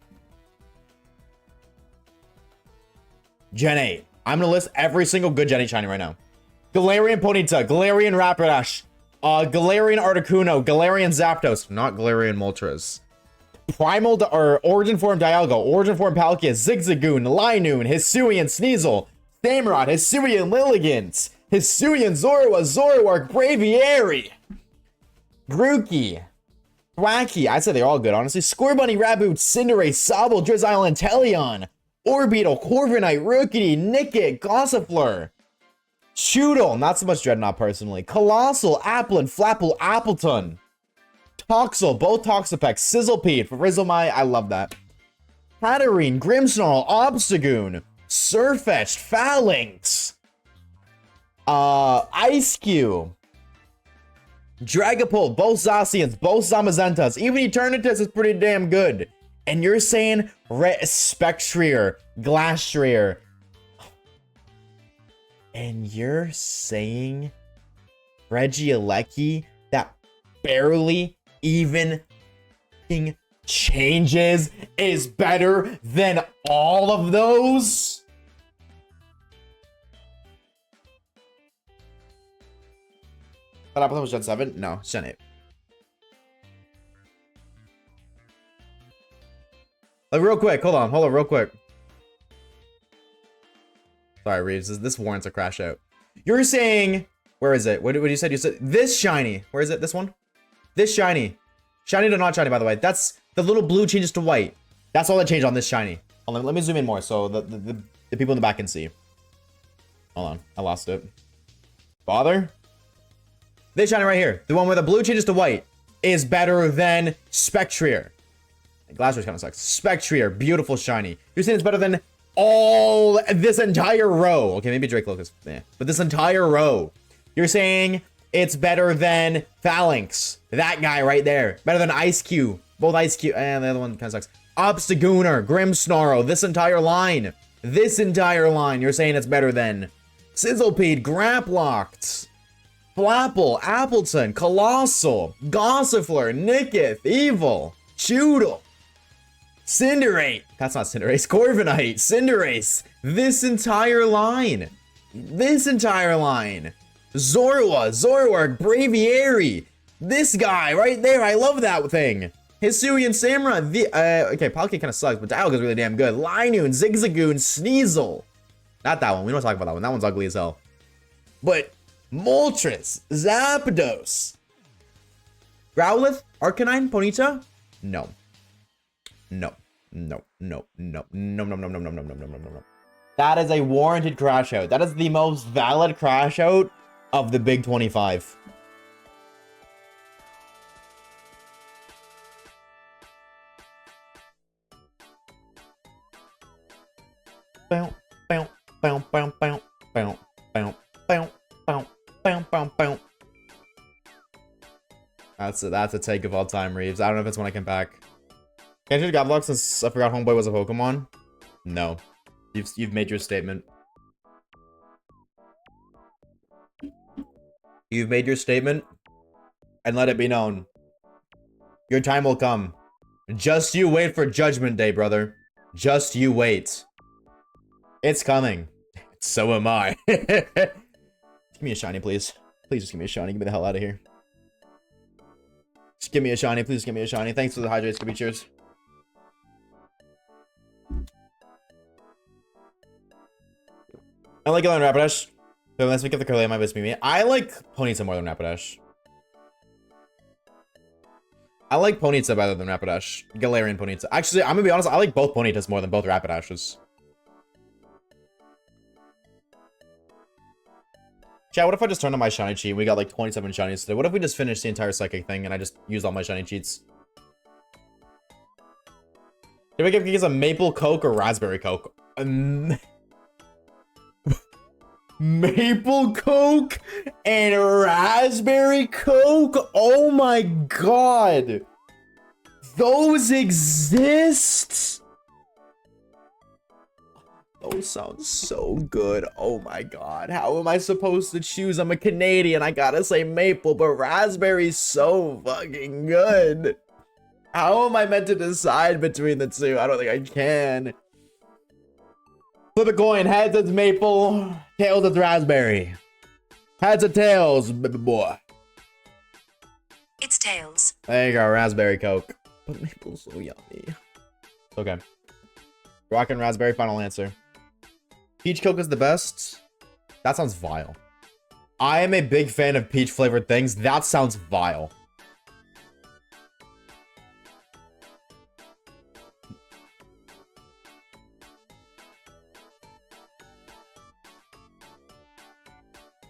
Gen 8. I'm gonna list every single good Gen 8 shiny right now. Galarian Ponyta, Galarian Rapidash, Galarian Articuno, Galarian Zapdos, not Galarian Moltres. Primal or Origin Form Dialga, Origin Form Palkia, Zigzagoon, Linoon, Hisuian Sneasel, Samurott, Hisuian Lilligant, Hisuian Zorua, Zoroark, Braviary, Grookey, Thwackey. I'd say they're all good, honestly. Scorbunny, Raboot, Cinderace, Sobble, Drizzile, and Teleon. Orbeetle, Corviknight, Rookity, Nickit, Gossifleur. Choodle, not so much Dreadnought personally. Colossal, Applin, Flapple, Appleton. Toxel, both Toxapex, Sizzlepede, Frizzlemai, I love that. Hatterene, Grimmsnarl, Obstagoon, Surfetched, Phalanx. Ice Cube. Dragapult, both Zacians, both Zamazentas, even Eternatus is pretty damn good. And you're saying Spectrier, Glastrier. And you're saying Regieleki that barely even changes is better than all of those? That Appleton was Gen 7? No, it's Gen 8. Like, real quick, hold on, real quick. Sorry, Reeves, this warrants a crash out. You're saying, where is it? What you said? You said this shiny. Where is it? This one? This shiny. Shiny to not shiny, by the way. That's the little blue changes to white. That's all that changed on this shiny. Hold on, let me zoom in more so the people in the back can see. Hold on, I lost it. Bother? This shiny right here, the one where the blue changes to white, is better than Spectrier. Glastrier's kind of sucks. Spectrier, beautiful shiny. You're saying it's better than all this entire row. Okay, maybe Drake Locust, yeah. But this entire row. You're saying it's better than Phalanx. That guy right there. Better than Ice Cube. Both Ice Cube, and the other one kind of sucks. Obstagooner, Grimmsnarl, this entire line. This entire line, you're saying it's better than Sizzlepede, Graplocked, Flapple, Appleton, Colossal, Gossifleur, Nickit, Evil, Choodle, Cinderace. That's not Cinderace. Corviknight, Cinderace. This entire line. This entire line. Zorua, Zoroark, Braviary. This guy right there. I love that thing. Hisuian Samurott. Okay, Palkia kind of sucks, but Dialga's really damn good. Linoon, Zigzagoon, Sneasel. Not that one. We don't talk about that one. That one's ugly as hell. But Moltres, Zapdos, Growlithe, Arcanine, Ponyta. No. No. No, no, no, no, no, no, no, no, no, no, no, no, no, no. That is a warranted crash out. That is the most valid crash out of the Big 25. Bow, bow, bow, bow, bow, bow, bow, bow, bow, bow, bow, bow. That's a take of all time, Reeves. I don't know if it's when I come back. Can't you Godlock since I forgot Homeboy was a Pokemon? No. You've made your statement. You've made your statement, and let it be known. Your time will come. Just you wait for Judgment Day, brother. Just you wait. It's coming. So am I. Give me a shiny, please. Please just give me a shiny. Get me the hell out of here. Just give me a shiny. Please give me a shiny. Thanks for the hydrates. Give me cheers. I like Galen Rapidash. So let's make up the curly. My best me. I like Ponyta more than Rapidash. I like Ponyta better than Rapidash. Galarian Ponyta. Actually, I'm gonna be honest. I like both Ponytas more than both Rapidashes. Chat, what if I just turned on my shiny cheat? We got like 27 shinies today. What if we just finished the entire psychic thing and I just used all my shiny cheats? Did we give Geeks a maple coke or raspberry coke? Maple coke and raspberry coke? Oh my god. Those exist? Those sound so good. Oh my god. How am I supposed to choose? I'm a Canadian. I gotta say maple, but raspberry's so fucking good. How am I meant to decide between the two? I don't think I can. Flip a coin. Heads, it's maple. Tails, it's raspberry. Heads or tails, baby boy? It's tails. There you go. Raspberry Coke. But maple's so yummy. Okay. Rock and raspberry, final answer. Peach Coke is the best. That sounds vile. I am a big fan of peach flavored things. That sounds vile.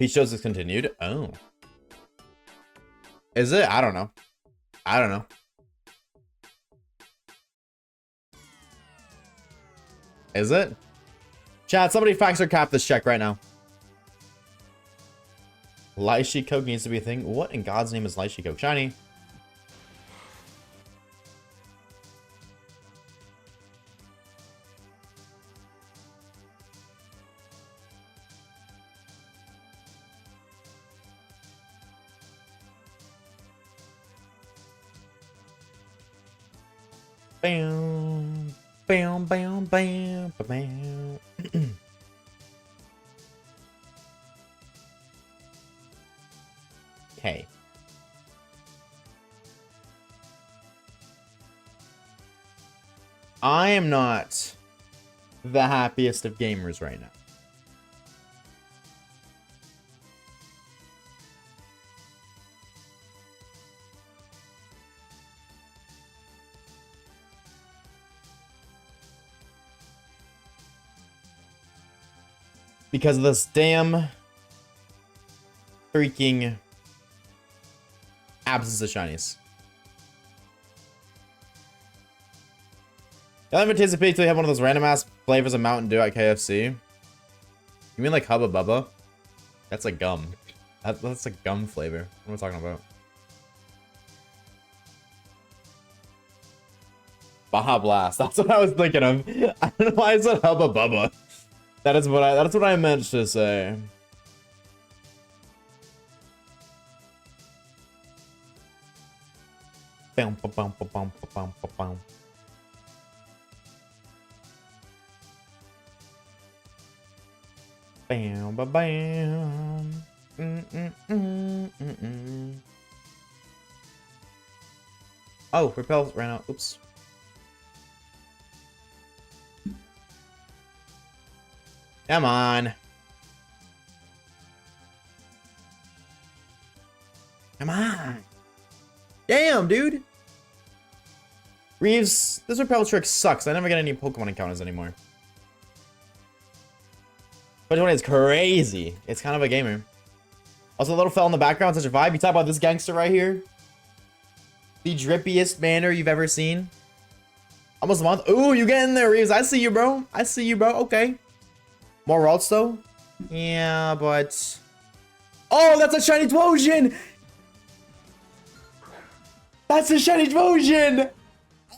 Peach shows is continued. Oh. Is it? I don't know. I don't know. Is it? Chat, somebody fax or cap this check right now. Lychee Coke needs to be a thing. What in God's name is Lychee Coke? Shiny. Bam, bam, bam, bam, bam. Okay. I am not the happiest of gamers right now. Because of this damn freaking absence of shinies. I haven't anticipated till you have one of those random ass flavors of Mountain Dew at KFC. You mean like Hubba Bubba? That's a gum. That's a gum flavor. What am I talking about? Baja Blast. That's what I was thinking of. I don't know why I said Hubba Bubba. That's what I meant to say. Bam, ba, bam, ba, bam, ba, bam, ba, bam. Bam, ba, bam. Oh, repel ran out. Oops. Come on. Come on. Damn, dude. Reeves, this repel trick sucks. I never get any Pokemon encounters anymore. But when it's crazy. It's kind of a gamer. Also, a little fell in the background, such a vibe. You talk about this gangster right here. The drippiest manner you've ever seen. Almost a month. Ooh, you get in there, Reeves. I see you, bro. I see you, bro. Okay. More routes, though? Yeah, but... Oh, that's a shiny Twosian! That's a shiny Trojan!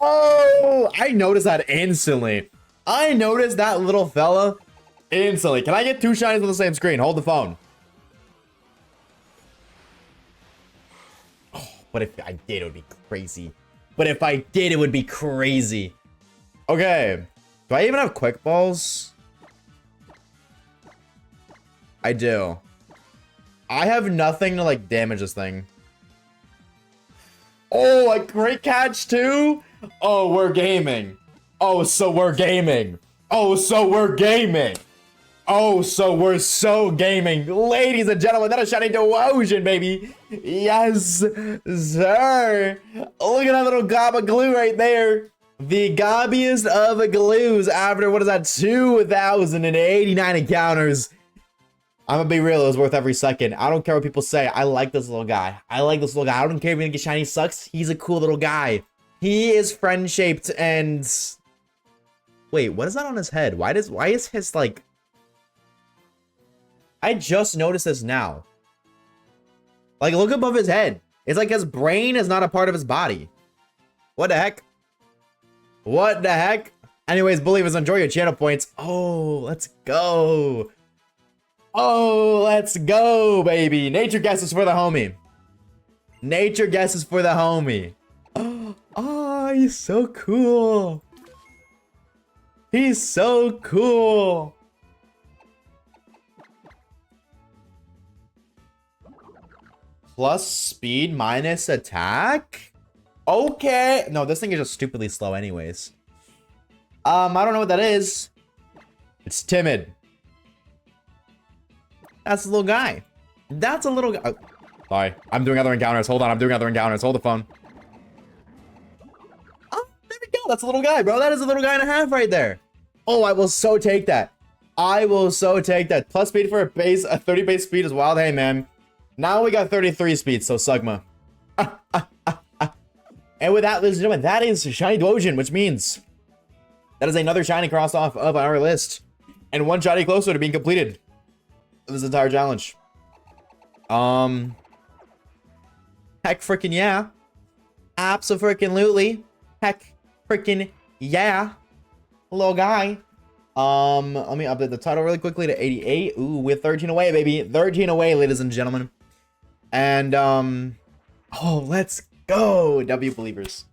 Oh, I noticed that instantly. I noticed that little fella instantly. Can I get 2 shinies on the same screen? Hold the phone. Oh, but if I did, it would be crazy. But if I did, it would be crazy. Okay. Do I even have quick balls? I do. I have nothing to like damage this thing. Oh, a great catch too? Oh, we're gaming. Oh, so we're gaming. Oh, so we're gaming. Oh, so we're so gaming. Ladies and gentlemen, that is shiny Dewotion, baby. Yes, sir. Look at that little gob of glue right there. The gobbiest of glues after, what is that, 2,089 encounters. I'm gonna be real, it was worth every second. I don't care what people say. I like this little guy. I don't care if he get shiny sucks. He's a cool little guy. He is friend-shaped and... Wait, what is that on his head? Why is his, like... I just noticed this now. Like, look above his head. It's like his brain is not a part of his body. What the heck? What the heck? Anyways, believers, enjoy your channel points. Oh, let's go. Oh, let's go, baby. Nature guesses for the homie. Nature guesses for the homie. Oh, he's so cool. He's so cool. Plus speed minus attack? Okay. No, this thing is just stupidly slow anyways. I don't know what that is. It's timid. That's a little guy. That's a little guy. Oh, sorry. I'm doing other encounters. Hold on. I'm doing other encounters. Hold the phone. Oh, there we go. That's a little guy, bro. That is a little guy and a half right there. Oh, I will so take that. I will so take that. Plus speed for a 30 base speed is wild. Hey, man. Now we got 33 speed, so Sugma. And with that, ladies and gentlemen, that is Shiny Dwogen, which means that is another shiny crossed off of our list. And one shiny closer to being completed of this entire challenge. Heck freaking yeah. Abso-freaking-lutely. Heck freaking yeah. Little guy. Let me update the title really quickly to 88. Ooh, we're 13 away, baby. 13 away, ladies and gentlemen. And, oh, let's go. W believers.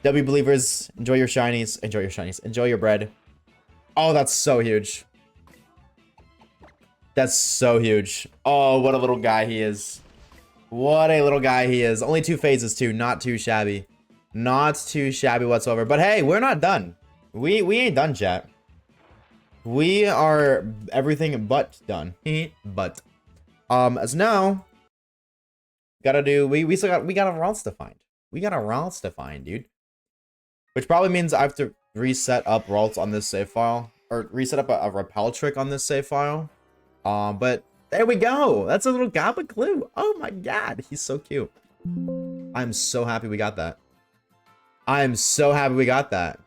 W believers, enjoy your shinies. Enjoy your shinies. Enjoy your bread. Oh, that's so huge. That's so huge. Oh, what a little guy he is. What a little guy he is. Only 2 phases, too. Not too shabby. Not too shabby whatsoever. But hey, we're not done. We ain't done, chat. We are everything but done. But as now, gotta do we got a routes to find. We got a routes to find, dude. Which probably means I have to reset up routes on this save file. Or reset up a repel trick on this save file. But there we go. That's a little Gobba Clue. Oh my god, he's so cute. I'm so happy we got that. I'm so happy we got that.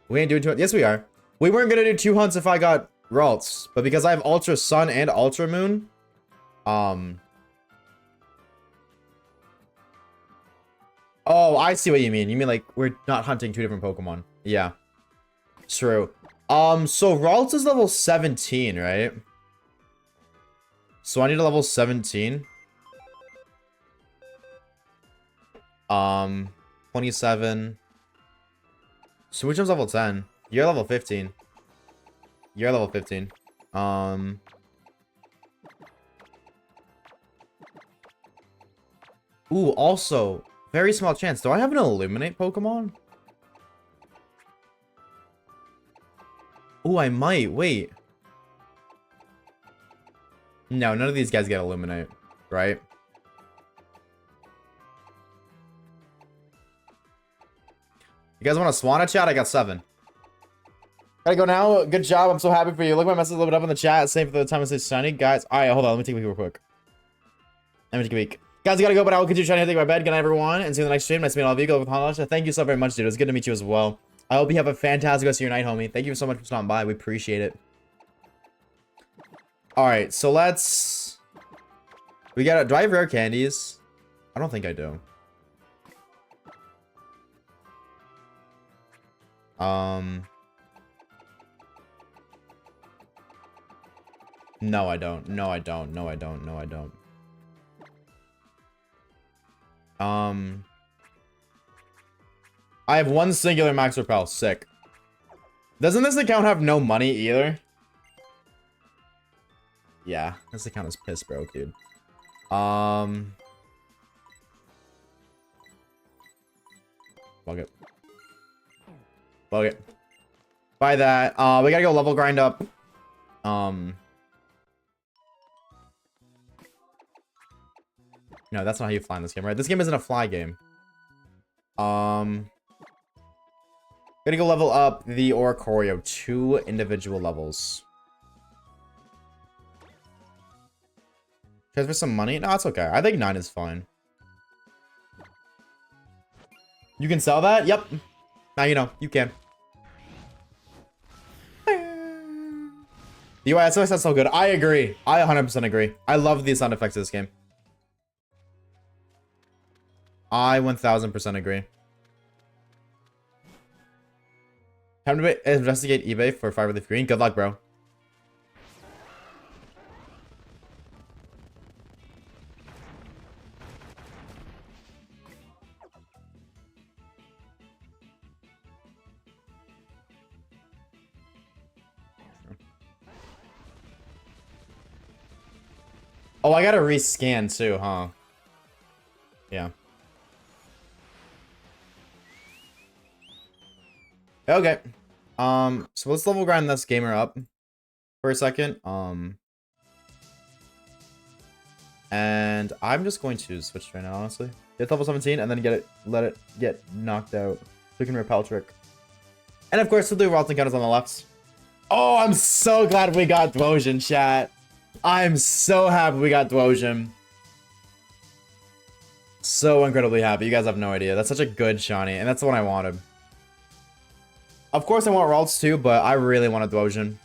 We ain't doing 2 hunts. Yes, we are. We weren't gonna do 2 hunts if I got Ralts, but because I have Ultra Sun and Ultra Moon, oh, I see what you mean. You mean like we're not hunting 2 different Pokemon? Yeah, true. So Ralts is level 17, right? So I need a level 17. 27. So which one's level 10? You're level 15. You're level 15. Ooh, also, very small chance. Do I have an Illuminate Pokemon? Ooh, I might. Wait. No, none of these guys get Illuminate, right? You guys want a Swanna chat? I got 7. Gotta go now. Good job. I'm so happy for you. Look, my message loaded up in the chat. Same for the time I say shiny. Guys, all right, hold on. Let me take a peek real quick. Let me take a peek. Guys, I gotta go, but I will continue trying to take my bed. Good night, everyone. And see you in the next stream. Nice to meet all of you. Go with Hanlasha. Thank you so very much, dude. It was good to meet you as well. I hope you have a fantastic rest of your night, homie. Thank you so much for stopping by. We appreciate it. All right, so let's... We gotta... Do I have rare candies? I don't think I do. No, I don't. No, I don't. No, I don't. No, I don't. I have one singular max repel. Sick. Doesn't this account have no money either? Yeah, this account is piss broke, dude. Fuck it. Fuck it. Buy that. We gotta go level grind up. No, that's not how you fly in this game, right? This game isn't a fly game. Gotta go level up the Oricorio. 2 individual levels. Transfer some money? No, it's okay. I think 9 is fine. You can sell that? Yep. Now you know. You can. The UI sounds so good. I agree. I 100% agree. I love the sound effects of this game. I 1000% agree. Time to investigate eBay for 5 relief green. Good luck, bro. Oh, I gotta rescan too, huh? Yeah. Okay. So let's level grind this gamer up for a second. And I'm just going to switch right now, honestly. Get level 17 and then let it get knocked out. So we can repel trick. And of course, we'll do Ralton counters on the left. Oh, I'm so glad we got Dwosian, chat. I'm so happy we got Dwosian. So incredibly happy. You guys have no idea. That's such a good shiny, and that's the one I wanted. Of course, I want Ralts too, but I really want a Dwosian.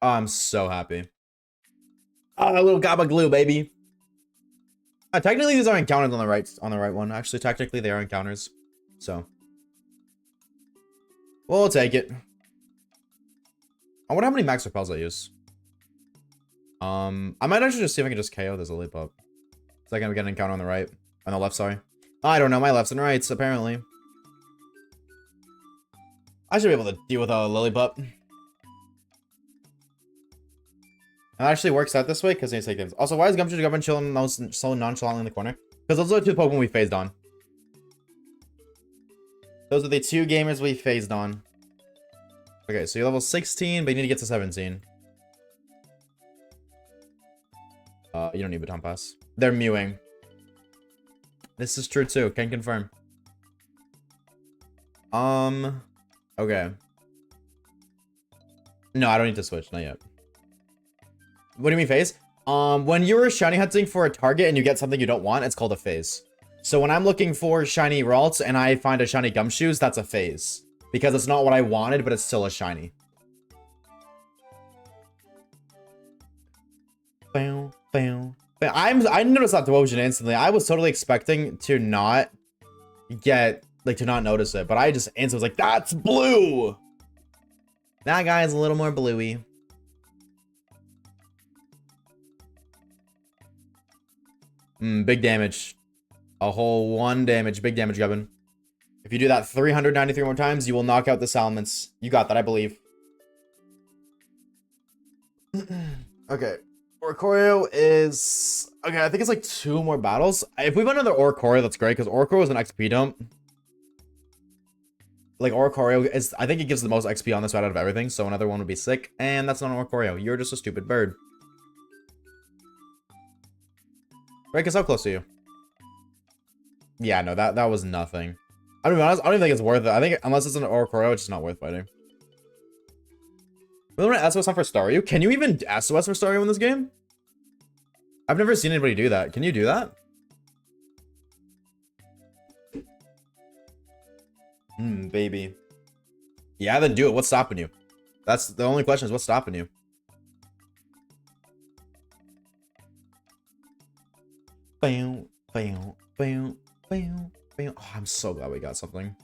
Oh, I'm so happy. Oh, a little Gabba Glue, baby. Technically, these are encounters on the right one. Actually, technically, they are encounters. So, we'll take it. I wonder how many max repels I use. I might actually just see if I can just KO this Lilliput. It's like I'm getting an encounter on the right. On the left, sorry. I don't know, my lefts and rights, apparently. I should be able to deal with a Lilliput. It actually works out this way because they take games. Also, why is Gumshoe chilling so nonchalantly in the corner? Because those are the 2 Pokemon we phased on. Those are the 2 gamers we phased on. Okay, so you're level 16, but you need to get to 17. You don't need Baton Pass. They're mewing. This is true too. Can confirm. Okay. No, I don't need to switch. Not yet. What do you mean phase? When you're shiny hunting for a target and you get something you don't want, it's called a phase. So when I'm looking for shiny Ralts and I find a shiny Gumshoes, that's a phase. Because it's not what I wanted, but it's still a shiny. Bam, bam. But I noticed that Dwosian instantly. I was totally expecting to not get, like, to not notice it. But I just instantly was like, that's blue! That guy is a little more bluey. Big damage. A whole 1 damage. Big damage, Gubbin. If you do that 393 more times, you will knock out the Salamence. You got that, I believe. Okay. Oricorio is... Okay, I think it's like 2 more battles. If we win another Oricorio, that's great, because Oricorio is an XP dump. Like, Oricorio is... I think it gives the most XP on this route out of everything, so another one would be sick. And that's not an Oricorio. You're just a stupid bird. Right, because how close are you? Yeah, no, that was nothing. I mean, honest, I don't even think it's worth it. I think unless it's an Oricorio, it's just not worth fighting. Will we SOS on for Staryu? Can you even SOS for Staryu in this game? I've never seen anybody do that. Can you do that? Baby. Yeah, then do it. What's stopping you? That's the only question is what's stopping you? Bam, bam, bam, bam, bam. Oh, I'm so glad we got something.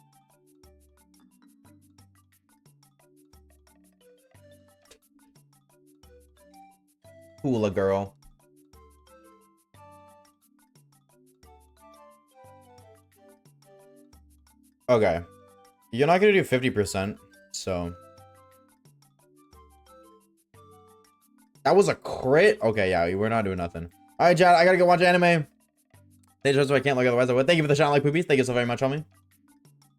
Hula girl. Okay. You're not gonna do 50%, so. That was a crit? Okay, yeah, we're not doing nothing. Alright, Chad, I gotta go watch anime. They just I can't look otherwise I would. Thank you for the shout like poopies. Thank you so very much, homie.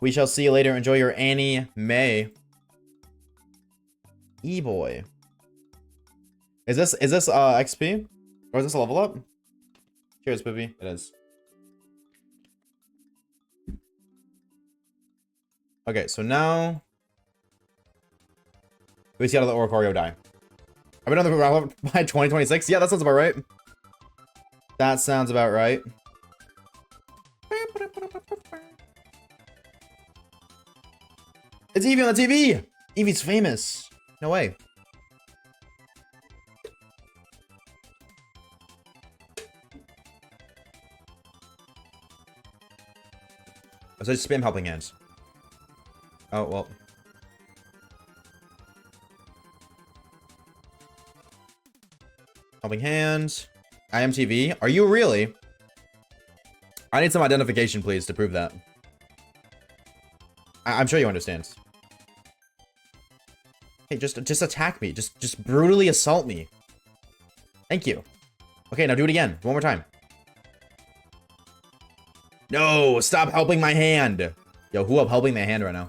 We shall see you later. Enjoy your anime. E-boy. Is this XP? Or is this a level up? Cheers, Poopy. It is. Okay, so now we see how the Oricorio die. I've been on the route by 2026. Yeah, that sounds about right. That sounds about right. It's Eevee on the TV! Eevee's famous. No way. So just spam helping hands. Oh, well. Helping hands. IMTV. Are you really? I need some identification, please, to prove that. I'm sure you understand. Hey, just attack me. Just brutally assault me. Thank you. Okay, now do it again. One more time. No, stop helping my hand. Yo, who up helping my hand right now?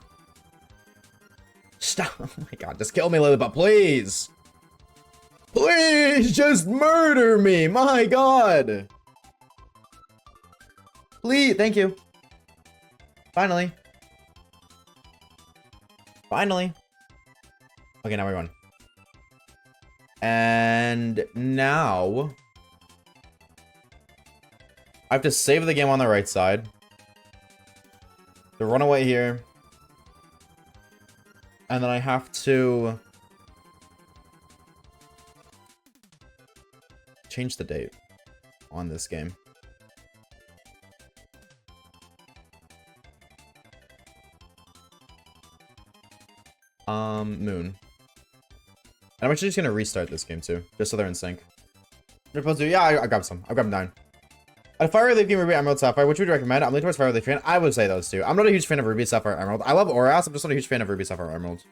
Stop. Oh my god, just kill me, Lilliput, please. Please, just murder me. My god. Please, thank you. Finally. Finally. Okay, now we're going. And now I have to save the game on the right side. To run away here. And then I have to change the date on this game. Moon. And I'm actually just gonna restart this game too, just so they're in sync. You're supposed to, yeah, I grabbed some. I grabbed 9. A Fire Leaf Game, Ruby, Emerald, Sapphire. Which would you recommend? I'm leaning towards Fire Leaf fan. I would say those two. I'm not a huge fan of Ruby, Sapphire, Emerald. I love Auras. I'm just not a huge fan of Ruby, Sapphire, Emerald.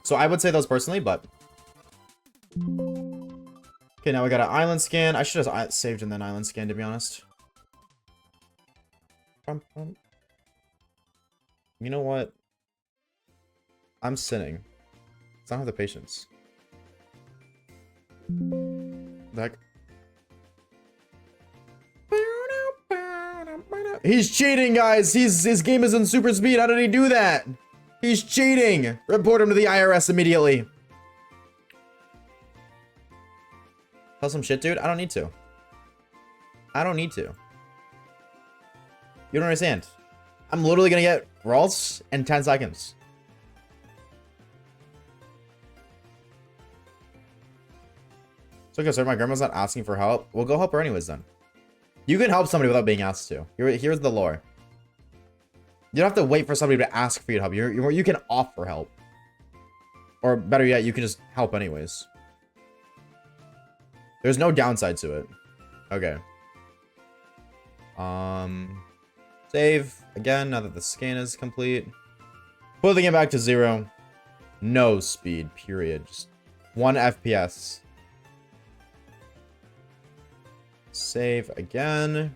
So I would say those personally, but. Okay, now we got an island scan. I should have saved in that island scan, to be honest. You know what? I'm sinning. I don't have the patience. Back. He's cheating, guys. His game is in super speed. How did he do that? He's cheating. Report him to the IRS immediately. Tell some shit, dude. I don't need to. I don't need to. You don't understand. I'm literally gonna get Ralts in 10 seconds. It's okay, sir. My grandma's not asking for help. We'll go help her anyways then. You can help somebody without being asked to. Here's the lore. You don't have to wait for somebody to ask for you to help. You can offer help. Or better yet, you can just help anyways. There's no downside to it. Okay. Save again now that the scan is complete. Put the game back to 0. No speed, period. Just 1 FPS. Save again.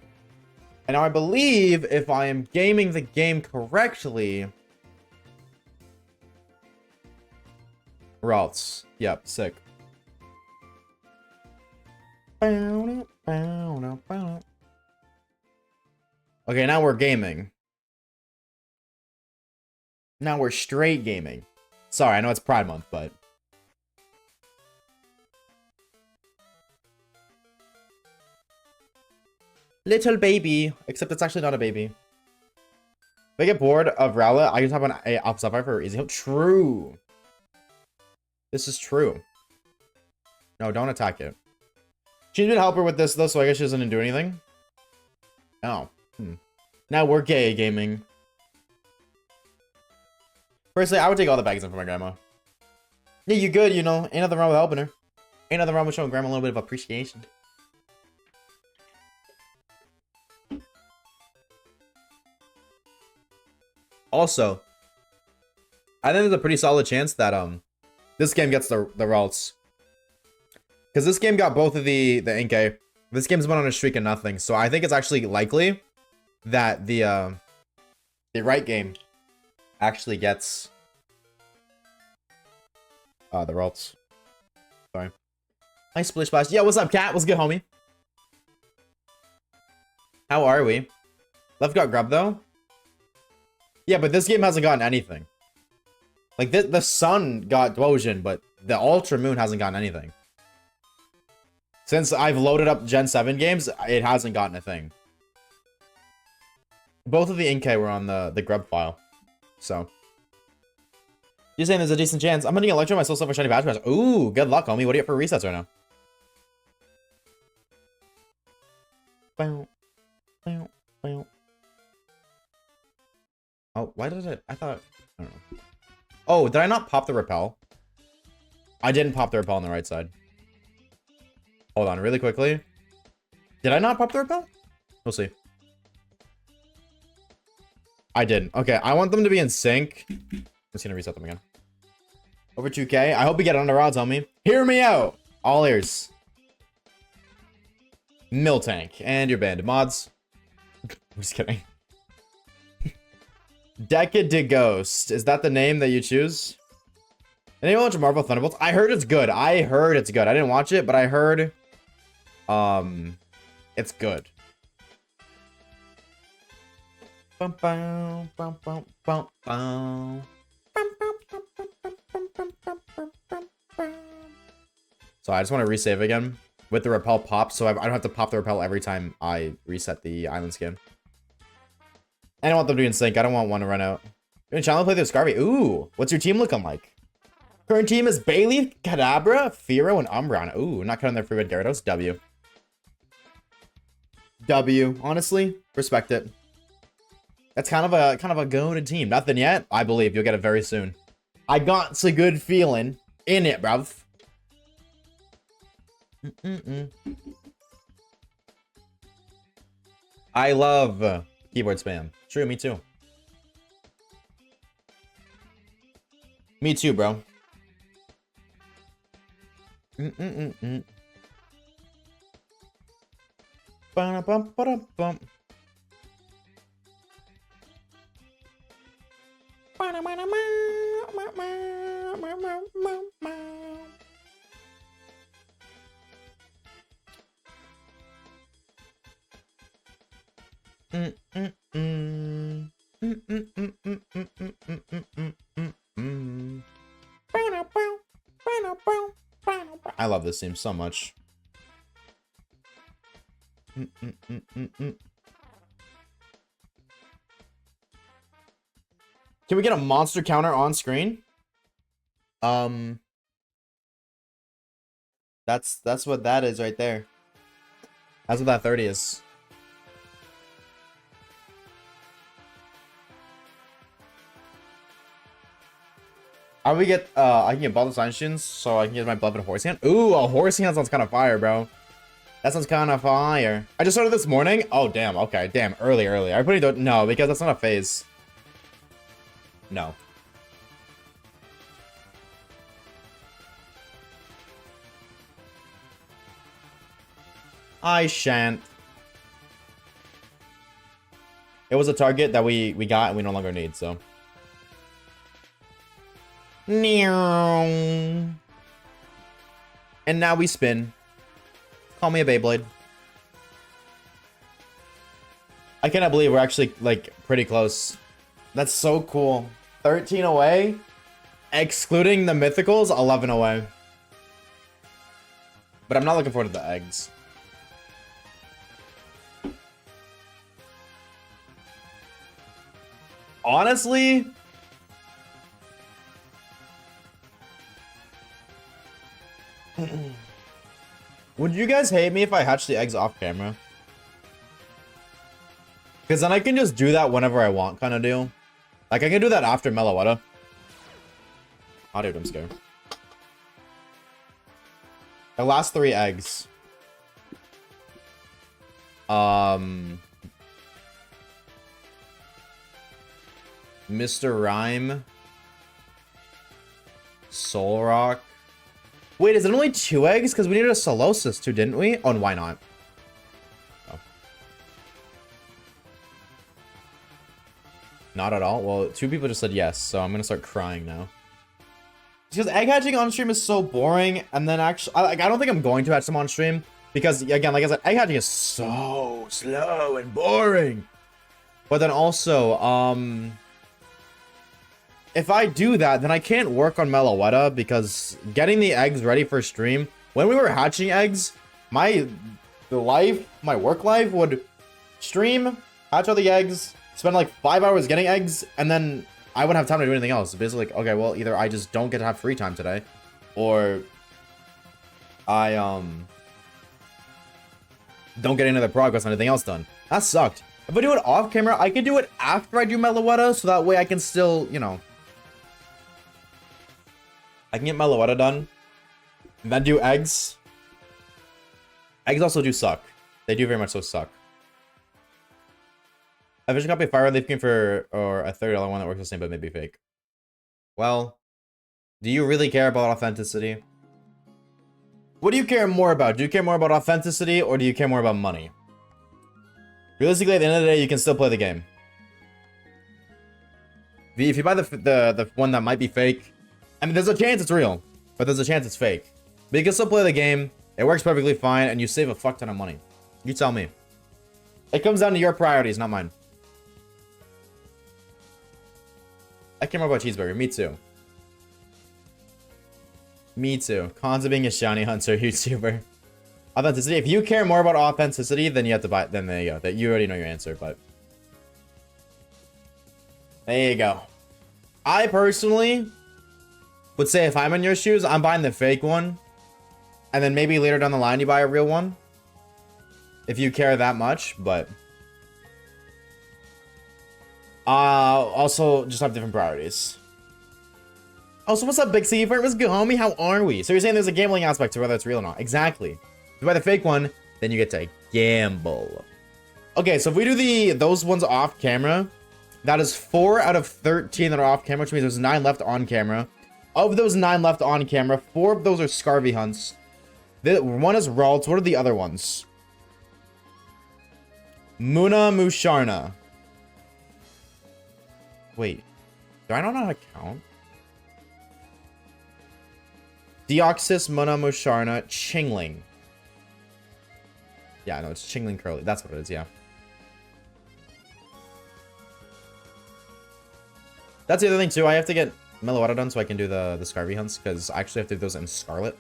And now I believe if I am gaming the game correctly. Routes. Yep, sick. Okay, now we're gaming. Now we're straight gaming. Sorry, I know it's Pride Month, but... Little baby. Except it's actually not a baby. If I get bored of Rowlet, I can hop on a Alpha Sapphire for easy help. True. This is true. No, don't attack it. She did help her with this, though, so I guess she doesn't do anything. Oh. Now we're gay gaming. Personally, I would take all the bags in for my grandma. Yeah, you good, you know. Ain't nothing wrong with helping her. Ain't nothing wrong with showing grandma a little bit of appreciation. Also, I think there's a pretty solid chance that this game gets the results. Because this game got both of the Inkay. This game's been on a streak of nothing, so I think it's actually likely that the right game actually gets the results. Sorry. Hi, Splish Splash. Yeah, what's up, cat? What's good, homie? How are we? Left got grub though. Yeah, but this game hasn't gotten anything. Like the sun got Dwojin, but the Ultra Moon hasn't gotten anything. Since I've loaded up Gen 7 games, it hasn't gotten a thing. Both of the Inkay were on the grub file. So. You're saying there's a decent chance. I'm getting Electro myself for shiny badge pass. Ooh, good luck, homie. What do you get for resets right now? Bow. Bow. Bow. Oh, why did it? I thought. I don't know. Oh, did I not pop the repel? I didn't pop the repel on the right side. Hold on, really quickly. Did I not pop the repel? We'll see. I didn't. Okay, I want them to be in sync. I'm just gonna reset them again. Over 2K. I hope we get under odds, homie. Hear me out. All ears. Miltank. And you're banned. Mods. I'm just kidding. Decade de Ghost. Is that the name that you choose? Anyone watch Marvel Thunderbolts? I heard it's good. I heard it's good. I didn't watch it, but I heard it's good. Bum, bum, bum, bum, bum, bum. So I just want to resave again with the repel pop, so I don't have to pop the repel every time I reset the island skin. I don't want them to be in sync. I don't want one to run out. You're gonna challenge play through Scarby. Ooh, what's your team looking like? Current team is Bailey, Kadabra, Firo, and Umbreon. Ooh, not cutting their free red Gyarados. W. W. Honestly, respect it. That's kind of a goated team. Nothing yet. I believe you'll get it very soon. I got a good feeling in it, bruv. I love keyboard spam. True, me too. Me too, bro. Ba-da-bum-ba-da-bum. I love this team so much. Can we get a monster counter on screen? That's what that is right there. That's what that 30 is. How do we get I can get bottle sign students so I can get my beloved horse hand? Ooh, a horse hand sounds kind of fire, bro. That sounds kind of fire. I just started this morning. Oh damn, okay, damn, early. I really don't know because that's not a phase. No. I shan't. It was a target that we got and we no longer need, so. And now we spin. Call me a Beyblade. I cannot believe we're actually, like, pretty close. That's so cool. 13 away. Excluding the mythicals, 11 away. But I'm not looking forward to the eggs. Honestly, Would you guys hate me if I hatch the eggs off camera? Because then I can just do that whenever I want, kind of deal. Like, I can do that after Meloetta. Oh, dude, I'm scared. The last 3 eggs. Mr. Rhyme. Soul Rock. Wait, is it only 2 eggs? Because we needed a Solosis too, didn't we? Oh, and why not? Oh. Not at all? Well, 2 people just said yes, so I'm going to start crying now. Because egg hatching on stream is so boring, and then actually, I don't think I'm going to hatch them on stream. Because, again, like I said, egg hatching is so slow and boring. But then also, if I do that, then I can't work on Meloetta because getting the eggs ready for stream, when we were hatching eggs, my work life would stream, hatch all the eggs, spend like 5 hours getting eggs, and then I wouldn't have time to do anything else. Basically, like, okay, well, either I just don't get to have free time today, or I don't get any other progress on anything else done. That sucked. If I do it off camera, I can do it after I do Meloetta, so that way I can still, you know, I can get Meloetta done, and then do eggs. Eggs also do suck. They do very much so suck. A vision copy of Fire Leaf Game for or a $30 one that works the same but maybe fake. Well, do you really care about authenticity? What do you care more about? Do you care more about authenticity or do you care more about money? Realistically, at the end of the day, you can still play the game. If you buy the one that might be fake, I mean, there's a chance it's real, but there's a chance it's fake. But you can still play the game. It works perfectly fine, and you save a fuck ton of money. You tell me. It comes down to your priorities, not mine. I care more about cheeseburger. Me too. Me too. Cons of being a shiny hunter YouTuber. Authenticity. If you care more about authenticity, then you have to buy. Then there you go. That you already know your answer, but there you go. I personally would say if I'm in your shoes, I'm buying the fake one, and then maybe later down the line you buy a real one. If you care that much, but also just have different priorities. Also, what's up, Big C? What's good, homie? How are we? So you're saying there's a gambling aspect to whether it's real or not? Exactly. If you buy the fake one, then you get to gamble. Okay, so if we do those ones off camera, that is 4 out of 13 that are off camera, which means there's 9 left on camera. Of those 9 left on camera, 4 of those are Scarvy hunts. One is Ralts. What are the other ones? Muna Musharna. Wait. Do I not know how to count? Deoxys, Muna Musharna, Chingling. Yeah, no, it's Chingling Curly. That's what it is, yeah. That's the other thing, too. I have to get Meloetta done so I can do the Scarvy hunts, because I actually have to do those in Scarlet.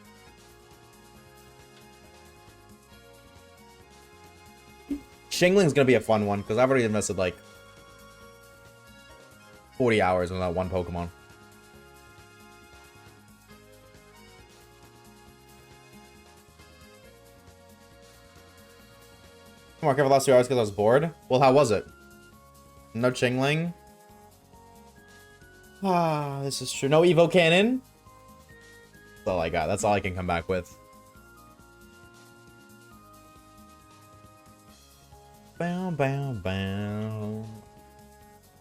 Chingling's gonna be a fun one, because I've already invested, like, 40 hours on that one Pokemon. Come on, careful, last 2 hours because I was bored. Well, how was it? No Chingling? Ah, this is true. No Evo Cannon? That's all I got. That's all I can come back with. Bow, bow, bow.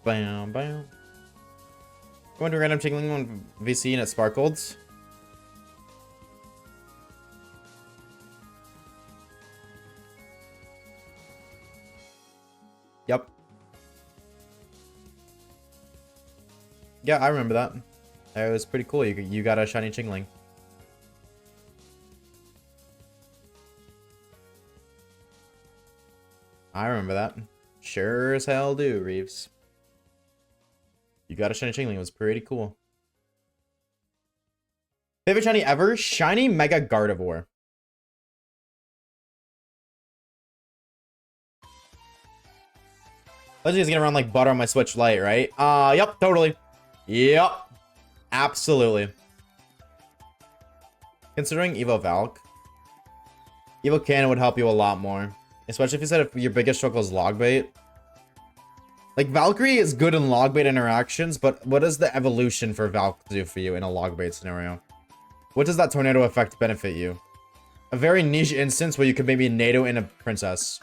Bow, bow. Going to random Chingling on VC and it sparkled. Yep. Yeah, I remember that. It was pretty cool. You got a shiny Chingling. I remember that. Sure as hell do, Reeves. You got a shiny Chingling. It was pretty cool. Favorite shiny ever? Shiny Mega Gardevoir. Legend's gonna run like butter on my Switch Lite, right? Yep, totally. Yep. Absolutely. Considering Evo Valk. Evil Cannon would help you a lot more. Especially if you said if your biggest struggle is log bait. Like, Valkyrie is good in log bait interactions, but what does the evolution for Valk do for you in a log bait scenario? What does that tornado effect benefit you? A very niche instance where you could maybe NATO in a princess.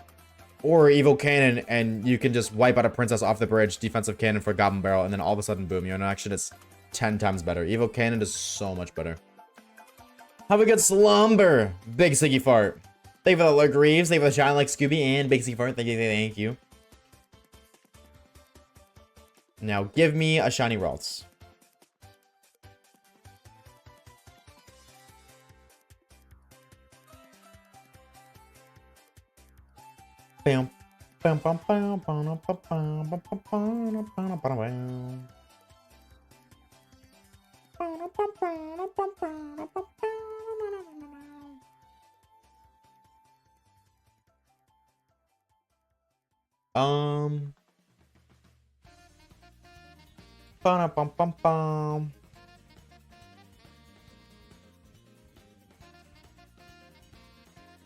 Or Evil Cannon, and you can just wipe out a princess off the bridge, defensive cannon for Goblin Barrel, and then all of a sudden, boom, you're in action. It's 10 times better. Evil Cannon is so much better. Have a good slumber, Big Siggy Fart. Thank you for the Lurk Reeves, thank you for the Shine Like Scooby, and Big Siggy Fart, thank you, thank you. Now, give me a Shiny Ralts. Bam. Bam, bam, bam, bam, bam, bam, bam, bam, bam, bam. Ba-da-bum-bum-bum.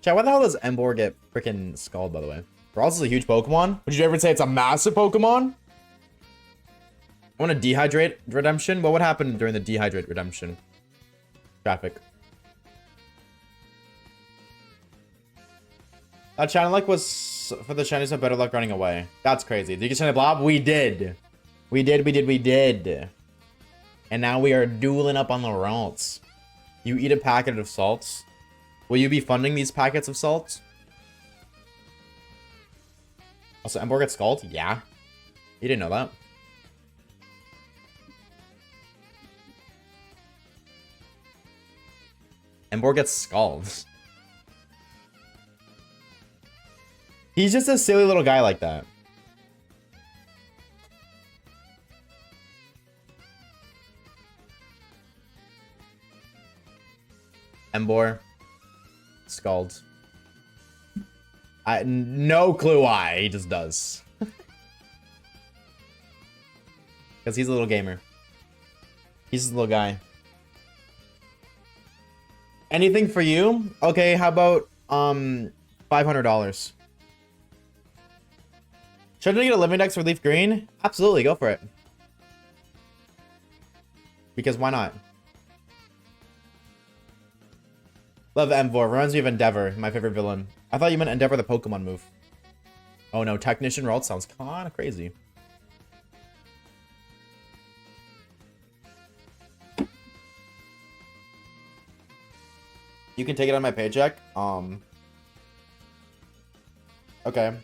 Chat, why the hell does Embor get freaking scald, by the way? Ralts is a huge Pokemon. Would you ever say it's a massive Pokemon? I want to dehydrate redemption. What would happen during the dehydrate redemption? Traffic. That channel luck was for the Chinese have better luck running away. That's crazy. Did you get Shiny Blob? We did. We did. And now we are dueling up on the Ralts. You eat a packet of salts. Will you be funding these packets of salts? Also, Embor gets scald? Yeah. You didn't know that. Embor gets scald. He's just a silly little guy like that. Embor. Scald. No clue why. He just does. Because he's a little gamer. He's a little guy. Anything for you? Okay, how about $500? Should I get a living dex for Leaf Green? Absolutely, go for it. Because why not? Love Embor. Reminds me of Endeavor, my favorite villain. I thought you meant Endeavor, the Pokemon move. Oh no, Technician Ralt sounds kind of crazy. You can take it on my paycheck. Okay.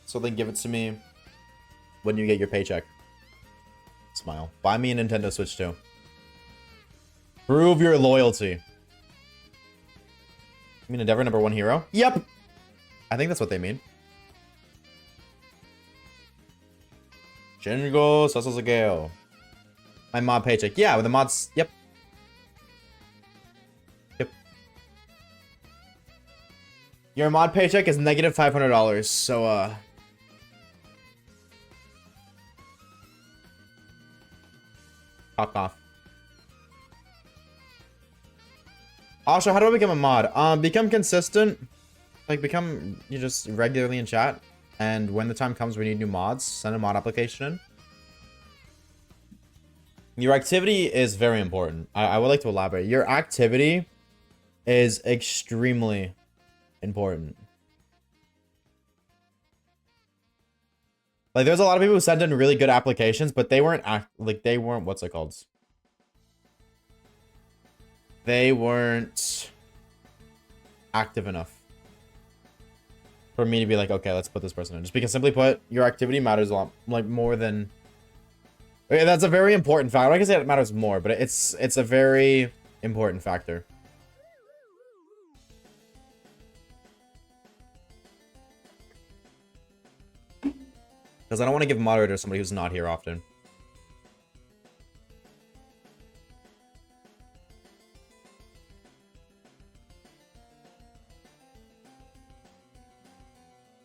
So then give it to me when you get your paycheck. Smile. Buy me a Nintendo Switch too. Prove your loyalty. You mean Endeavor #1 hero? Yep. I think that's what they mean. Shingo Sasasageo. My mod paycheck. Yeah, with the mods. Yep. Yep. Your mod paycheck is negative $500. So, Fuck off. Osha, how do I become a mod? Become consistent. Like, you just regularly in chat. And when the time comes we need new mods, send a mod application in. Your activity is very important. I would like to elaborate. Your activity is extremely important. Like, there's a lot of people who sent in really good applications, but they weren't, what's it called? They weren't active enough for me to be like, okay, let's put this person in. Just because, simply put, your activity matters a lot, like, more than... Okay, that's a very important factor. I can say it matters more, but it's a very important factor. Because I don't want to give moderator to somebody who's not here often.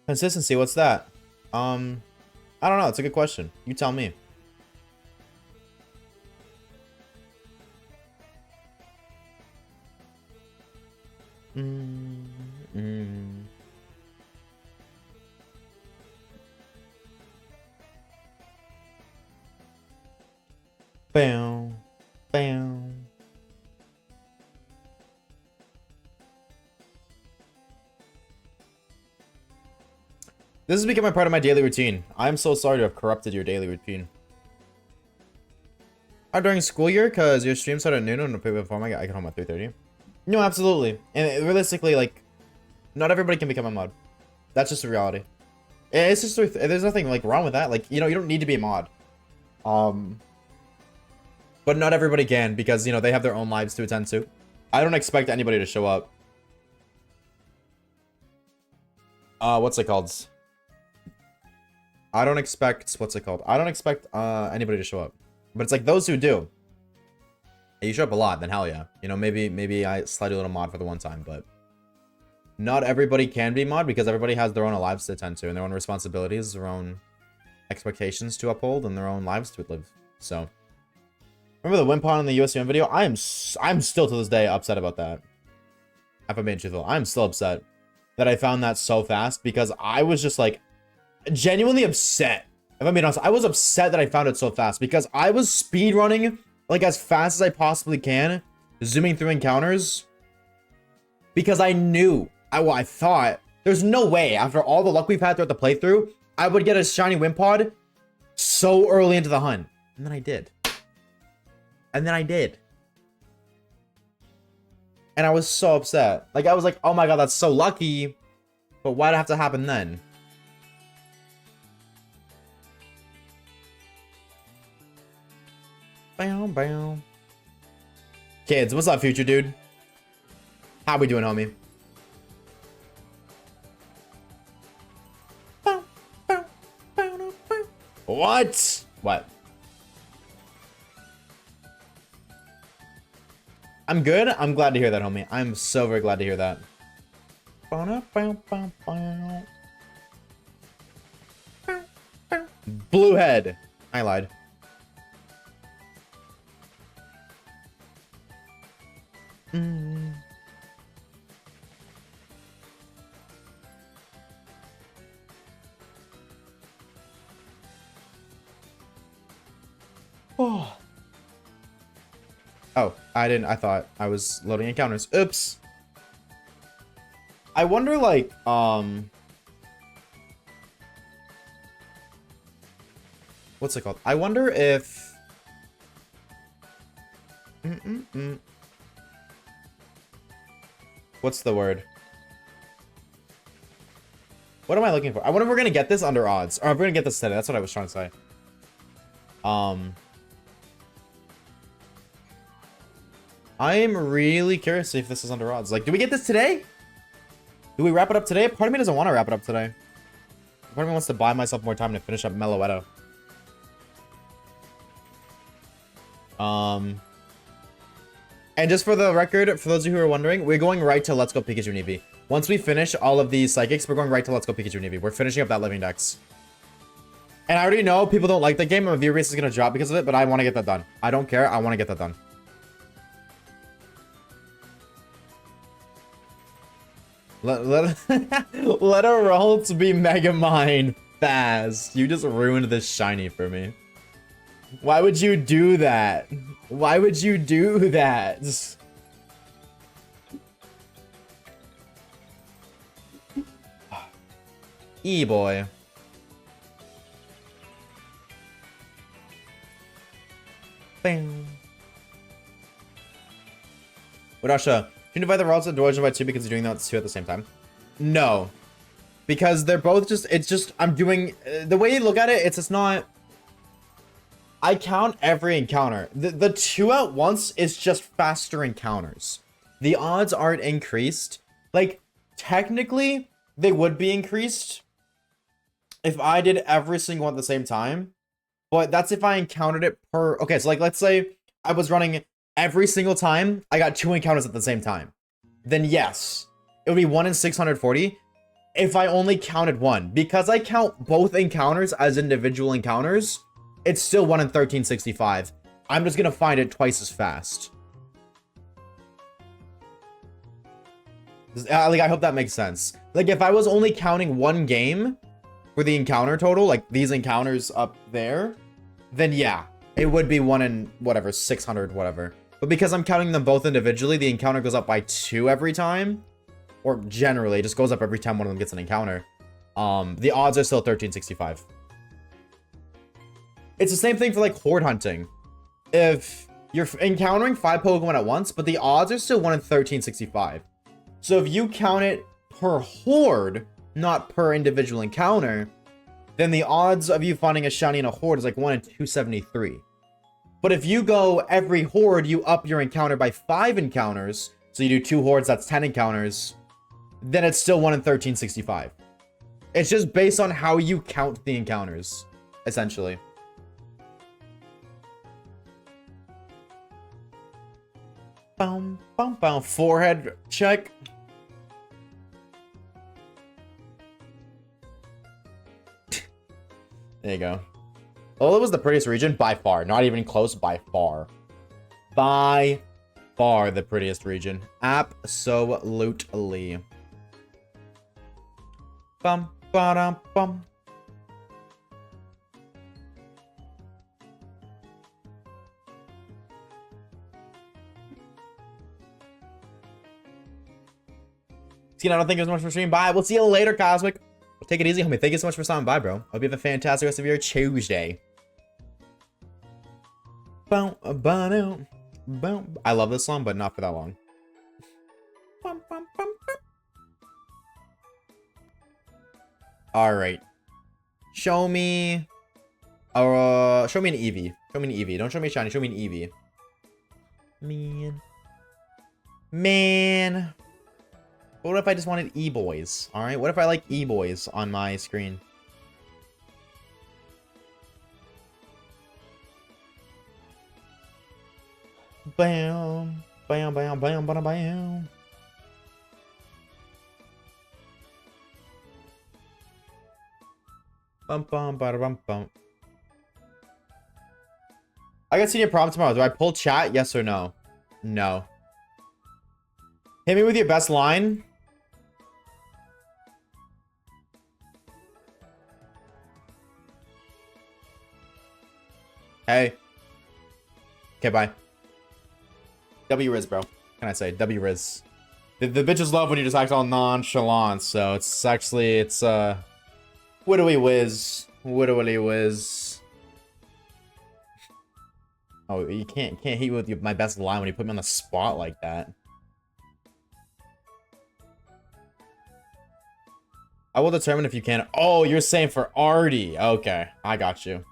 Consistency, what's that? I don't know. It's a good question. You tell me. This is becoming part of my daily routine. I'm so sorry to have corrupted your daily routine. During school year, because your stream started at noon and before I get home at 3:30. No, absolutely. And realistically, like, not everybody can become a mod. That's just a reality. It's just, there's nothing like wrong with that. Like, you know, you don't need to be a mod. But not everybody can because, you know, they have their own lives to attend to. I don't expect anybody to show up. What's it called? I don't expect, anybody to show up. But it's like those who do. Hey, you show up a lot, then hell yeah. You know, maybe I slide a little mod for the one time, but not everybody can be mod because everybody has their own lives to attend to and their own responsibilities, their own expectations to uphold, and their own lives to live. So, remember the Wimpon in the USUM video? I'm still to this day upset about that. If I'm being truthful, I'm still upset that I found that so fast because I was just like genuinely upset. If I'm being honest, I was upset that I found it so fast because I was speedrunning like as fast as I possibly can, zooming through encounters because I knew, I thought there's no way after all the luck we've had throughout the playthrough, I would get a shiny Wimpod so early into the hunt. And then I did. And then I did. And I was so upset. Like, I was like, oh my god, that's so lucky. But why'd it have to happen then? Bow, bow. Kids, what's up, future dude? How we doing, homie? Bow, bow, bow, bow. What? What? I'm good. I'm glad to hear that, homie. I'm so very glad to hear that. Blue head. I lied. Oh. Oh, I didn't. I thought I was loading encounters. Oops. I wonder, like, what's it called? I wonder if... What's the word? What am I looking for? I wonder if we're gonna get this under odds. Or if we're gonna get this today. That's what I was trying to say. I'm really curious to see if this is under odds. Like, do we get this today? Do we wrap it up today? Part of me doesn't want to wrap it up today. Part of me wants to buy myself more time to finish up Meloetta. And just for the record, for those of you who are wondering, we're going right to Let's Go Pikachu and Eevee. Once we finish all of these psychics, we're going right to Let's Go Pikachu and Eevee. We're finishing up that living dex. And I already know people don't like the game, and my view base is going to drop because of it, but I want to get that done. I don't care. I want to get that done. Let our rolls be Mega Mine fast. You just ruined this shiny for me. Why would you do that? Why would you do that? E-boy. Bam. Wadasha, can you divide the routes and doors by two because you're doing that two at the same time? No. Because they're both just, it's just, I'm doing, the way you look at it, it's just not, I count every encounter. The two at once is just faster encounters. The odds aren't increased. Like, technically, they would be increased if I did every single one at the same time. But that's if I encountered it per, okay, so like, let's say I was running every single time I got two encounters at the same time. Then yes, it would be 1 in 640 if I only counted one. Because I count both encounters as individual encounters, it's still 1 in 1365. I'm just gonna find it twice as fast. Like, I hope that makes sense. Like, if I was only counting one game for the encounter total, like these encounters up there, then yeah, it would be 1 in whatever, 600, whatever. But because I'm counting them both individually, the encounter goes up by 2 every time. Or generally, it just goes up every time one of them gets an encounter. the odds are still 1365. It's the same thing for like horde hunting. If you're encountering 5 Pokemon at once, but the odds are still 1 in 1365. So if you count it per horde, not per individual encounter, then the odds of you finding a shiny in a horde is like 1 in 273. But if you go every horde, you up your encounter by 5 encounters, so you do 2 hordes, that's 10 encounters, then it's still 1 in 1365. It's just based on how you count the encounters, essentially. Boom, boom, boom. Forehead check. There you go. Ola was the prettiest region by far. Not even close, by far. By far the prettiest region. Absolutely. Bum, ba-dum, bum. I don't think it was much for stream. Bye. We'll see you later, Cosmic. Take it easy, homie. Thank you so much for stopping by, bro. Hope you have a fantastic rest of your Tuesday. I love this song, but not for that long. All right. Show me an Eevee. Show me an Eevee. Don't show me a shiny. Show me an Eevee. Man. What if I just wanted E-boys? All right. What if I like E-boys on my screen? Bam, bam, bam, bam, bam, bam. Bum, bum, bada, bum, bum. I got senior prom tomorrow. Do I pull chat? Yes or no? No. Hit me with your best line. Hey. Okay, bye. W Riz, bro. What can I say? W Riz. The bitches love when you just act all nonchalant, so it's actually, it's, widowy whiz. Widowy whiz. Oh, you can't hit with my best line when you put me on the spot like that. I will determine if you can. Oh, you're saying for Artie. Okay, I got you.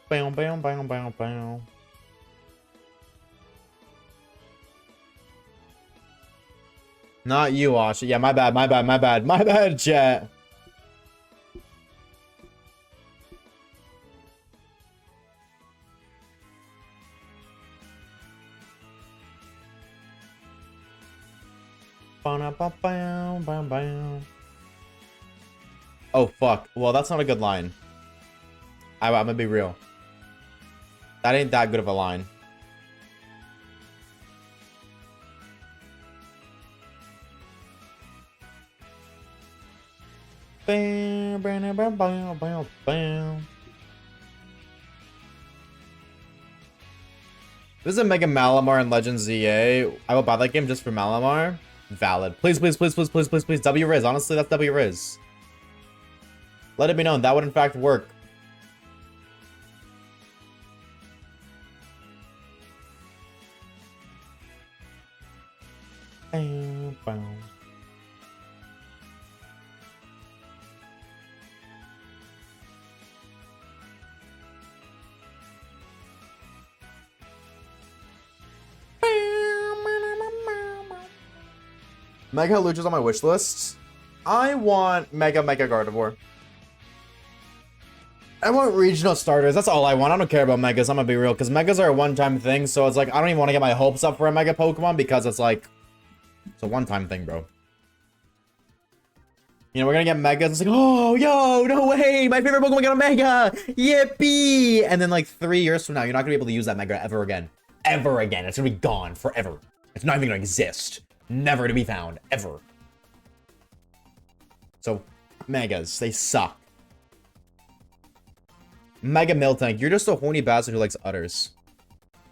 Bam, bam, bam, bam, bam. Not you, Osha. Yeah, my bad, chat. Oh, fuck. Well, that's not a good line. I'm gonna be real. That ain't that good of a line. Bam, bam, bam, bam, bam, bam. This is a Mega Malamar in Legends ZA. I will buy that game just for Malamar. Valid. Please, please, please, please, please, please, please. W Riz. Honestly, that's W Riz. Let it be known that would in fact work. Bam, bam. Mega Lucha's on my wish list. I want Mega Gardevoir. I want regional starters. That's all I want. I don't care about Megas. I'm gonna be real, because Megas are a one-time thing. So it's like I don't even want to get my hopes up for a Mega Pokemon because it's like it's a one-time thing, bro. You know, we're gonna get Megas. It's like, oh, yo, no way, my favorite Pokemon got a Mega, yippee! And then like 3 years from now, you're not gonna be able to use that Mega ever again. Ever again. It's gonna be gone forever. It's not even gonna exist. Never to be found, ever. So, Megas, they suck. Mega Miltank, you're just a horny bastard who likes udders.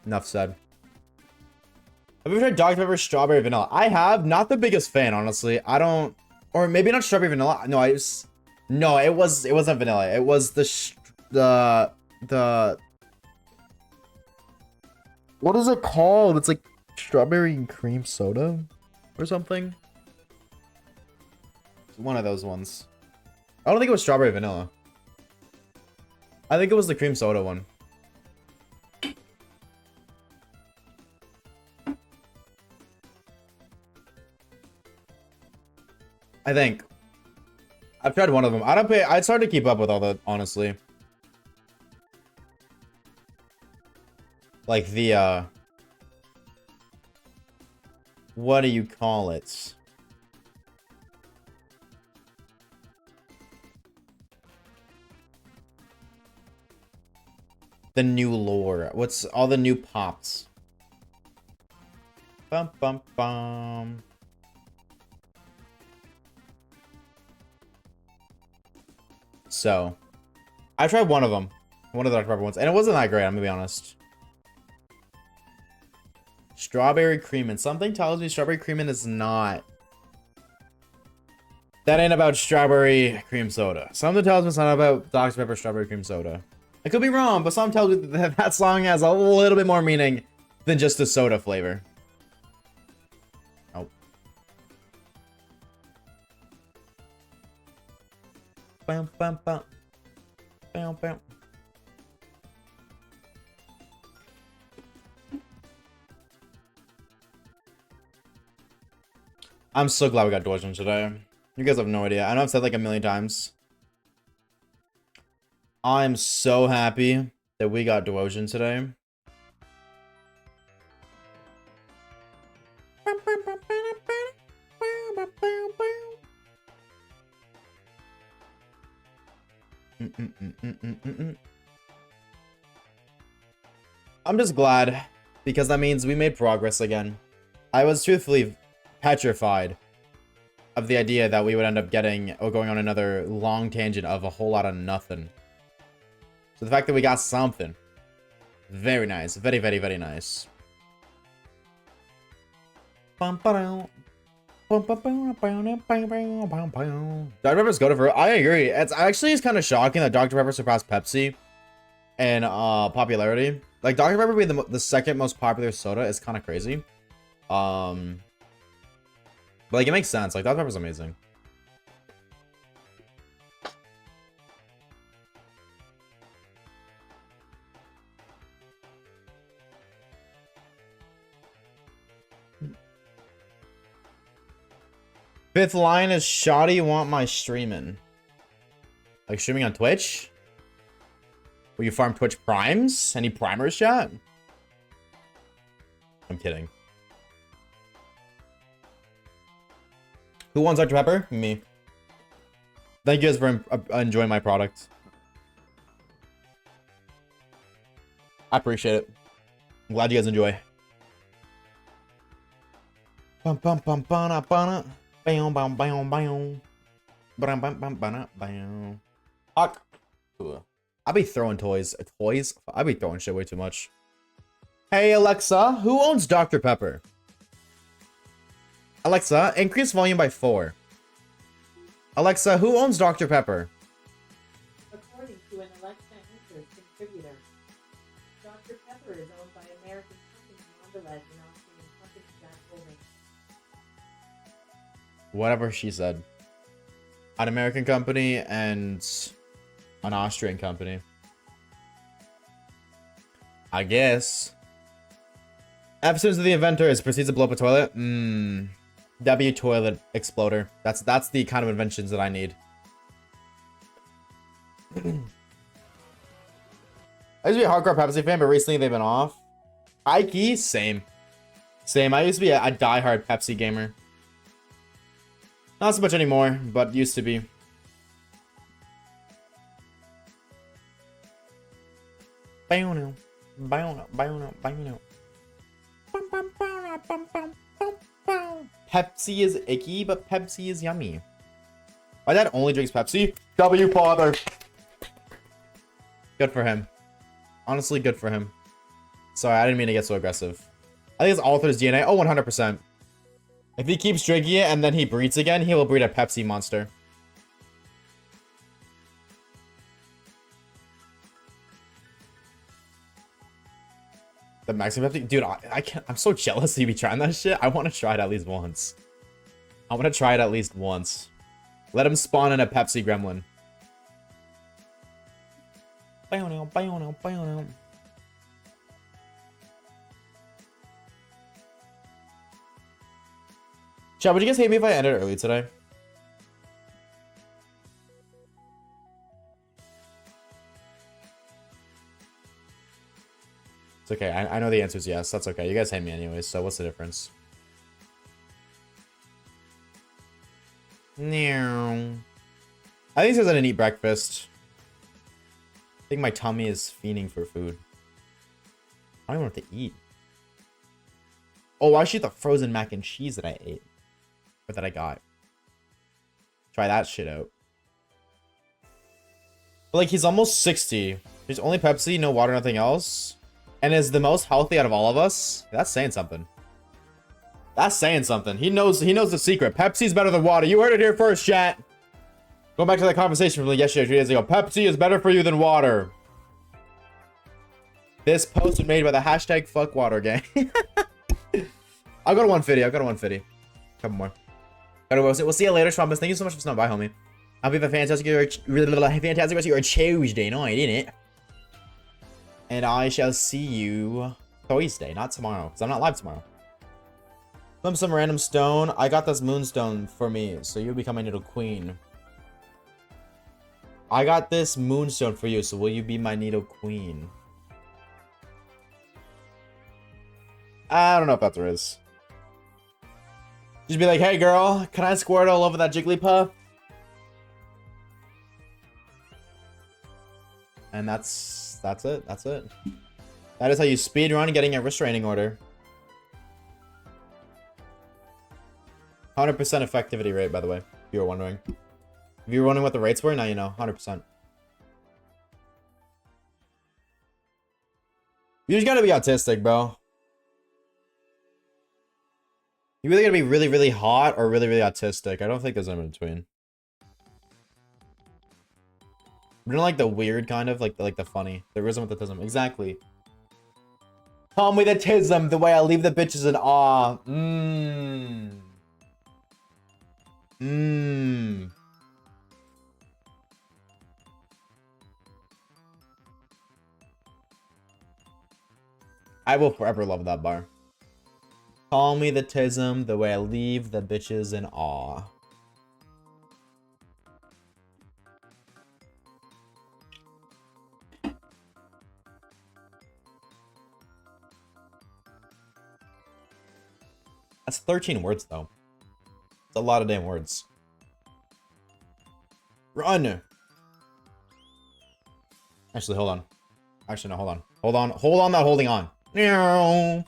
Enough said. Have you ever tried Dr. Pepper strawberry vanilla? I have. Not the biggest fan, honestly. I don't, or maybe not strawberry vanilla. No, no, it wasn't vanilla. It was the what is it called? It's like strawberry and cream soda or something. It's one of those ones. I don't think it was strawberry vanilla. I think it was the cream soda one. I think. I've tried one of them. It's hard to keep up with all the, honestly. Like the, what do you call it? The new lore. What's all the new pops? Bum bum bum. So, I tried one of them. One of the Dr. Pepper ones. And it wasn't that great, I'm gonna be honest. Strawberry creamin'. Something tells me strawberry creamin' is not. That ain't about strawberry cream soda. Something tells me it's not about Dr. Pepper strawberry cream soda. I could be wrong, but something tells me that that song has a little bit more meaning than just the soda flavor. Oh. Bam, bam, bam. Bam, bam. I'm so glad we got Dwarven today. You guys have no idea. I know I've said like a million times. I'm so happy that we got Dwarven today. I'm just glad because that means we made progress again. I was truthfully petrified of the idea that we would end up getting or going on another long tangent of a whole lot of nothing. So the fact that we got something, very nice, very, very, very nice. Dr. Pepper's go to for. I agree. It's kind of shocking that Dr. Pepper surpassed Pepsi in popularity. Like Dr. Pepper being the second most popular soda is kind of crazy. But like it makes sense. Like Dr. Pepper's amazing. Fifth line is shoddy want my streaming. Like streaming on Twitch? Will you farm Twitch primes? Any primers, chat? I'm kidding. Who wants Dr. Pepper? Me. Thank you guys for enjoying my product. I appreciate it. I'm glad you guys enjoy. Bum bum bum bana bana. Bam bam bam bam. Bam bam bam bam bam. Fuck. I be throwing toys. I be throwing shit way too much. Hey Alexa, who owns Dr. Pepper? Alexa, increase volume by 4. Alexa, who owns Dr. Pepper? According to an Alexa Answers contributor, Dr. Pepper is owned by American company Mondelez and Austrian company Jack Holdings. Whatever she said. An American company and an Austrian company. I guess. Episodes of the inventor is proceeds to blow up a toilet. W toilet exploder. That's the kind of inventions that I need. I used to be a hardcore Pepsi fan, but recently they've been off. Ike, same. I used to be a diehard Pepsi gamer. Not so much anymore, but used to be. Pepsi is icky, but Pepsi is yummy. My dad only drinks Pepsi. W father. Good for him. Honestly, good for him. Sorry, I didn't mean to get so aggressive. I think it's all through his DNA. Oh, 100%. If he keeps drinking it and then he breeds again, he will breed a Pepsi monster. The Mexican Pepsi? Dude, I can't. I'm so jealous you be trying that shit. I want to try it at least once. I want to try it at least once. Let him spawn in a Pepsi gremlin. Chat, would you guys hate me if I ended early today? It's okay. I know the answer is yes. That's okay. You guys hate me anyways, so what's the difference? No. I think it's because I didn't eat breakfast. I think my tummy is fiending for food. I don't even know what to eat. Oh, I should eat the frozen mac and cheese that I ate. Or that I got. Try that shit out. But like, he's almost 60. There's only Pepsi, no water, nothing else. And is the most healthy out of all of us. That's saying something. That's saying something. He knows the secret. Pepsi's better than water. You heard it here first, chat. Going back to that conversation from like yesterday, 2 days ago. Pepsi is better for you than water. This post was made by the hashtag #FuckWaterGang. I'll go to 150. I'll go to 150. Couple more. We'll see you later, Schwampus. Thank you so much for stopping by, homie. I'll be a fantastic rest of your Tuesday night, innit? And I shall see you Thursday, not tomorrow, because I'm not live tomorrow. Some random stone. I got this moonstone for me, so you'll become my little queen. I got this moonstone for you, so will you be my needle queen? I don't know if that's there is. Just be like, hey girl, can I squirt all over that Jigglypuff? And that's it. That's it. That is how you speedrun getting a restraining order. 100% effectivity rate, by the way, if you were wondering. If you were wondering what the rates were, now you know. 100%. You just gotta be autistic, bro. You really gotta be really, really hot or really, really autistic. I don't think there's an in between. You don't like the weird kind of, like the funny. The rhythm with the tism. Exactly. Call me the tism, the way I leave the bitches in awe. I will forever love that bar. Call me the tism, the way I leave the bitches in awe. That's 13 words, though. It's a lot of damn words. Run! Actually, hold on. Actually, no, hold on. Hold on. Hold on, not holding on. No.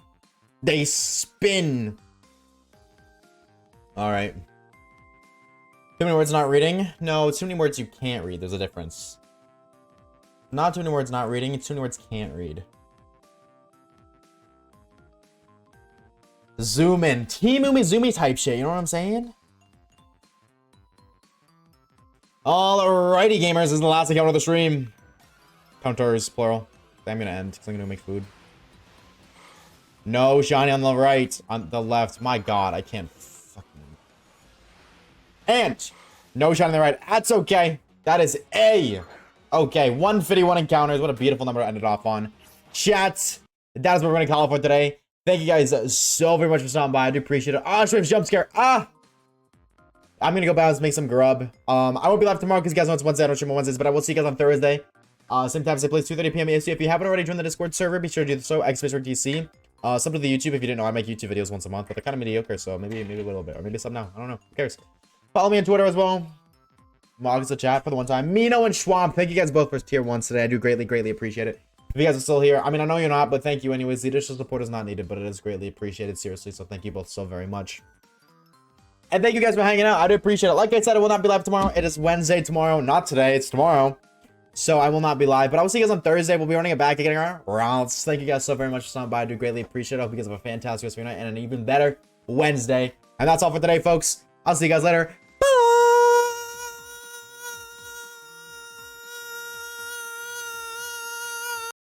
They spin. Alright. Too many words not reading? No, too many words you can't read. There's a difference. Not too many words not reading. It's too many words can't read. Zoom in. T-Moomy Zoomy type shit. You know what I'm saying? Alrighty, gamers. This is the last account of the stream. Counters, plural. I'm gonna end because I'm gonna make food. No, shiny on the right. On the left. My god, I can't fucking... And! No shiny on the right. That's okay. That is A. Okay, 151 encounters. What a beautiful number to end it off on. Chat. That is what we're gonna call it for today. Thank you guys so very much for stopping by. I do appreciate it. Oshawaves jump scare. I'm gonna go bounce, make some grub. I won't be live tomorrow because you guys know it's Wednesday. I don't stream on Wednesdays, but I will see you guys on Thursday. Same time, same place, 2:30 PM EST. If you haven't already joined the Discord server, be sure to do so. XSpaceRTC. Sub to the YouTube if you didn't know. I make YouTube videos once a month, but they're kind of mediocre, so maybe a little bit, or maybe some now. I don't know. Who cares? Follow me on Twitter as well. Mogs the chat for the one time. Mino and Schwamp. Thank you guys both for tier 1s today. I do greatly appreciate it. If you guys are still here, I mean, I know you're not, but thank you anyways. The additional support is not needed, but it is greatly appreciated, seriously. So thank you both so very much. And thank you guys for hanging out. I do appreciate it. Like I said, I will not be live tomorrow. It is Wednesday tomorrow, not today. It's tomorrow. So I will not be live, but I will see you guys on Thursday. We'll be running it back, getting our rounds. Thank you guys so very much for stopping by. I do greatly appreciate it. I hope you guys have a fantastic rest of your night and an even better Wednesday. And that's all for today, folks. I'll see you guys later.